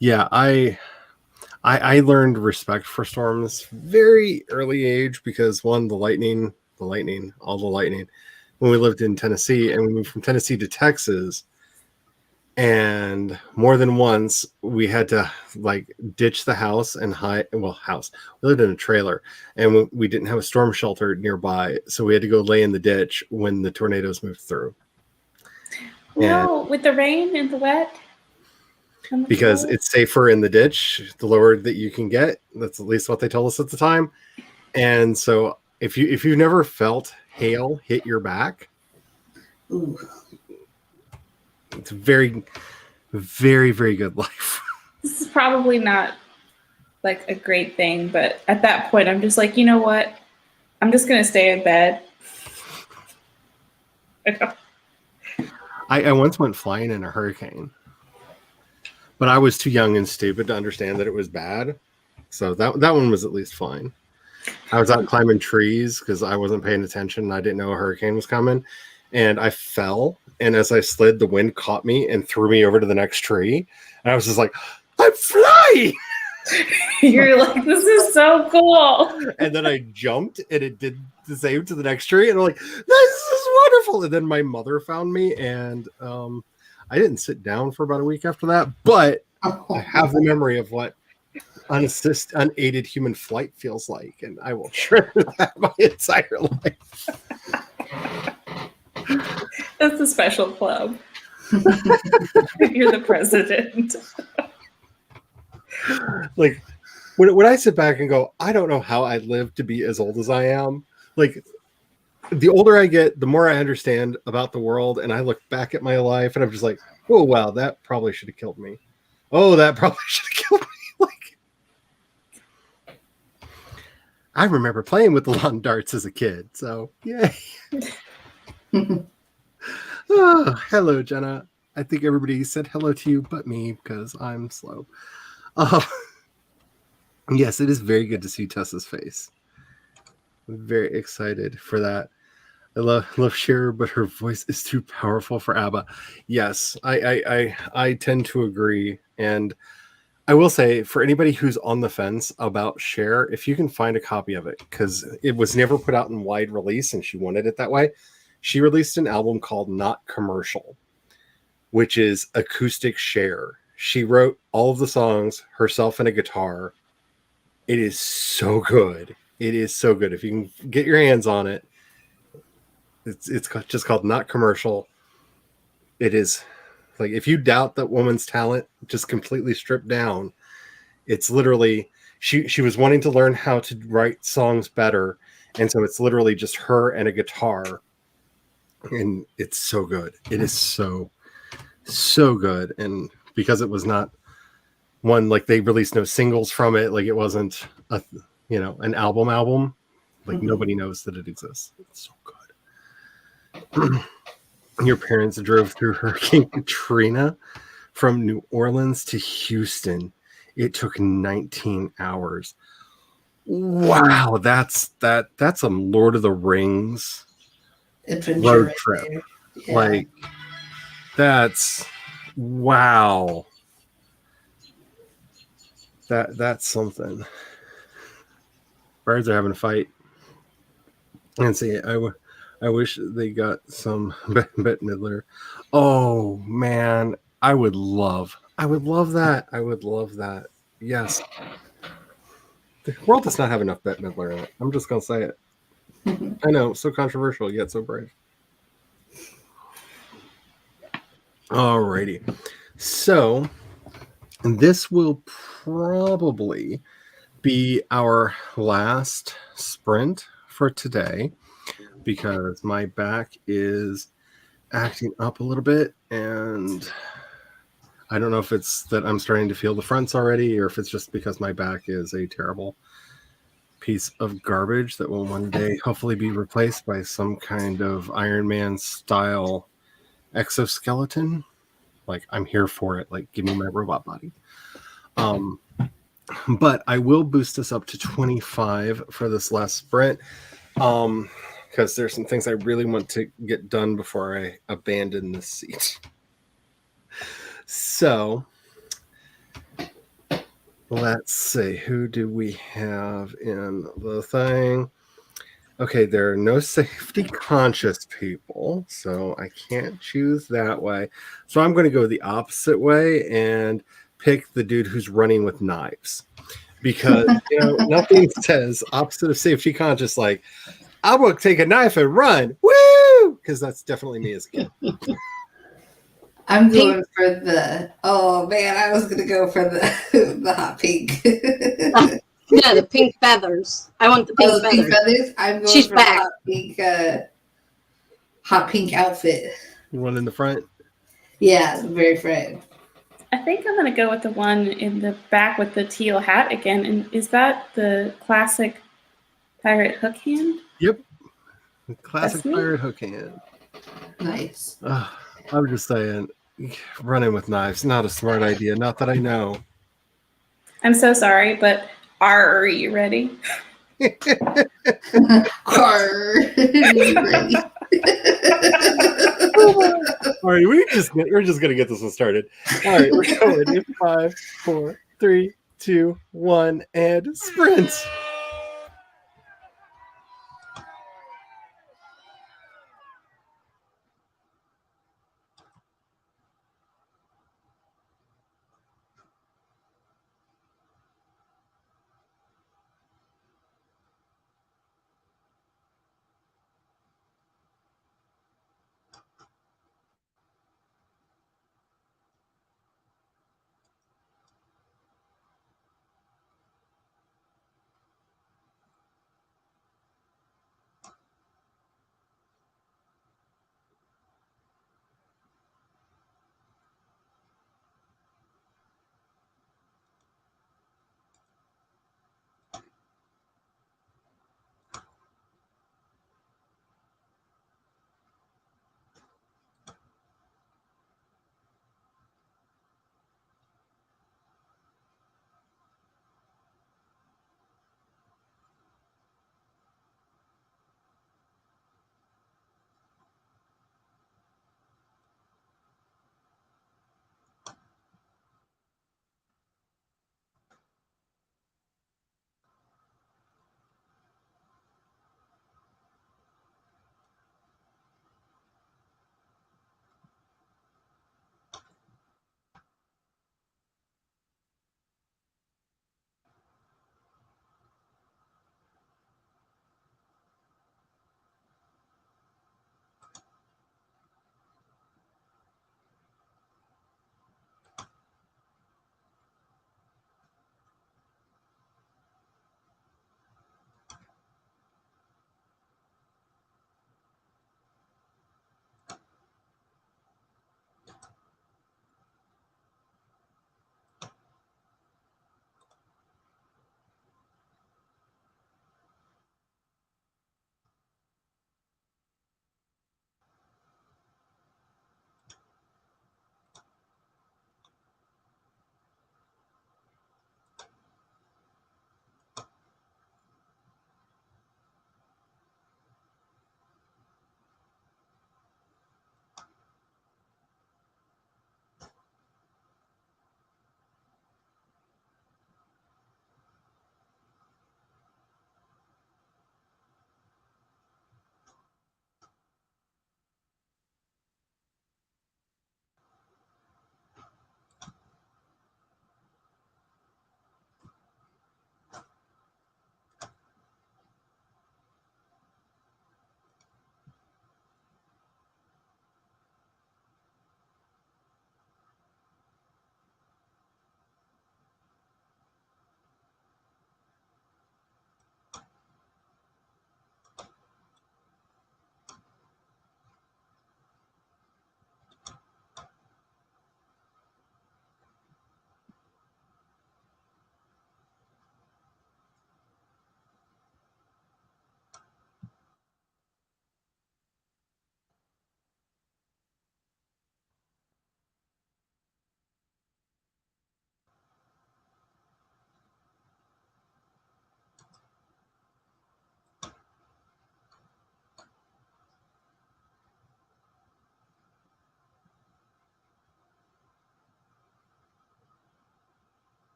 yeah. I learned respect for storms very early age because one, all the lightning. When we lived in Tennessee and we moved from Tennessee to Texas, and more than once we had to like ditch the house and house. We lived in a trailer and we didn't have a storm shelter nearby, so we had to go lay in the ditch when the tornadoes moved through. No, with the rain and the wet. Because it's safer in the ditch, the lower that you can get. That's at least what they told us at the time. And so if you've never felt hail hit your back, ooh, it's a very, very, very good life. This is probably not like a great thing, but at that point, I'm just like, you know what? I'm just going to stay in bed. I once went flying in a hurricane, but I was too young and stupid to understand that it was bad. So that one was at least fine. I was out climbing trees because I wasn't paying attention and I didn't know a hurricane was coming. And I fell. And as I slid, the wind caught me and threw me over to the next tree. And I was just like, I'm flying. You're like, this is so cool. And then I jumped and it did the same to the next tree. And I'm like, this is wonderful. And then my mother found me. And I didn't sit down for about a week after that. But I have the memory of what unaided human flight feels like. And I will treasure that my entire life. That's a special club. You're the president. Like when I sit back and go, I don't know how I lived to be as old as I am. Like the older I get, the more I understand about the world. And I look back at my life and I'm just like, oh, wow, that probably should have killed me. Oh, that probably should have killed me. Like, I remember playing with the lawn darts as a kid. So, yay. Oh, hello, Jenna. I think everybody said hello to you but me because I'm slow. Yes, it is very good to see Tessa's face. I'm very excited for that. I love Cher, but her voice is too powerful for ABBA. Yes, I tend to agree, and I will say for anybody who's on the fence about Cher, if you can find a copy of it, because it was never put out in wide release, and she wanted it that way. She released an album called Not Commercial, which is acoustic Cher. She wrote all of the songs herself and a guitar. It is so good. It is so good. If you can get your hands on it, it's just called Not Commercial. It is like if you doubt that woman's talent, just completely stripped down. It's literally she was wanting to learn how to write songs better, and so it's literally just her and a guitar, and it's so good. It is so good, and because it was not one like they released no singles from it, like it wasn't an album, like nobody knows that it exists. It's so good. Your parents drove through Hurricane Katrina from New Orleans to Houston. It took 19 hours. Wow, that's some Lord of the Rings adventure road trip. Right yeah. Like that's wow. That's something. Birds are having a fight. And see, I wish they got some Bette Midler. Oh man, I would love that. I would love that. Yes. The world does not have enough Bette Midler in it. I'm just gonna say it. I know, so controversial yet so brave. Alrighty. So this will probably be our last sprint for today because my back is acting up a little bit, and I don't know if it's that I'm starting to feel the fronts already or if it's just because my back is a terrible piece of garbage that will one day hopefully be replaced by some kind of Iron Man style exoskeleton. Like, I'm here for it. Like, give me my robot body. But I will boost this up to 25 for this last sprint. Because there's some things I really want to get done before I abandon this seat. So let's see, who do we have in the thing? Okay, there are no safety conscious people, so I can't choose that way. So I'm going to go the opposite way and pick the dude who's running with knives. Because, nothing says opposite of safety conscious like, I will take a knife and run. Woo! Because that's definitely me as a kid. I'm going for the. Oh man, I was gonna go for the hot pink. Yeah, the pink feathers. I want the pink feathers. Pink feathers. I'm going for back. The hot pink outfit. You one in the front? Yeah, the very front. I think I'm gonna go with the one in the back with the teal hat again. And is that the classic pirate hook hand? Yep. The classic pirate hook hand. Nice. I was just saying, running with knives, not a smart idea. Not that I know. I'm so sorry, but are you ready? Are you ready? All right, we're just gonna get this one started. All right, we're going in 5, 4, 3, 2, 1, and sprint.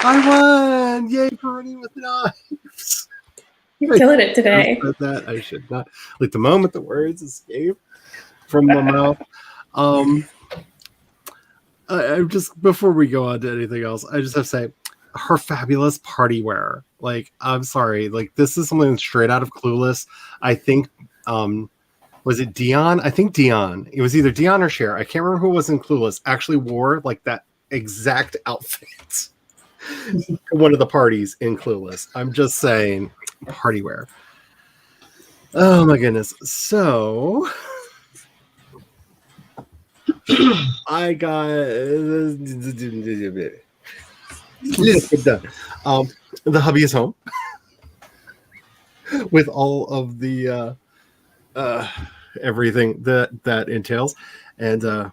I won! Yay for running with knives! You're killing it today. I said that. I should not. Like the moment the words escape from my mouth. I just, before we go on to anything else, I just have to say, her fabulous party wear. Like, I'm sorry. Like, this is something straight out of Clueless. I think, was it Dion? I think Dion. It was either Dion or Cher. I can't remember who was in Clueless. Actually wore like that exact outfit to one of the parties in Clueless. I'm just saying, party wear. Oh my goodness. So I got the hubby is home with all of the everything that entails, and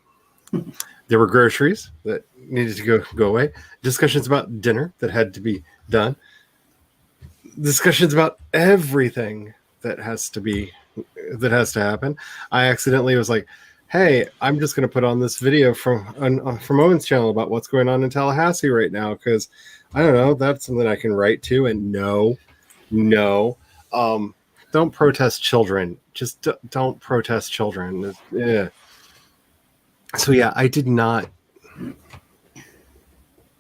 there were groceries that needed to go away, discussions about dinner that had to be done, discussions about everything that has to happen. I accidentally was like, hey, I'm just going to put on this video from Owen's channel about what's going on in Tallahassee right now, because I don't know, that's something I can write to. And no, don't protest children. Just don't protest children. Yeah. So yeah, I did not.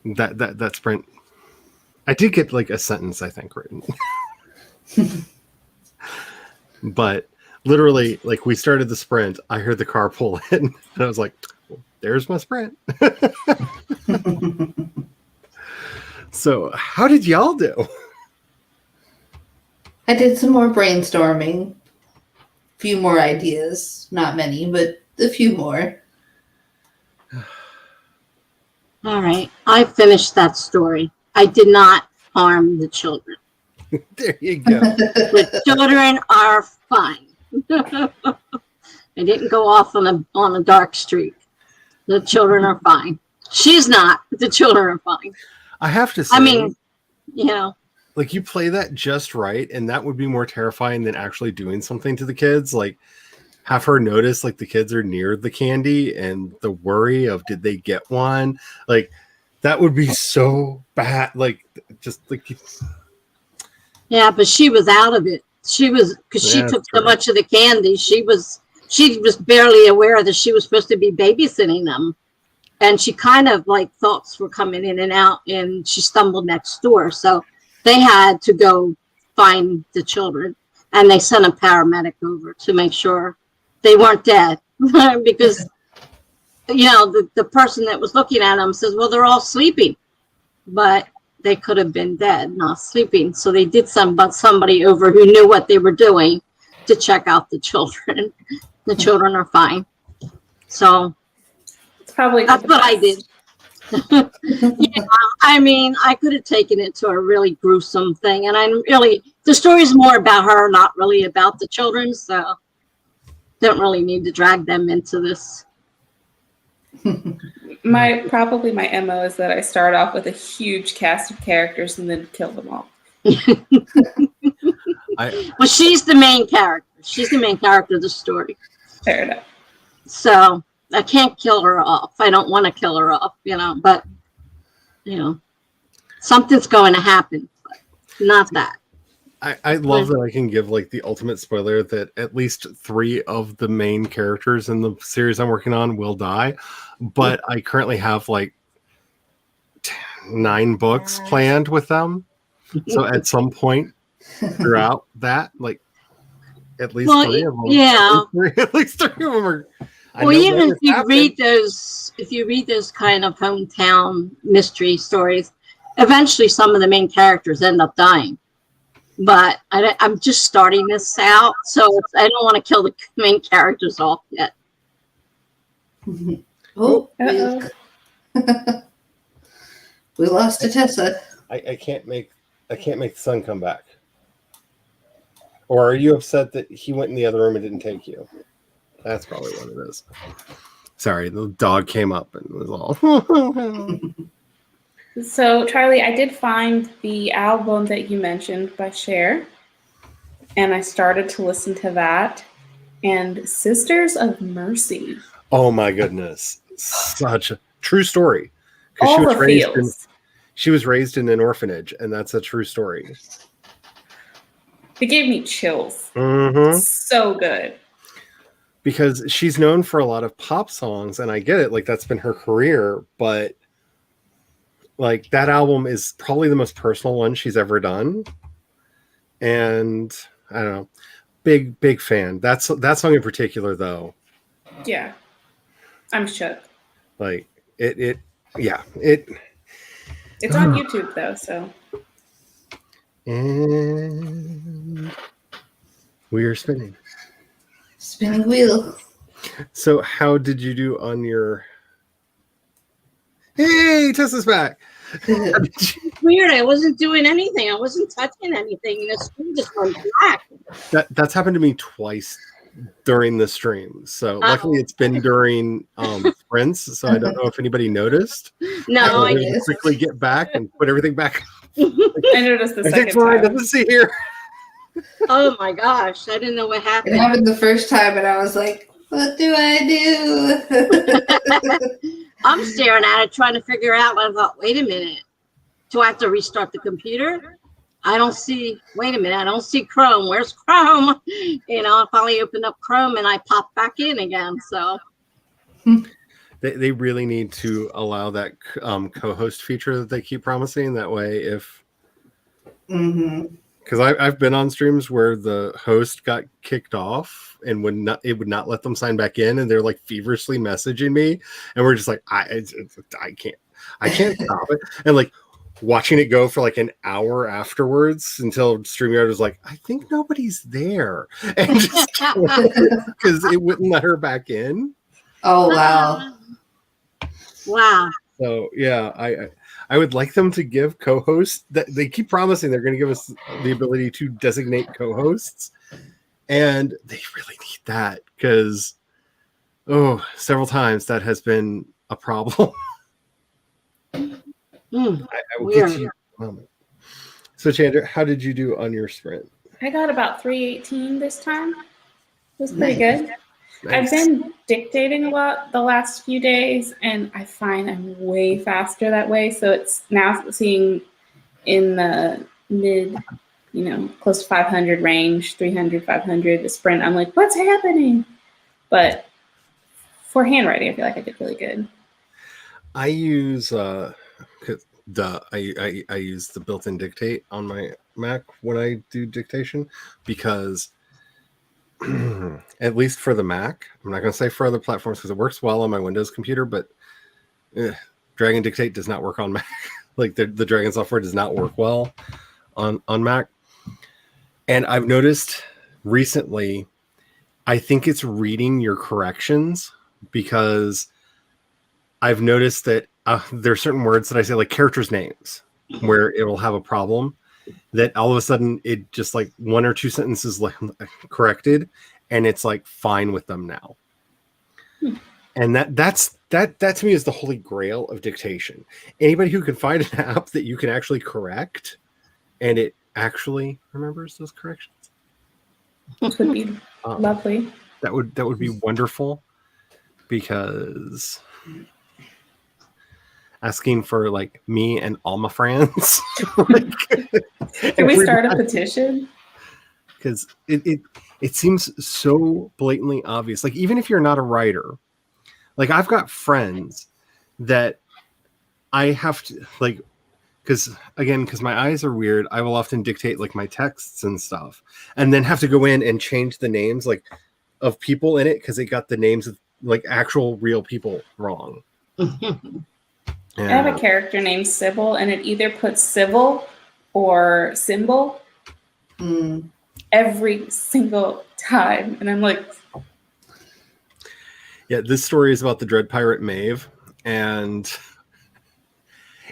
That sprint. I did get like a sentence, I think, written. But literally, like, we started the sprint. I heard the car pull in, and I was like, well, "There's my sprint." So, how did y'all do? I did some more brainstorming. A few more ideas. Not many, but a few more. All right. I finished that story. I did not harm the children. There you go. The children are fine. I didn't go off on a dark streak. The children are fine. She's not, but the children are fine. I have to say, I mean, you know, like, you play that just right, and that would be more terrifying than actually doing something to the kids. Like, have her notice, like, the kids are near the candy, and the worry of, did they get one? Like, that would be so bad. Like, just like, yeah, but she was out of it. She was, because she took so much of the candy. She was barely aware that she was supposed to be babysitting them. And she kind of, like, thoughts were coming in and out, and she stumbled next door. So they had to go find the children, and they sent a paramedic over to make sure they weren't dead. Because, you know, the person that was looking at them says, well, they're all sleeping. But they could have been dead, not sleeping. So they did somebody over who knew what they were doing to check out the children. The children are fine. So it's probably that's what I did. Yeah, I mean, I could have taken it to a really gruesome thing. And the story's more about her, not really about the children. So don't really need to drag them into this. My MO is that I start off with a huge cast of characters and then kill them all. Well, she's the main character. She's the main character of the story. Fair enough. So I can't kill her off. I don't want to kill her off, you know, but, you know, something's going to happen, but not that. I love that I can give, like, the ultimate spoiler that at least 3 of the main characters in the series I'm working on will die. But I currently have, like, 9 books planned with them. So at some point throughout that, like, at least 3 of them. Yeah. At least 3 of them are. Well, even if you read those kind of hometown mystery stories, eventually some of the main characters end up dying. But I'm just starting this out, so I don't want to kill the main characters off yet. Oh, we lost to Tessa. I can't make the sun come back. Or are you upset that he went in the other room and didn't take you? That's probably what it is. Sorry, the dog came up and was all. So, Charlie, I did find the album that you mentioned by Cher, and I started to listen to that. And Sisters of Mercy. Oh my goodness, such a true story. All She was her raised feels. she was raised in an orphanage, and that's a true story. It gave me chills. Mm-hmm. So good. Because she's known for a lot of pop songs, and I get it, like that's been her career, but like that album is probably the most personal one she's ever done. And I don't know, big fan. That song in particular, though. Yeah, I'm shook. Like it's on YouTube though, so. And we are spinning wheel. So how did you do on your... Hey, Tessa's back. Weird. I wasn't doing anything. I wasn't touching anything. The screen just went black. That's happened to me twice during the stream. So luckily it's been during sprints. So I don't know if anybody noticed. No, I didn't. Quickly get back and put everything back. I noticed the second time. Let's see here. Oh my gosh. I didn't know what happened. It happened the first time and I was like, what do I do? I'm staring at it, trying to figure out. I thought, wait a minute. Do I have to restart the computer? I don't see Chrome. Where's Chrome? I finally opened up Chrome and I popped back in again. So they really need to allow that co-host feature that they keep promising. That way, if because I've been on streams where the host got kicked off and it would not let them sign back in, and they're like feverishly messaging me, and we're just like, I can't stop it, and like watching it go for like an hour afterwards until StreamYard was like, I think nobody's there, and just because it wouldn't let her back in. Oh wow! Wow. So yeah, I would like them to give co-hosts that they keep promising they're going to give us the ability to designate co-hosts, and they really need that because several times that has been a problem. I will get to you in a moment. So Chandra, how did you do on your sprint? I got about 318 this time. It was pretty good. Nice. I've been dictating a lot the last few days, and I find I'm way faster that way. So it's now seeing in the mid, close to 500 range, 300, 500, the sprint. I'm like, what's happening? But for handwriting, I feel like I did really good. I use I use the built-in dictate on my Mac when I do dictation because at least for the Mac, I'm not going to say for other platforms because it works well on my Windows computer, but Dragon Dictate does not work on Mac. Like the Dragon software does not work well on Mac. And I've noticed recently, I think it's reading your corrections because I've noticed that there are certain words that I say, like characters' names, where it will have a problem that all of a sudden it just like one or two sentences like corrected, and it's like fine with them now. And that to me is the holy grail of dictation. Anybody who can find an app that you can actually correct and it actually remembers those corrections, which would be lovely. That would be wonderful, because asking for like me and all my friends. Can we start a petition? Because it seems so blatantly obvious. Like even if you're not a writer, like I've got friends that I have to like, because my eyes are weird, I will often dictate like my texts and stuff, and then have to go in and change the names like of people in it because it got the names of like actual real people wrong. I have a character named Sybil, and it either puts civil or symbol every single time. And I'm like... Yeah, this story is about the Dread Pirate Maeve, and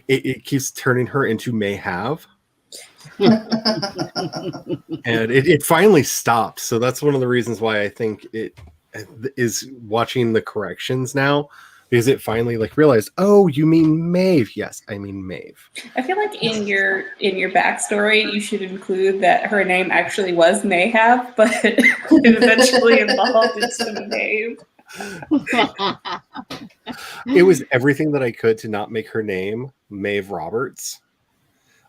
it keeps turning her into Mayhav. And it finally stopped. So that's one of the reasons why I think it is watching the corrections now. Because it finally like realized, oh, you mean Maeve? Yes, I mean Maeve. I feel like in your backstory, you should include that her name actually was Mayhav, but it eventually evolved into Maeve. It was everything that I could to not make her name Maeve Roberts.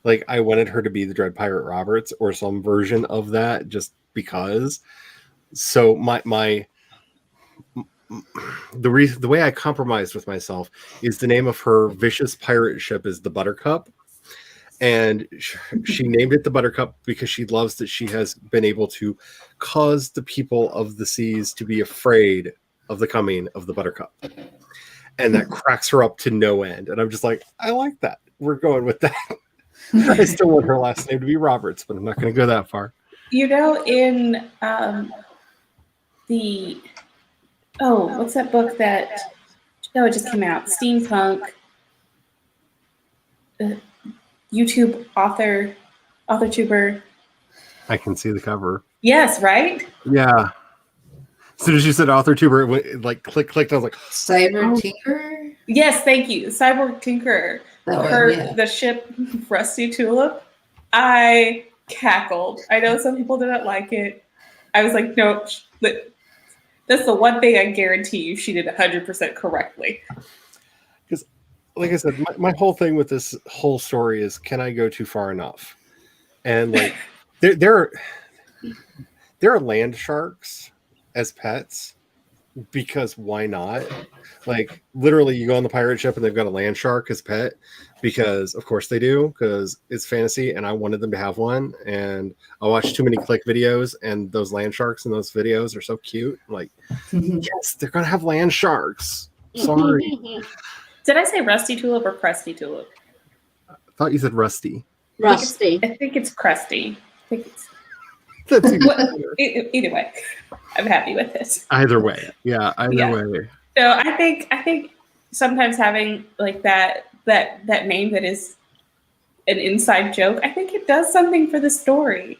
Like, I wanted her to be the Dread Pirate Roberts or some version of that, just because. So the way I compromised with myself is the name of her vicious pirate ship is the Buttercup. And she named it the Buttercup because she loves that she has been able to cause the people of the seas to be afraid of the coming of the Buttercup. And that cracks her up to no end. And I'm just like, I like that. We're going with that. I still want her last name to be Roberts, but I'm not going to go that far. You know, in what's that book that it just came out? Steampunk. YouTube author tuber. I can see the cover. Yes, right? Yeah. As soon as you said author tuber, it went, like clicked. I was like, Cyber Tinker? Yes, thank you. Cyber Tinker. The ship Rusty Tulip. I cackled. I know some people didn't like it. I was like, no, that's the one thing I guarantee you she did 100% correctly. Because, like I said, my whole thing with this whole story is, can I go too far enough? And like, there are land sharks as pets, because why not? Like, literally, you go on the pirate ship and they've got a land shark as pet, because of course they do, because it's fantasy and I wanted them to have one. And I watched too many click videos, and those land sharks in those videos are so cute. I'm like, yes, they're gonna have land sharks. Sorry. Did I say Rusty Tulip or Crusty Tulip? I thought you said Rusty. Rusty. I think it's Crusty. I think it's That's either way, I'm happy with it. Either way, yeah, way. So I think sometimes having like that name that is an inside joke, I think it does something for the story.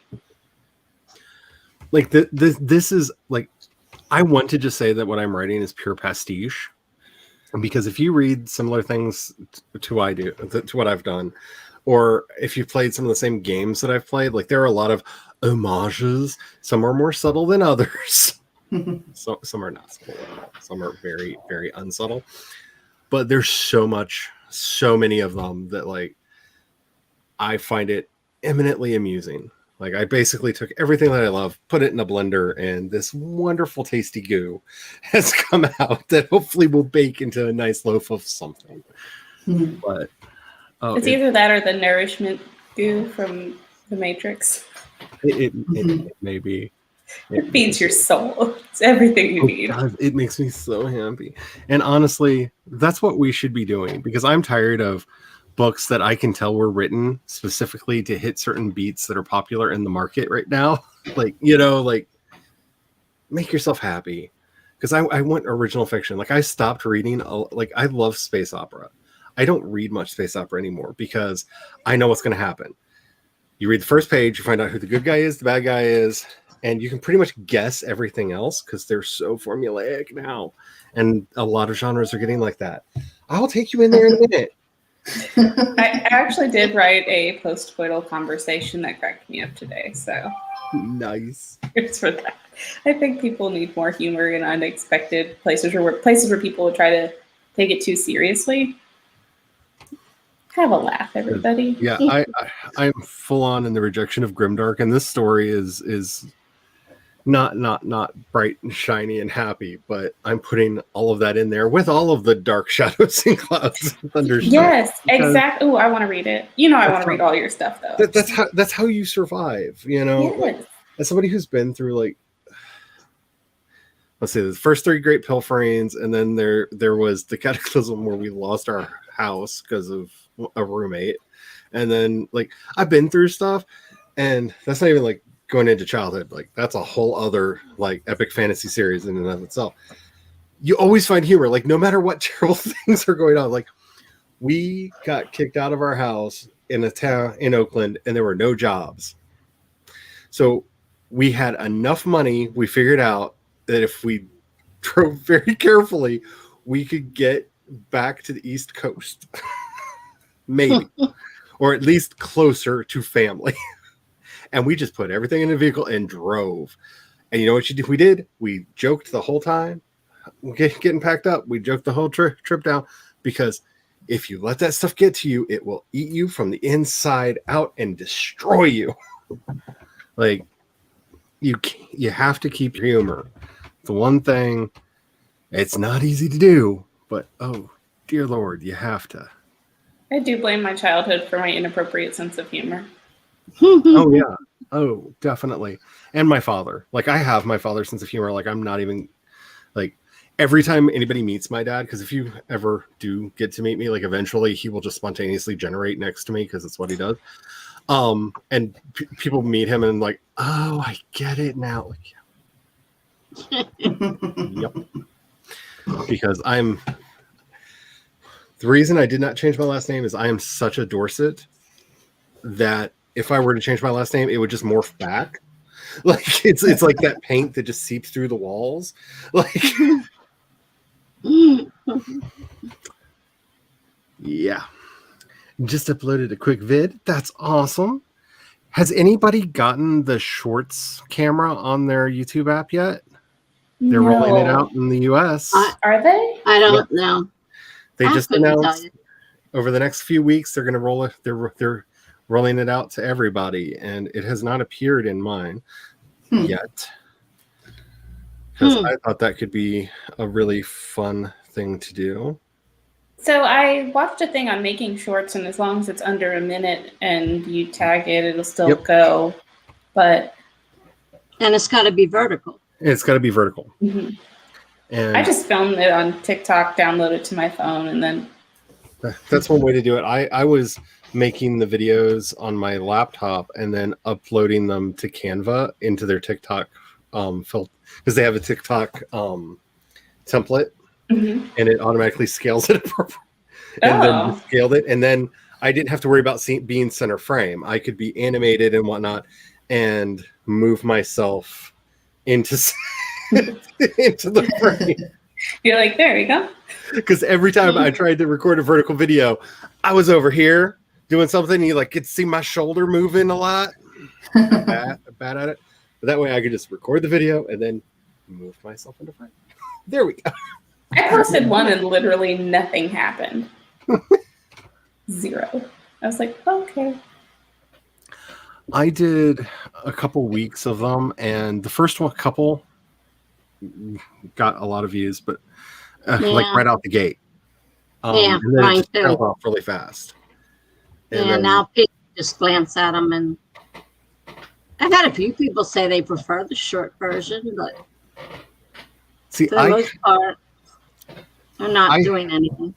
Like this is like, I want to just say that what I'm writing is pure pastiche, because if you read similar things to what I've done, or if you've played some of the same games that I've played, like there are a lot of homages. Some are more subtle than others. So some are not subtle at all. Some are very, very unsubtle. But there's so many of them that like I find it eminently amusing. Like, I basically took everything that I love, put it in a blender, and this wonderful tasty goo has come out that hopefully will bake into a nice loaf of something. But it's either that or the nourishment goo from the Matrix. It may be. It feeds your soul. It's everything you need. God, it makes me so happy. And honestly, that's what we should be doing, because I'm tired of books that I can tell were written specifically to hit certain beats that are popular in the market right now. Like, like, make yourself happy. Because I want original fiction. Like, I stopped reading. Like, I love space opera. I don't read much space opera anymore because I know what's going to happen. You read the first page, you find out who the good guy is, the bad guy is, and you can pretty much guess everything else because they're so formulaic now. And a lot of genres are getting like that. I'll take you in there in a minute. I actually did write a post-coital conversation that cracked me up today. So nice. It's for that. I think people need more humor in unexpected places where people would try to take it too seriously. Have a laugh, everybody. Yeah, I'm full on in the rejection of grimdark, and this story is not bright and shiny and happy, but I'm putting all of that in there with all of the dark shadows and clouds and thunderstorms. Yes, exactly. Oh, I want to read it. I want to read all your stuff though. That's how you survive. Yes. Like, as somebody who's been through, like, let's see, the first 3 great pilferings, and then there was the cataclysm where we lost our house because of a roommate, and then like I've been through stuff, and that's not even like going into childhood. Like, that's a whole other like epic fantasy series in and of itself. You always find humor, like no matter what terrible things are going on. Like, we got kicked out of our house in a town in Oakland, and there were no jobs, so we had enough money. We figured out that if we drove very carefully, we could get back to the East Coast. Maybe, or at least closer to family. And we just put everything in the vehicle and drove. And you know what we did? We joked the whole time. getting packed up. We joked the whole trip down because if you let that stuff get to you, it will eat you from the inside out and destroy you. Like you have to keep your humor. The one thing, it's not easy to do, but oh dear Lord, you have to. I do blame my childhood for my inappropriate sense of humor. Oh yeah. Oh, definitely. And my father. Like I have my father's sense of humor. Like I'm not even like every time anybody meets my dad, because if you ever do get to meet me, like eventually he will just spontaneously generate next to me because it's what he does. And people meet him and like, oh, I get it now. Like, yep. Because the reason I did not change my last name is I am such a Dorset that if I were to change my last name, it would just morph back. Like it's like that paint that just seeps through the walls. Like yeah. Just uploaded a quick vid. That's awesome. Has anybody gotten the Shorts camera on their YouTube app yet? They're rolling it out in the US. Are they? I don't know. They just announced over the next few weeks they're going to roll it. They're rolling it out to everybody, and it has not appeared in mine yet. Because I thought that could be a really fun thing to do. So I watched a thing on making shorts, and as long as it's under a minute and you tag it, it'll still go. And it's got to be vertical. It's got to be vertical. Mm-hmm. And I just filmed it on TikTok, downloaded it to my phone, and then that's one way to do it. I was making the videos on my laptop and then uploading them to Canva into their TikTok filter, because they have a TikTok template. Mm-hmm. And it automatically scales it and then scaled it. And then I didn't have to worry about being center frame. I could be animated and whatnot and move myself into the frame. You're like, there we go. Because every time I tried to record a vertical video, I was over here doing something. And you like could see my shoulder moving a lot. bad at it. But that way I could just record the video and then move myself into frame. There we go. I posted one and literally nothing happened. 0. I was like, okay. I did a couple weeks of them, and the first couple got a lot of views, but like right out the gate. And then it just fell off really fast. And then, now people just glance at them, and I've had a few people say they prefer the short version, but see, for the most part, I'm not doing anything.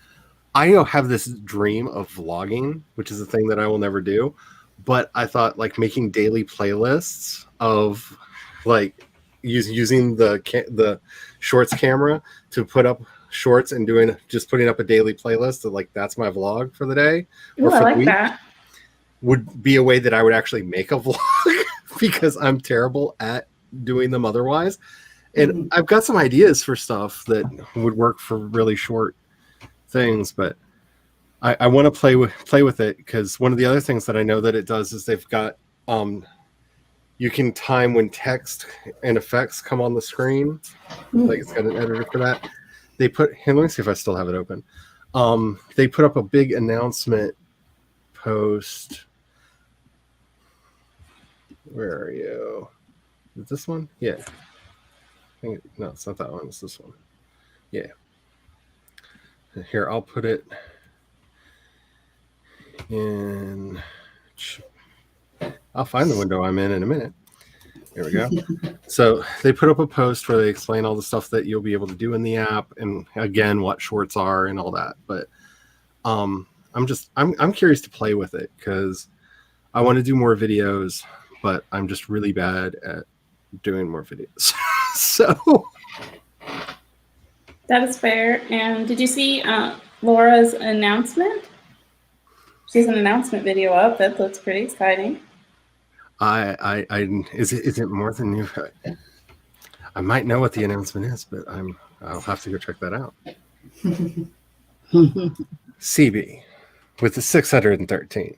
I have this dream of vlogging, which is a thing that I will never do. But I thought like making daily playlists of like using the Shorts camera to put up shorts and putting up a daily playlist of like that's my vlog for the day. Ooh, I like that. Would be a way that I would actually make a vlog because I'm terrible at doing them otherwise. And I've got some ideas for stuff that would work for really short things, but I want to play with it because one of the other things that I know that it does is they've got you can time when text and effects come on the screen. Like it's got an editor for that. Let me see if I still have it open. They put up a big announcement post. Where are you? Is this one? Yeah. No, it's not that one. It's this one. Yeah. Here, I'll put it in. I'll find the window I'm in a minute. There we go. So they put up a post where they explain all the stuff that you'll be able to do in the app, and again, what shorts are and all that. But I'm curious to play with it because I want to do more videos, but I'm just really bad at doing more videos. So that is fair. And did you see Laura's announcement? She has an announcement video up that looks pretty exciting. Is it more than you? I might know what the announcement is, but I'll have to go check that out. CB with the 613.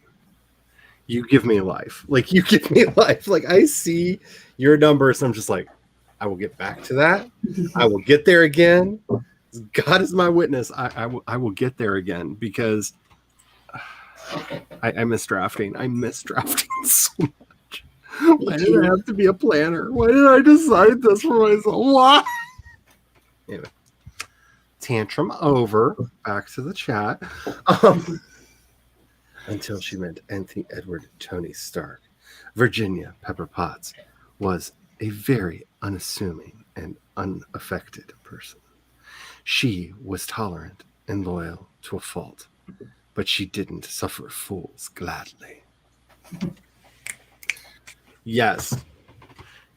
You give me life. Like you give me life. Like I see your numbers, and I'm just like, I will get back to that. I will get there again. God is my witness. I will get there again because I miss drafting. I miss drafting so much. Why did I have to be a planner? Why did I decide this for myself? Why? Anyway, tantrum over. Back to the chat. Until she met Anthony Edward Tony Stark, Virginia Pepper Potts was a very unassuming and unaffected person. She was tolerant and loyal to a fault, but she didn't suffer fools gladly. Yes,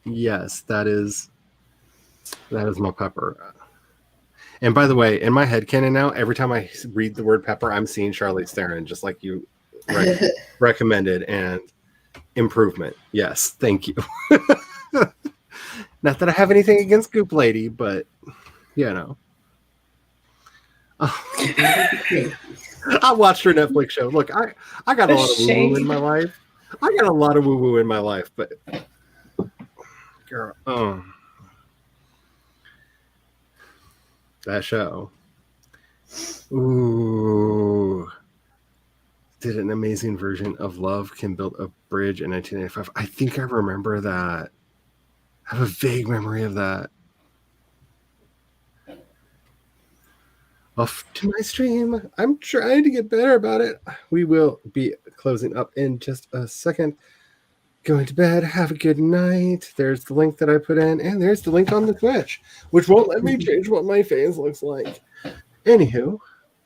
that is my Pepper. And by the way, in my headcanon now, every time I read the word Pepper, I'm seeing Charlize Theron, just like you recommended, and improvement. Yes, thank you. Not that I have anything against Goop Lady, but you know. I watched her Netflix show. Look, I got a lot of woo-woo in my life. I got a lot of woo-woo in my life, but girl, that show. Ooh. Did an amazing version of Love Can Build a Bridge in 1985. I think I remember that. I have a vague memory of that. Off to my stream. I'm trying to get better about it. We will be closing up in just a second. Going to bed. Have a good night. There's the link that I put in, and there's the link on the Twitch, which won't let me change what my face looks like. Anywho,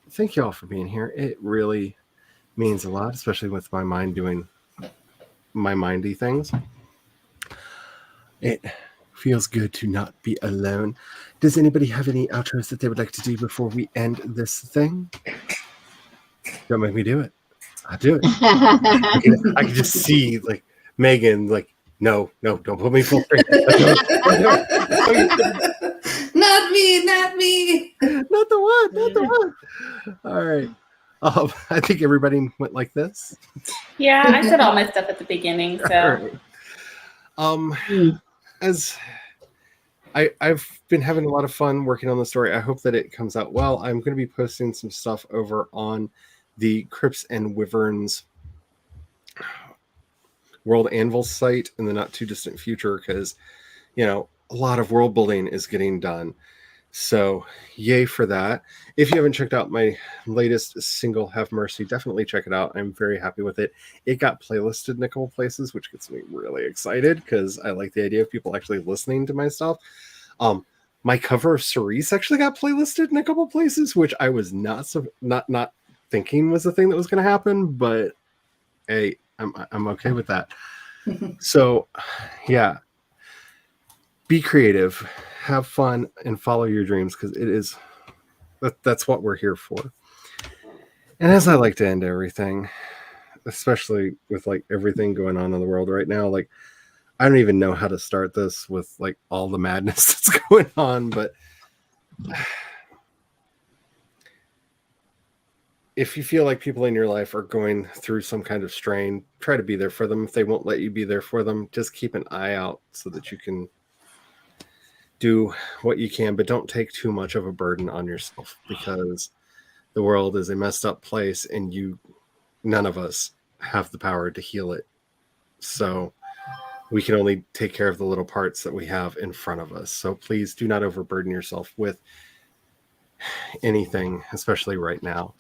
thank you all for being here. It really means a lot, especially with my mind doing my mindy things. It feels good to not be alone. Does anybody have any outros that they would like to do before we end this thing? Don't make me do it. I'll do it. I can just see like Megan like, no, don't put me full screen. Not me. Not the one. All right. I think everybody went like this. Yeah, I said all my stuff at the beginning. So, right. As I've been having a lot of fun working on the story. I hope that it comes out well. I'm going to be posting some stuff over on the Crypts and Wyverns World Anvil site in the not too distant future because, you know, a lot of world building is getting done. So yay for that. If you haven't checked out my latest single, Have Mercy, definitely check it out. I'm very happy with it. It got playlisted in a couple places, which gets me really excited because I like the idea of people actually listening to my stuff. My cover of Cerise actually got playlisted in a couple places, which I was not thinking was the thing that was going to happen, but hey, I'm okay with that. So yeah, be creative, have fun, and follow your dreams because that's what we're here for. And as I like to end everything, especially with like everything going on in the world right now, like I don't even know how to start this with like all the madness that's going on, but if you feel like people in your life are going through some kind of strain, try to be there for them. If they won't let you be there for them, just keep an eye out so that you can do what you can, but don't take too much of a burden on yourself because the world is a messed up place and none of us have the power to heal it. So we can only take care of the little parts that we have in front of us. So please do not overburden yourself with anything, especially right now.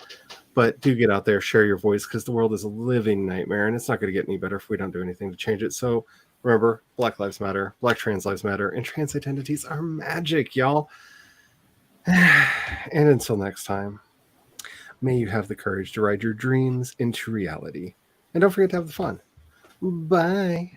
But do get out there, share your voice, because the world is a living nightmare, and it's not going to get any better if we don't do anything to change it. So remember, Black Lives Matter, Black trans lives matter, and trans identities are magic, y'all. And until next time, may you have the courage to ride your dreams into reality. And don't forget to have the fun. Bye.